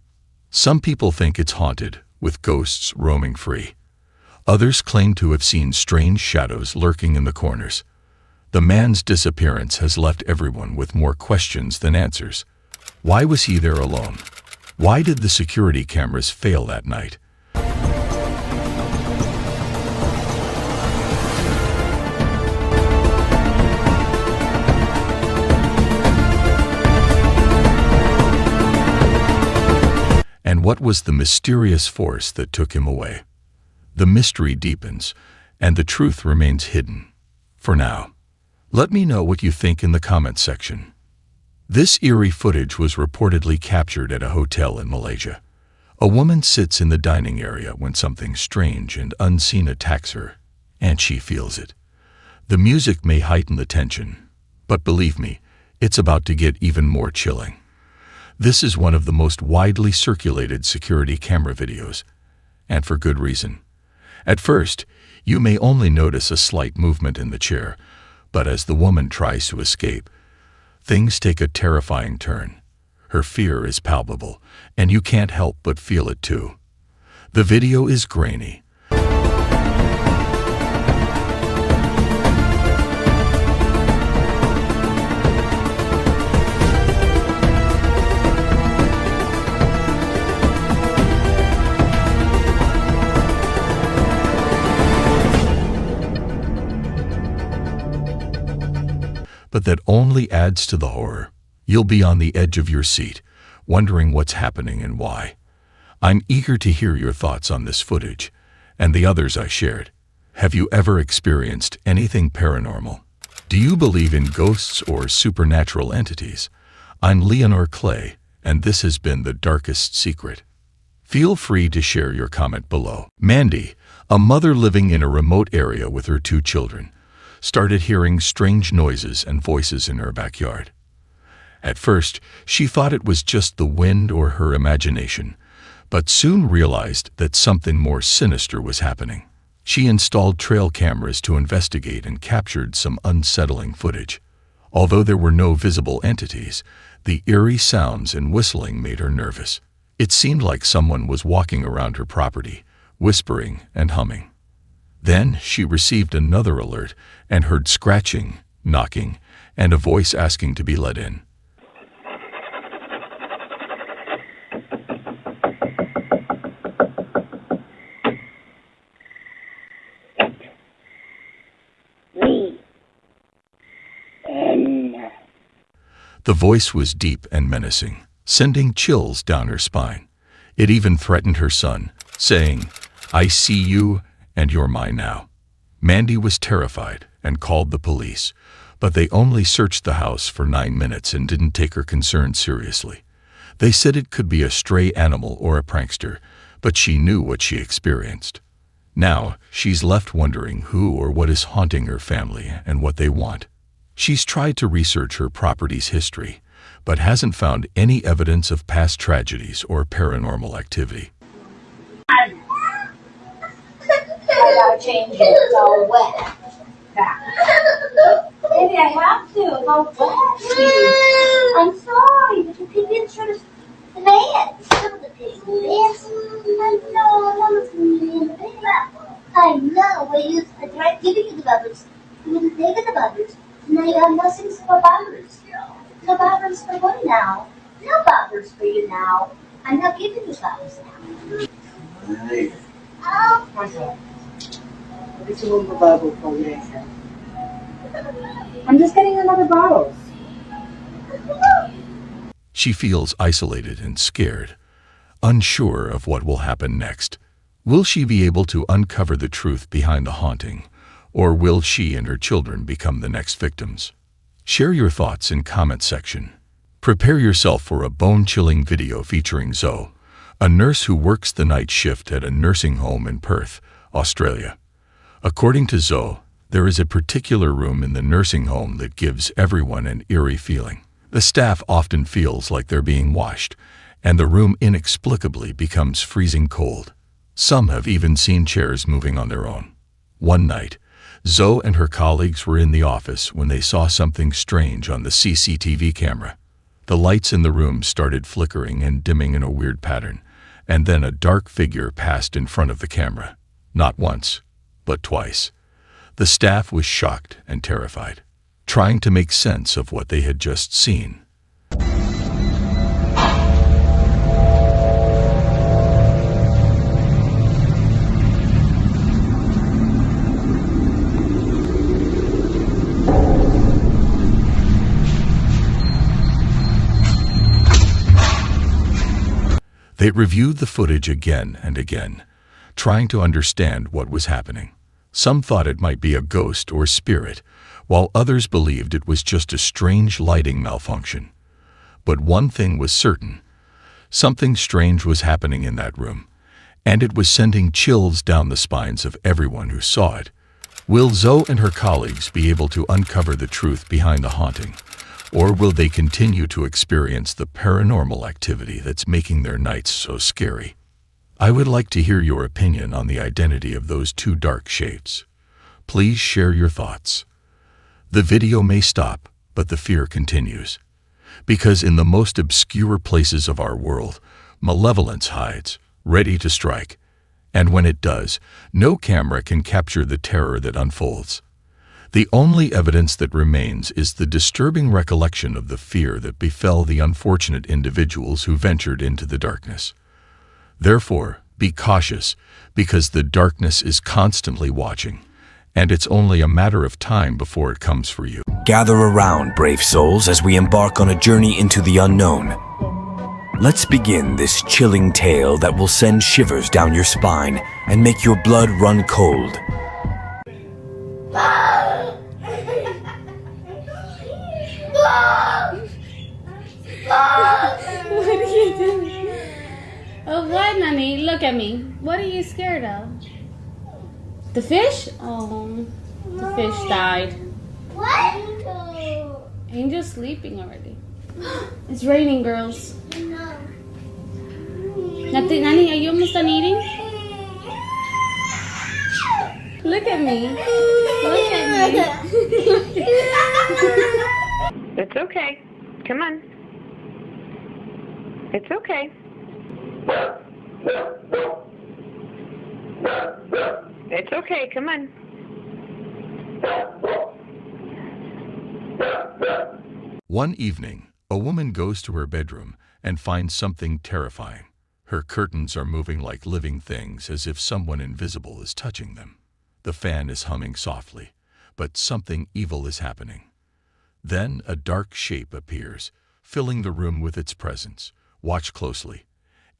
Some people think it's haunted, with ghosts roaming free. Others claim to have seen strange shadows lurking in the corners. The man's disappearance has left everyone with more questions than answers. Why was he there alone? Why did the security cameras fail that night? And what was the mysterious force that took him away? The mystery deepens, and the truth remains hidden. For now, let me know what you think in the comments section. This eerie footage was reportedly captured at a hotel in Malaysia. A woman sits in the dining area when something strange and unseen attacks her, and she feels it. The music may heighten the tension, but believe me, it's about to get even more chilling. This is one of the most widely circulated security camera videos, and for good reason. At first, you may only notice a slight movement in the chair, but as the woman tries to escape, things take a terrifying turn. Her fear is palpable, and you can't help but feel it too. The video is grainy. But that only adds to the horror. You'll be on the edge of your seat, wondering what's happening and why. I'm eager to hear your thoughts on this footage, and the others I shared. Have you ever experienced anything paranormal? Do you believe in ghosts or supernatural entities? I'm Leonor Clay, and this has been The Darkest Secret. Feel free to share your comment below. Mandy, a mother living in a remote area with her 2 children, started hearing strange noises and voices in her backyard. At first, she thought it was just the wind or her imagination, but soon realized that something more sinister was happening. She installed trail cameras to investigate and captured some unsettling footage. Although there were no visible entities, the eerie sounds and whistling made her nervous. It seemed like someone was walking around her property, whispering and humming. Then she received another alert and heard scratching, knocking, and a voice asking to be let in. The voice was deep and menacing, sending chills down her spine. It even threatened her son, saying, "I see you, and you're mine now." Mandy was terrified and called the police, But they only searched the house for 9 minutes and didn't take her concerns seriously. They said it could be a stray animal or a prankster, but she knew what she experienced. Now, she's left wondering who or what is haunting her family and what they want. She's tried to research her property's history, but hasn't found any evidence of past tragedies or paranormal activity. I gotta change it. It's all wet. Maybe I have to. It's all wet. I'm sorry, but the pig didn't show us the man. Some of the pig. Yes. I know. No one's going to be in the pig. I know. We used to try giving you the bubbers. You would take the bubbers. Now you have nothing for bubbers. No bubbers for you now. No bubbers for you now. I'm not giving you bubbers now. Oh. I'm just getting another bottle. She feels isolated and scared, unsure of what will happen next. Will she be able to uncover the truth behind the haunting, or will she and her children become the next victims? Share your thoughts in comment section. Prepare yourself for a bone-chilling video featuring Zoe, a nurse who works the night shift at a nursing home in Perth, Australia. According to Zoe, there is a particular room in the nursing home that gives everyone an eerie feeling. The staff often feels like they're being washed, and the room inexplicably becomes freezing cold. Some have even seen chairs moving on their own. One night, Zoe and her colleagues were in the office when they saw something strange on the CCTV camera. The lights in the room started flickering and dimming in a weird pattern, and then a dark figure passed in front of the camera. Not once, but twice. The staff was shocked and terrified, trying to make sense of what they had just seen. They reviewed the footage again and again, trying to understand what was happening. Some thought it might be a ghost or spirit, while others believed it was just a strange lighting malfunction. But one thing was certain: something strange was happening in that room, and it was sending chills down the spines of everyone who saw it. Will Zoe and her colleagues be able to uncover the truth behind the haunting, or will they continue to experience the paranormal activity that's making their nights so scary? I would like to hear your opinion on the identity of those two dark shapes. Please share your thoughts. The video may stop, but the fear continues. Because in the most obscure places of our world, malevolence hides, ready to strike. And when it does, no camera can capture the terror that unfolds. The only evidence that remains is the disturbing recollection of the fear that befell the unfortunate individuals who ventured into the darkness. Therefore, be cautious, because the darkness is constantly watching, and it's only a matter of time before it comes for you. Gather around, brave souls, as we embark on a journey into the unknown. Let's begin this chilling tale that will send shivers down your spine and make your blood run cold. What are you doing? Oh, what, Nani? Look at me. What are you scared of? The fish? Oh, the fish died. What? Angel's sleeping already. It's raining, girls. Nothing, Nani, are you almost done eating? Look at me. Look at me. It's okay. Come on. It's okay. It's okay, come on. One evening, a woman goes to her bedroom and finds something terrifying. Her curtains are moving like living things, as if someone invisible is touching them. The fan is humming softly, but something evil is happening. Then a dark shape appears, filling the room with its presence. Watch closely,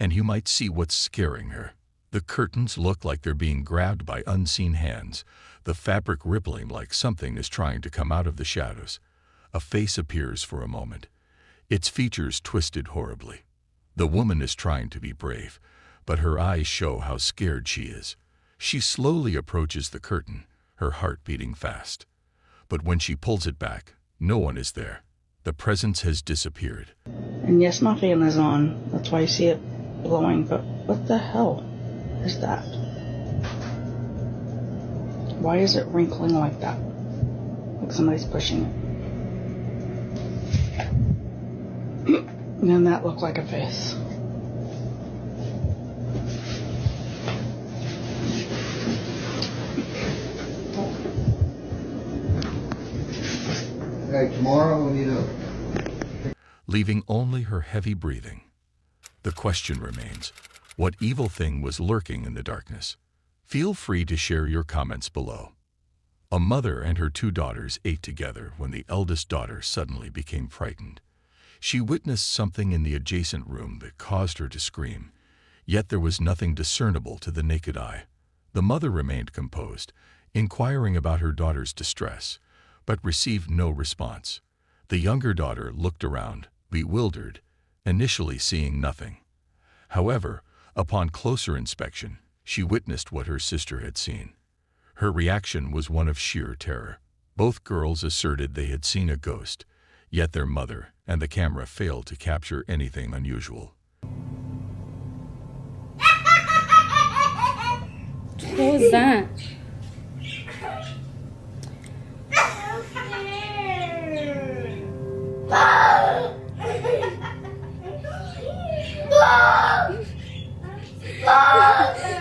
and you might see what's scaring her. The curtains look like they're being grabbed by unseen hands, the fabric rippling like something is trying to come out of the shadows. A face appears for a moment, its features twisted horribly. The woman is trying to be brave, but her eyes show how scared she is. She slowly approaches the curtain, her heart beating fast. But when she pulls it back, no one is there. The presence has disappeared. And yes, my fan is on. That's why you see it blowing. But what the hell is that? Why is it wrinkling like that? Like somebody's pushing it. And then that looked like a face. Hey, tomorrow we need a... Leaving only her heavy breathing. The question remains, what evil thing was lurking in the darkness? Feel free to share your comments below. A mother and her 2 daughters ate together when the eldest daughter suddenly became frightened. She witnessed something in the adjacent room that caused her to scream, yet there was nothing discernible to the naked eye. The mother remained composed, inquiring about her daughter's distress, but received no response. The younger daughter looked around, bewildered, initially seeing nothing. However, upon closer inspection, she witnessed what her sister had seen. Her reaction was one of sheer terror. Both girls asserted they had seen a ghost, yet their mother and the camera failed to capture anything unusual. What was that?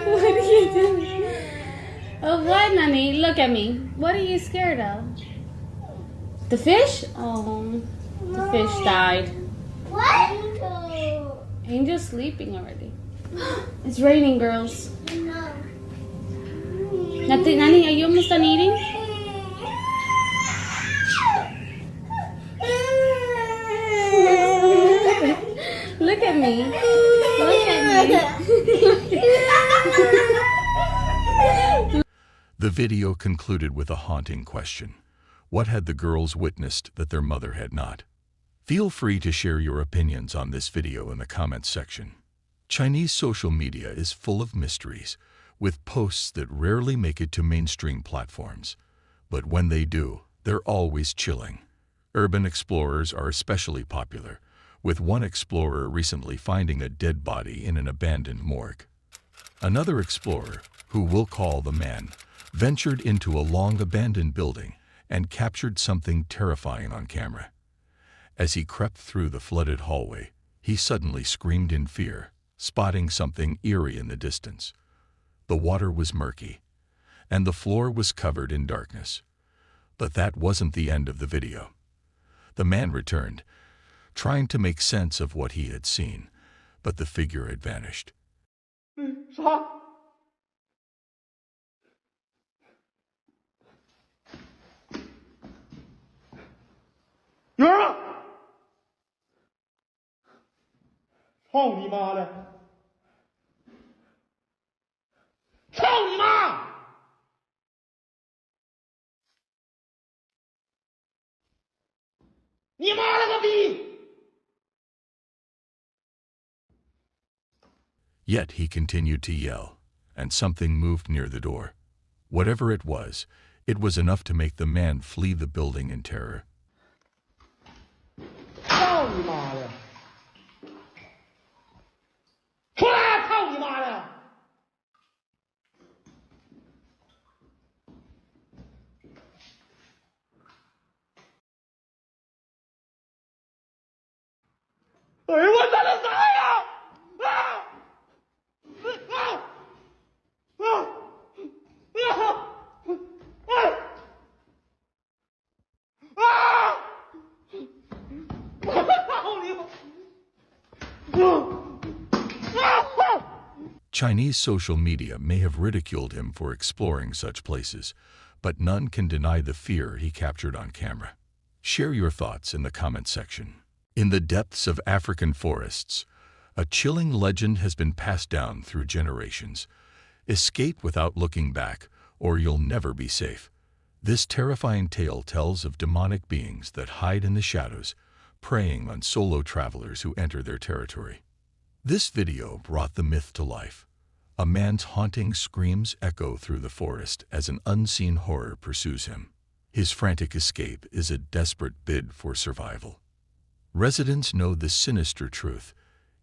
What are you doing? Oh, what, Nani? Look at me. What are you scared of? The fish? Oh, the fish died. What? Angel's sleeping already. It's raining, girls. No. Nani, are you almost done eating? Look at me. Look at me. The video concluded with a haunting question. What had the girls witnessed that their mother had not? Feel free to share your opinions on this video in the comments section. Chinese social media is full of mysteries, with posts that rarely make it to mainstream platforms. But when they do, they're always chilling. Urban explorers are especially popular, with one explorer recently finding a dead body in an abandoned morgue. Another explorer, who we'll call the Man, ventured into a long abandoned building and captured something terrifying on camera. As he crept through the flooded hallway, he suddenly screamed in fear, spotting something eerie in the distance. The water was murky, and the floor was covered in darkness. But that wasn't the end of the video. The man returned, trying to make sense of what he had seen, but the figure had vanished. You're 操你妈的！操你妈！你妈了个逼！ Yet he continued to yell, and something moved near the door. Whatever it was enough to make the man flee the building in terror. 操你妈的！出来！操你妈的！哎呦我操那啥呀！啊！Chinese social media may have ridiculed him for exploring such places, but none can deny the fear he captured on camera. Share your thoughts in the comment section. In the depths of African forests, a chilling legend has been passed down through generations, Escape without looking back, or you'll never be safe. This terrifying tale tells of demonic beings that hide in the shadows, preying on solo travelers who enter their territory. This video brought the myth to life. A man's haunting screams echo through the forest as an unseen horror pursues him. His frantic escape is a desperate bid for survival. Residents know the sinister truth.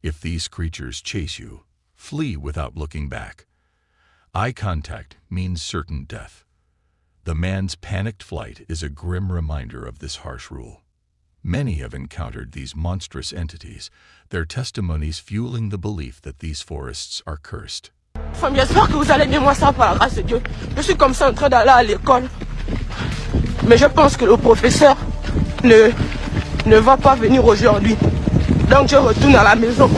If these creatures chase you, flee without looking back. Eye contact means certain death. The man's panicked flight is a grim reminder of this harsh rule. Many have encountered these monstrous entities, their testimonies fueling the belief that these forests are cursed. Femme, j'espère que vous allez bien, moi ça par la grâce de Dieu. Je suis comme ça en train d'aller à l'école. Mais je pense que le professeur ne va pas venir aujourd'hui. Donc je retourne à la maison.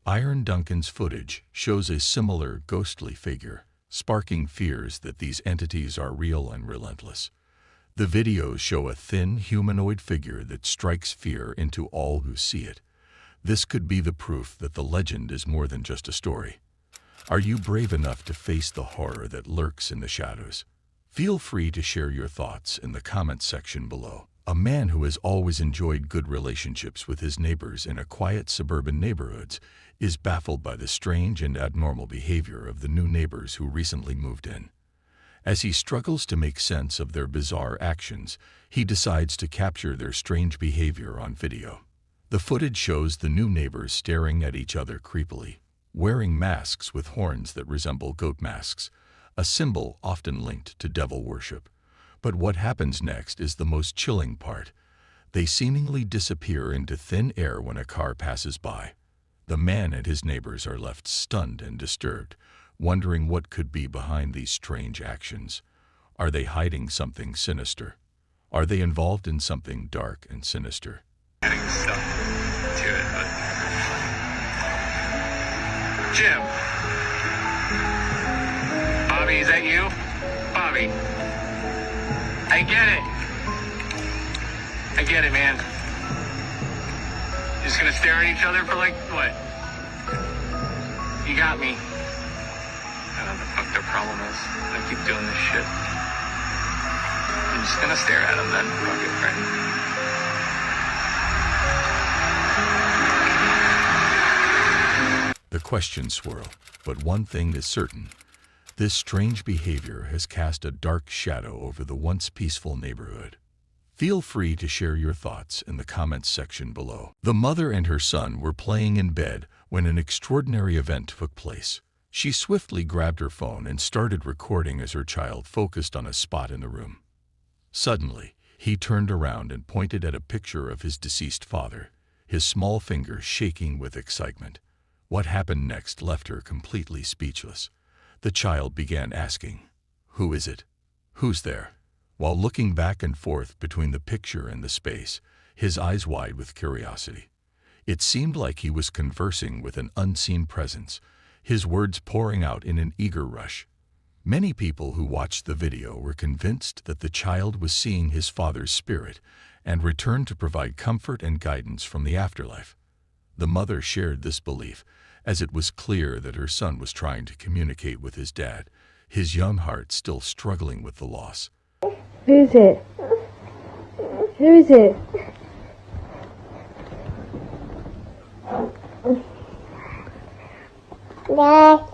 Iron Duncan's footage shows a similar ghostly figure, sparking fears that these entities are real and relentless. The videos show a thin, humanoid figure that strikes fear into all who see it. This could be the proof that the legend is more than just a story. Are you brave enough to face the horror that lurks in the shadows? Feel free to share your thoughts in the comments section below. A man who has always enjoyed good relationships with his neighbors in a quiet suburban neighborhoods is baffled by the strange and abnormal behavior of the new neighbors who recently moved in. As he struggles to make sense of their bizarre actions, he decides to capture their strange behavior on video. The footage shows the new neighbors staring at each other creepily, wearing masks with horns that resemble goat masks, a symbol often linked to devil worship. But what happens next is the most chilling part. They seemingly disappear into thin air when a car passes by. The man and his neighbors are left stunned and disturbed, wondering what could be behind these strange actions. Are they hiding something sinister? Are they involved in something dark and sinister? Adding stuff to it, but... Jim! Bobby, is that you? Bobby! I get it, man. Just gonna stare at each other for like, what? You got me. I don't know what the fuck their problem is. I keep doing this shit. I'm just gonna stare at them then. Fuck it, right? The questions swirl, but one thing is certain. This strange behavior has cast a dark shadow over the once peaceful neighborhood. Feel free to share your thoughts in the comments section below. The mother and her son were playing in bed when an extraordinary event took place. She swiftly grabbed her phone and started recording as her child focused on a spot in the room. Suddenly, he turned around and pointed at a picture of his deceased father, his small finger shaking with excitement. What happened next left her completely speechless. The child began asking, "Who is it? Who's there?" While looking back and forth between the picture and the space, his eyes wide with curiosity. It seemed like he was conversing with an unseen presence, his words pouring out in an eager rush. Many people who watched the video were convinced that the child was seeing his father's spirit and returned to provide comfort and guidance from the afterlife. The mother shared this belief, as it was clear that her son was trying to communicate with his dad, his young heart still struggling with the loss. Who is it? Who is it? Dad.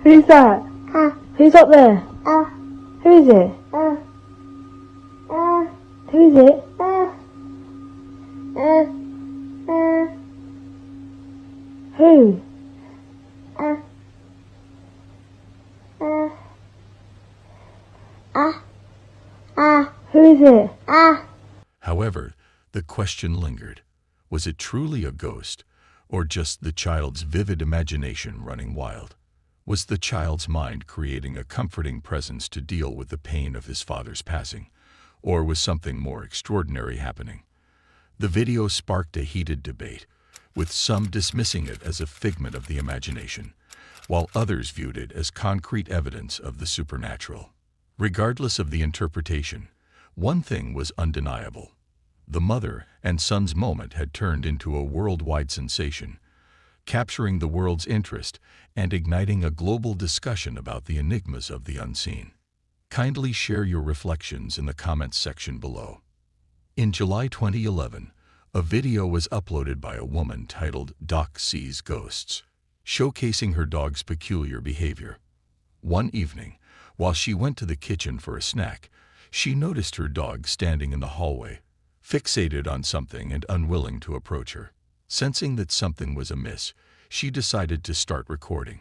Who's that? Who's up there? Who is it? Who is it? Who? Who is it? However, the question lingered. Was it truly a ghost, or just the child's vivid imagination running wild? Was the child's mind creating a comforting presence to deal with the pain of his father's passing, or was something more extraordinary happening? The video sparked a heated debate, with some dismissing it as a figment of the imagination. while others viewed it as concrete evidence of the supernatural. Regardless of the interpretation, one thing was undeniable. The mother and son's moment had turned into a worldwide sensation, capturing the world's interest and igniting a global discussion about the enigmas of the unseen. Kindly share your reflections in the comments section below. In July 2011, a video was uploaded by a woman titled Doc Sees Ghosts, showcasing her dog's peculiar behavior. One evening, while she went to the kitchen for a snack, she noticed her dog standing in the hallway, fixated on something and unwilling to approach her. Sensing that something was amiss, she decided to start recording.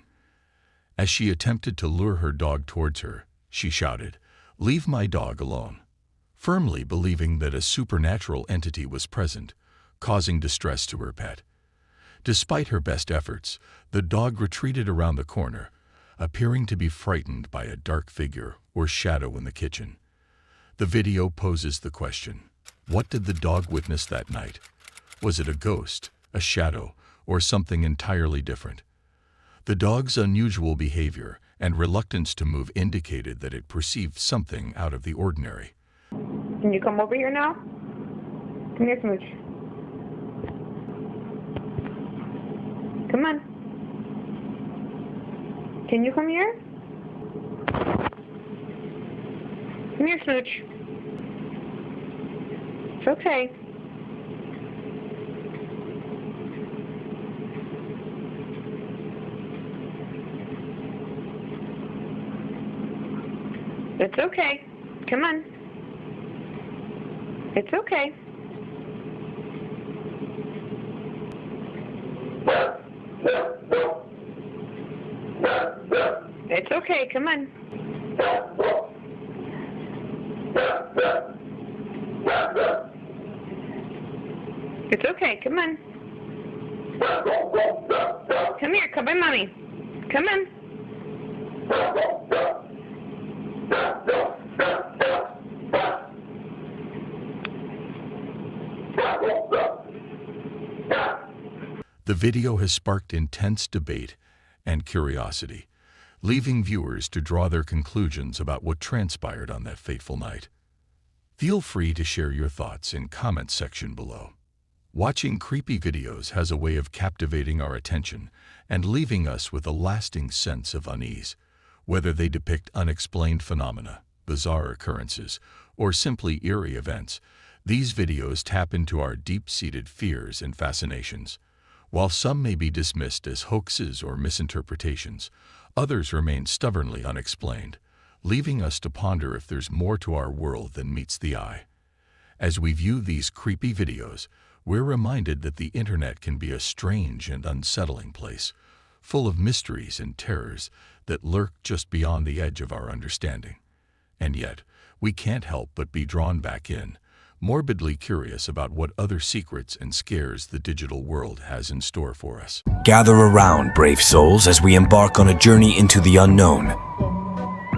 As she attempted to lure her dog towards her, she shouted, "Leave my dog alone," firmly believing that a supernatural entity was present, causing distress to her pet. Despite her best efforts, the dog retreated around the corner, appearing to be frightened by a dark figure or shadow in the kitchen. The video poses the question, what did the dog witness that night? Was it a ghost, a shadow, or something entirely different? The dog's unusual behavior and reluctance to move indicated that it perceived something out of the ordinary. Can you come over here now? Come here, Smooch. Come on. Can you come here? Come here, Smooch. It's okay. It's okay. Come on. It's okay. It's okay. Come on. It's okay. Come on. Come here. Come by Mommy. Come on. The video has sparked intense debate and curiosity, leaving viewers to draw their conclusions about what transpired on that fateful night. Feel free to share your thoughts in comments section below. Watching creepy videos has a way of captivating our attention and leaving us with a lasting sense of unease. Whether they depict unexplained phenomena, bizarre occurrences, or simply eerie events, these videos tap into our deep-seated fears and fascinations. While some may be dismissed as hoaxes or misinterpretations, others remain stubbornly unexplained, leaving us to ponder if there's more to our world than meets the eye. As we view these creepy videos, we're reminded that the internet can be a strange and unsettling place, full of mysteries and terrors that lurk just beyond the edge of our understanding. And yet, we can't help but be drawn back in, morbidly curious about what other secrets and scares the digital world has in store for us. Gather around, brave souls, as we embark on a journey into the unknown.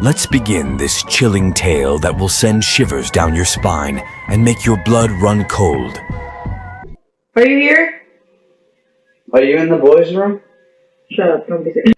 Let's begin this chilling tale that will send shivers down your spine and make your blood run cold. Are you here? Are you in the boys' room? Shut up, don't be sick.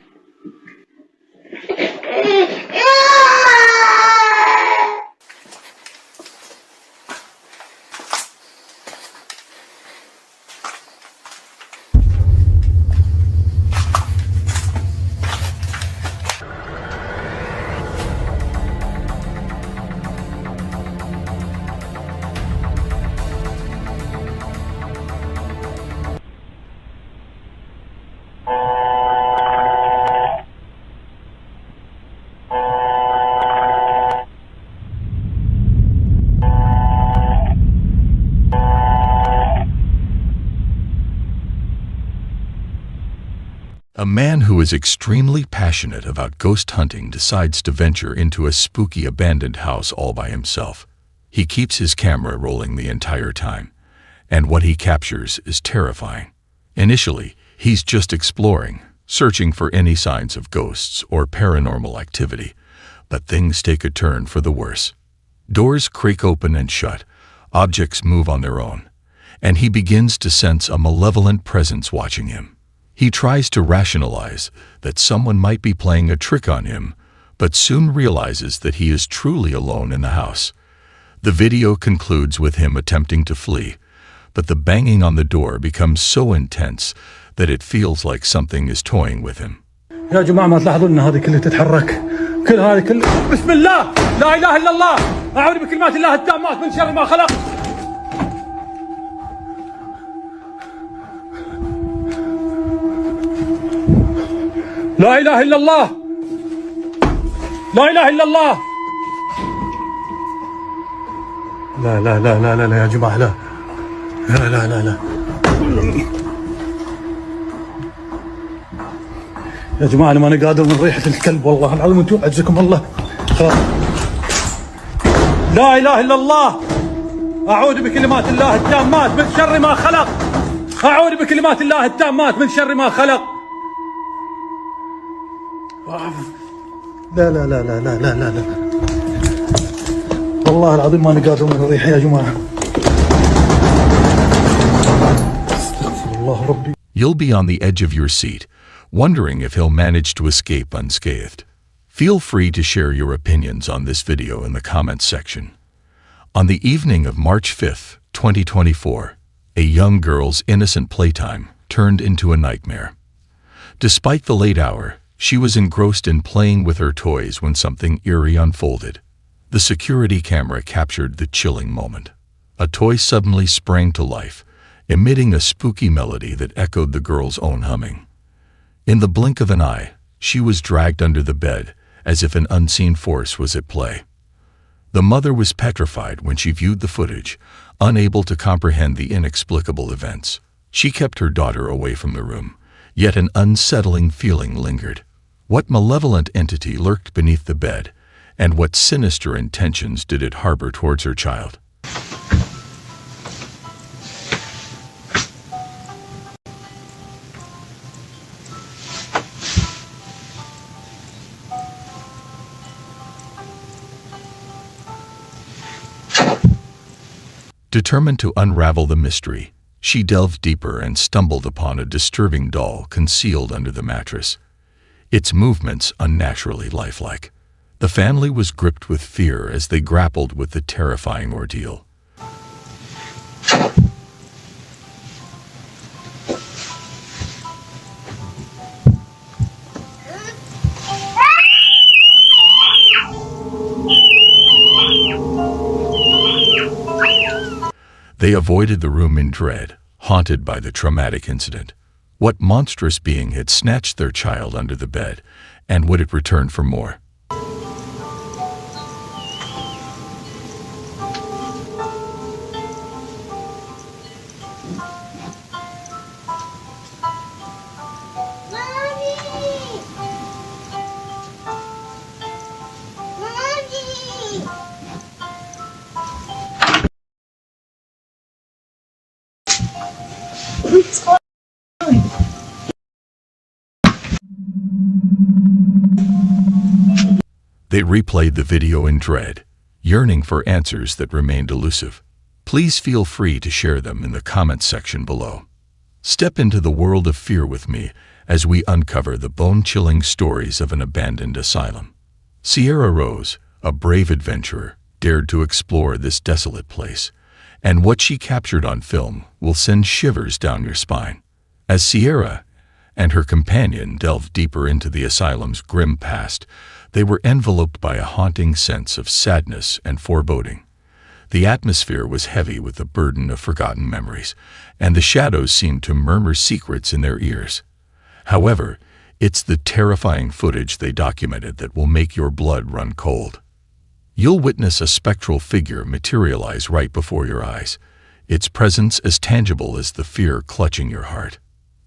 A man who is extremely passionate about ghost hunting decides to venture into a spooky abandoned house all by himself. He keeps his camera rolling the entire time, and what he captures is terrifying. Initially, he's just exploring, searching for any signs of ghosts or paranormal activity, but things take a turn for the worse. Doors creak open and shut, objects move on their own, and he begins to sense a malevolent presence watching him. He tries to rationalize that someone might be playing a trick on him, but soon realizes that he is truly alone in the house. The video concludes with him attempting to flee, but the banging on the door becomes so intense that it feels like something is toying with him. يا جماعة ما تلاحظون ان هذه كلها تتحرك كل هذه بسم الله لا اله الا الله اعوذ بكلمات الله التامات من شر ما خلق لا اله الا الله لا اله الا الله لا لا لا لا لا, لا يا جماعة لا لا لا لا, لا. يا جماعة أنا ماني قادر من ريحة الكلب والله العظيم أنتم عزكم الله خلاص لا إله إلا الله أعوذ بكلمات الله التامات من شر ما خلق أعوذ بكلمات الله التامات من شر ما خلق لا لا لا لا لا لا لا, لا. والله العظيم ماني قادر من الريحة يا جماعة استغفر الله ربي. You'll be on the edge of your seat, wondering if he'll manage to escape unscathed. Feel free to share your opinions on this video in the comments section. On the evening of March 5th, 2024, a young girl's innocent playtime turned into a nightmare. Despite the late hour, she was engrossed in playing with her toys when something eerie unfolded. The security camera captured the chilling moment. A toy suddenly sprang to life, emitting a spooky melody that echoed the girl's own humming. In the blink of an eye, she was dragged under the bed, as if an unseen force was at play. The mother was petrified when she viewed the footage, unable to comprehend the inexplicable events. She kept her daughter away from the room, yet an unsettling feeling lingered. What malevolent entity lurked beneath the bed, and what sinister intentions did it harbor towards her child? Determined to unravel the mystery, she delved deeper and stumbled upon a disturbing doll concealed under the mattress, its movements unnaturally lifelike. The family was gripped with fear as they grappled with the terrifying ordeal. They avoided the room in dread, haunted by the traumatic incident. What monstrous being had snatched their child under the bed, and would it return for more? What's going on? They replayed the video in dread, yearning for answers that remained elusive. Please feel free to share them in the comments section below. Step into the world of fear with me as we uncover the bone-chilling stories of an abandoned asylum. Sierra Rose, a brave adventurer, dared to explore this desolate place, and what she captured on film will send shivers down your spine. As Sierra and her companion delved deeper into the asylum's grim past, they were enveloped by a haunting sense of sadness and foreboding. The atmosphere was heavy with the burden of forgotten memories, and the shadows seemed to murmur secrets in their ears. However, it's the terrifying footage they documented that will make your blood run cold. You'll witness a spectral figure materialize right before your eyes, its presence as tangible as the fear clutching your heart.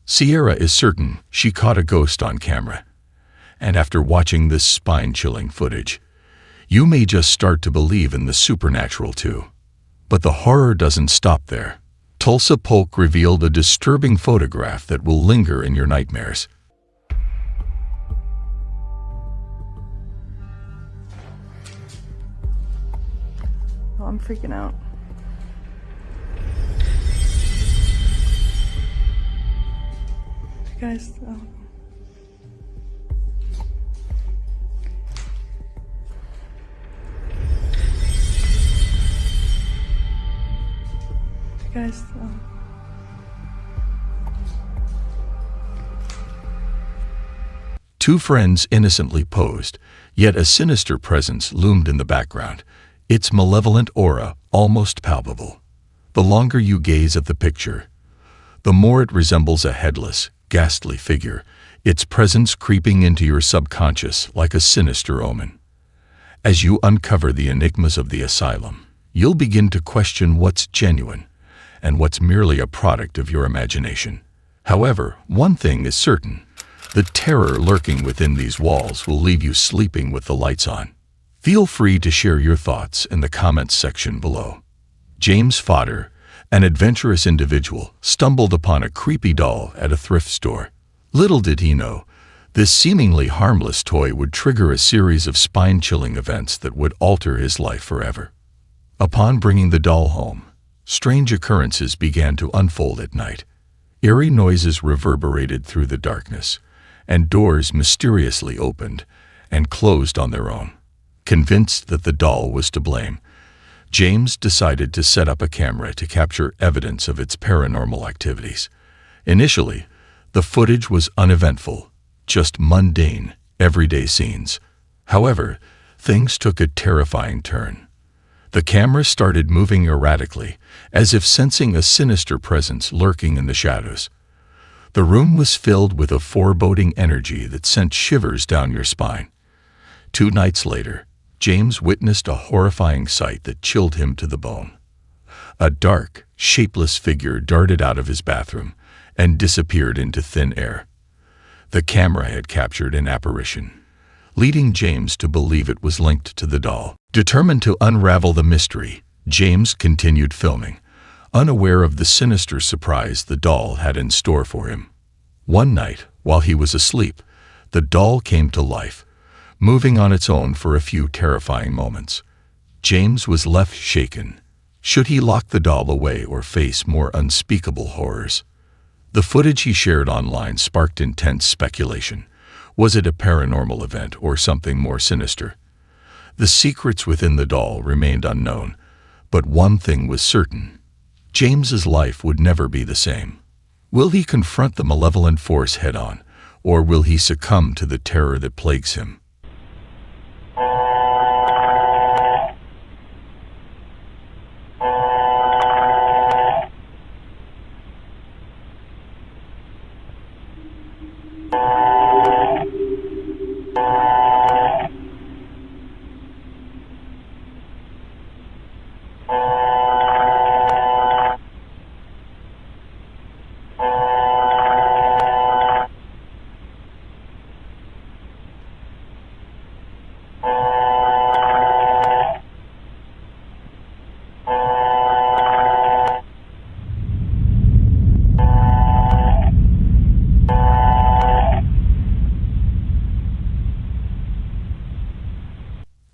Sierra is certain she caught a ghost on camera, and after watching this spine-chilling footage, you may just start to believe in the supernatural too. But the horror doesn't stop there. Tulsa Polk revealed a disturbing photograph that will linger in your nightmares. Oh, I'm freaking out. guys, guys, Two friends innocently posed, yet a sinister presence loomed in the background, its malevolent aura almost palpable. The longer you gaze at the picture, the more it resembles a headless, ghastly figure, its presence creeping into your subconscious like a sinister omen. As you uncover the enigmas of the asylum, you'll begin to question what's genuine and what's merely a product of your imagination. However, one thing is certain. The terror lurking within these walls will leave you sleeping with the lights on. Feel free to share your thoughts in the comments section below. James Fodder, an adventurous individual, stumbled upon a creepy doll at a thrift store. Little did he know, this seemingly harmless toy would trigger a series of spine-chilling events that would alter his life forever. Upon bringing the doll home, strange occurrences began to unfold at night. Eerie noises reverberated through the darkness, and doors mysteriously opened and closed on their own. Convinced that the doll was to blame, James decided to set up a camera to capture evidence of its paranormal activities. Initially, the footage was uneventful, just mundane, everyday scenes. However, things took a terrifying turn. The camera started moving erratically, as if sensing a sinister presence lurking in the shadows. The room was filled with a foreboding energy that sent shivers down your spine. 2 nights later, James witnessed a horrifying sight that chilled him to the bone. A dark, shapeless figure darted out of his bathroom and disappeared into thin air. The camera had captured an apparition, leading James to believe it was linked to the doll. Determined to unravel the mystery, James continued filming, unaware of the sinister surprise the doll had in store for him. One night, while he was asleep, the doll came to life, moving on its own for a few terrifying moments. James was left shaken. Should he lock the doll away or face more unspeakable horrors? The footage he shared online sparked intense speculation. Was it a paranormal event or something more sinister? The secrets within the doll remained unknown, but one thing was certain. James's life would never be the same. Will he confront the malevolent force head-on, or will he succumb to the terror that plagues him?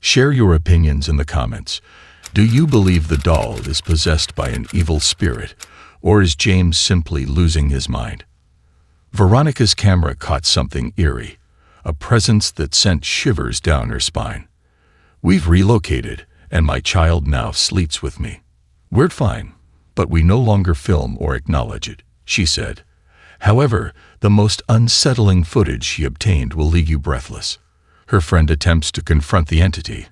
Share your opinions in the comments. Do you believe the doll is possessed by an evil spirit, or is James simply losing his mind? Veronica's camera caught something eerie, a presence that sent shivers down her spine. We've relocated, and my child now sleeps with me. We're fine, but we no longer film or acknowledge it, she said. However, the most unsettling footage she obtained will leave you breathless. Her friend attempts to confront the entity,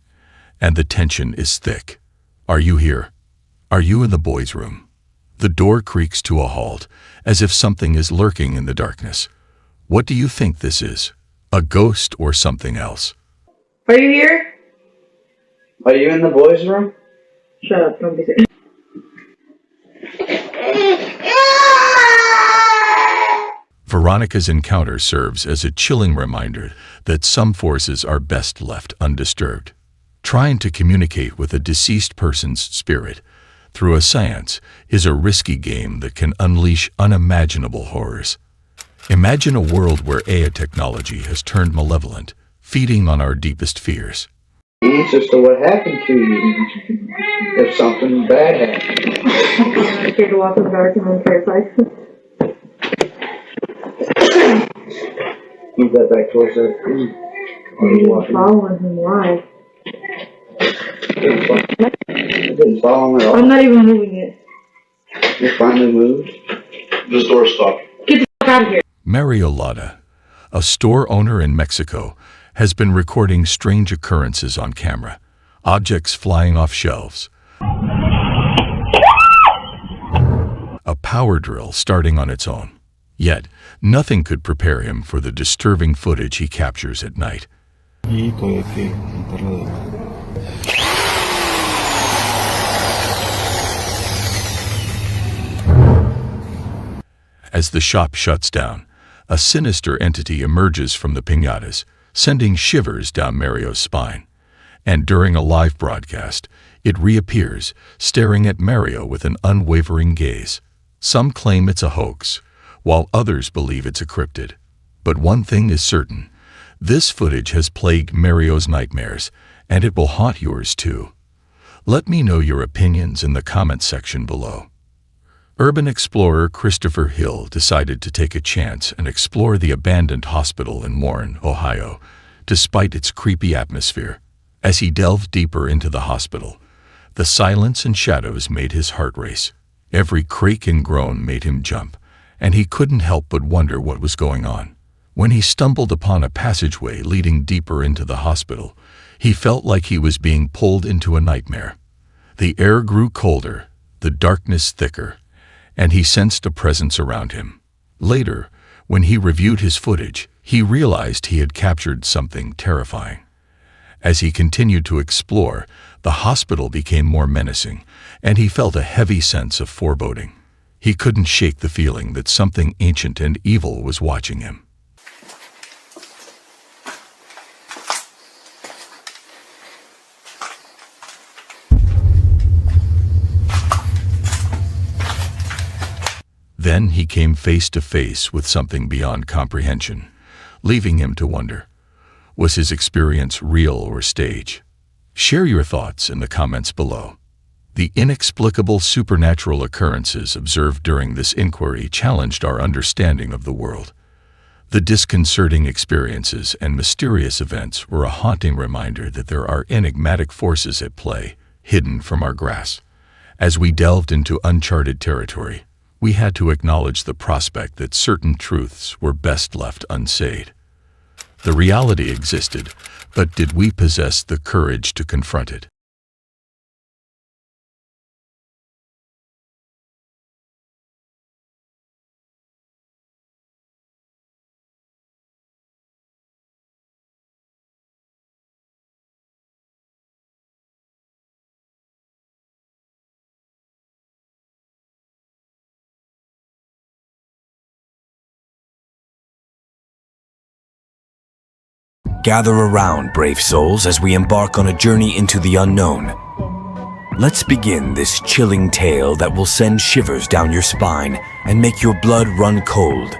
and the tension is thick. Are you here? Are you in the boys' room? The door creaks to a halt, as if something is lurking in the darkness. What do you think this is? A ghost or something else? Are you here? Are you in the boys' room? Shut up, don't be Veronica's encounter serves as a chilling reminder that some forces are best left undisturbed. Trying to communicate with a deceased person's spirit through a seance is a risky game that can unleash unimaginable horrors. Imagine a world where AI technology has turned malevolent, feeding on our deepest fears. Answers to what happened to you if something bad happened. scared to walk in the dark and then terrified. Move that back towards that tree. You're following him why? I didn't follow him at all. I'm not even moving it. You finally moved. This door's stuck. Get the fuck out of here. Mario Lada, a store owner in Mexico, has been recording strange occurrences on camera. Objects flying off shelves. A power drill starting on its own. Yet, nothing could prepare him for the disturbing footage he captures at night. As the shop shuts down, a sinister entity emerges from the piñatas, sending shivers down Mario's spine. And during a live broadcast, it reappears, staring at Mario with an unwavering gaze. Some claim it's a hoax, while others believe it's a cryptid. But one thing is certain, this footage has plagued Mario's nightmares, and it will haunt yours too. Let me know your opinions in the comments section below. Urban explorer Christopher Hill decided to take a chance and explore the abandoned hospital in Warren, Ohio, despite its creepy atmosphere. As he delved deeper into the hospital, the silence and shadows made his heart race. Every creak and groan made him jump, and he couldn't help but wonder what was going on. When he stumbled upon a passageway leading deeper into the hospital, he felt like he was being pulled into a nightmare. The air grew colder, the darkness thicker, and he sensed a presence around him. Later, when he reviewed his footage, he realized he had captured something terrifying. As he continued to explore, the hospital became more menacing, and he felt a heavy sense of foreboding. He couldn't shake the feeling that something ancient and evil was watching him. Then he came face to face with something beyond comprehension, leaving him to wonder, was his experience real or stage? Share your thoughts in the comments below. The inexplicable supernatural occurrences observed during this inquiry challenged our understanding of the world. The disconcerting experiences and mysterious events were a haunting reminder that there are enigmatic forces at play, hidden from our grasp. As we delved into uncharted territory, we had to acknowledge the prospect that certain truths were best left unsaid. The reality existed, but did we possess the courage to confront it? Gather around, brave souls, as we embark on a journey into the unknown. Let's begin this chilling tale that will send shivers down your spine and make your blood run cold.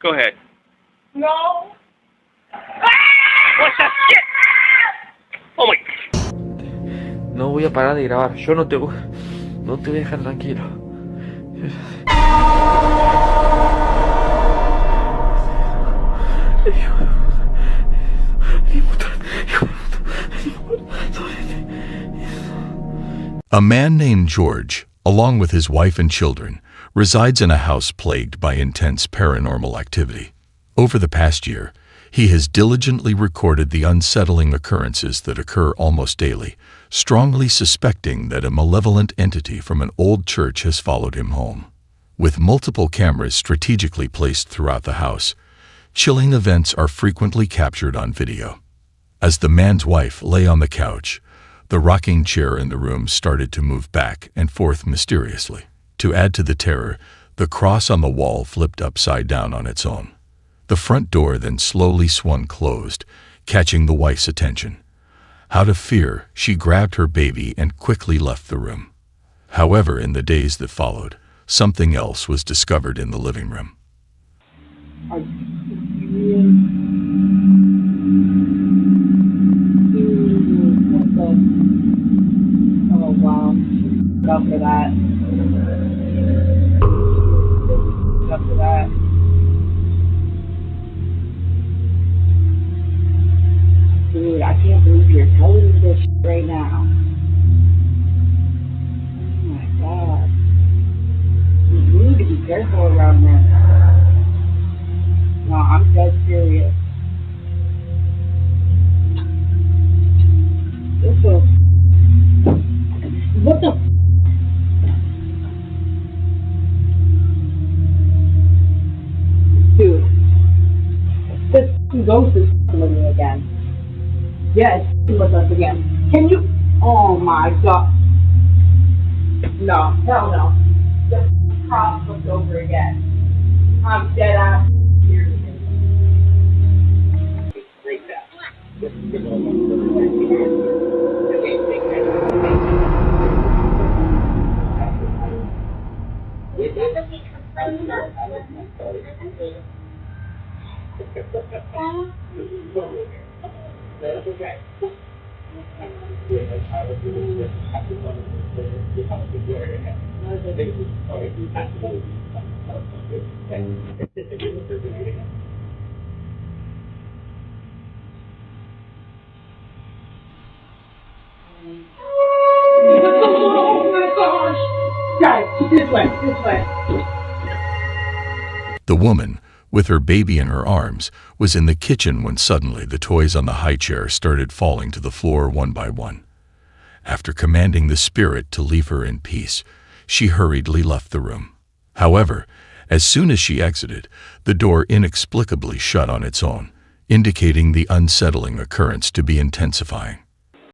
Go ahead. No. What the shit? Oh my. No voy a parar de grabar. Yo no te voy a dejar tranquilo. A man named George, along with his wife and children, resides in a house plagued by intense paranormal activity. Over the past year, he has diligently recorded the unsettling occurrences that occur almost daily, strongly suspecting that a malevolent entity from an old church has followed him home. With multiple cameras strategically placed throughout the house, chilling events are frequently captured on video. As the man's wife lay on the couch, the rocking chair in the room started to move back and forth mysteriously. To add to the terror, the cross on the wall flipped upside down on its own. The front door then slowly swung closed, catching the wife's attention. Out of fear, she grabbed her baby and quickly left the room. However, in the days that followed, something else was discovered in the living room. Are you serious? Dude, what the? Oh, wow. Up for that. Up for that. Dude, I can't believe you're telling me this shit right now. Oh my god. You need to be careful around this. No, I'm dead serious. What the? Dude. This ghost is with me again. Yeah, it's with us again. Can you? Oh my god. No, hell no. Just cross looked over again. I'm dead ass serious. Like that. That's okay. Oh my gosh! Guys, this way, this way. The woman, with her baby in her arms, was in the kitchen when suddenly the toys on the high chair started falling to the floor one by one. After commanding the spirit to leave her in peace, she hurriedly left the room. However, as soon as she exited, the door inexplicably shut on its own, indicating the unsettling occurrence to be intensifying.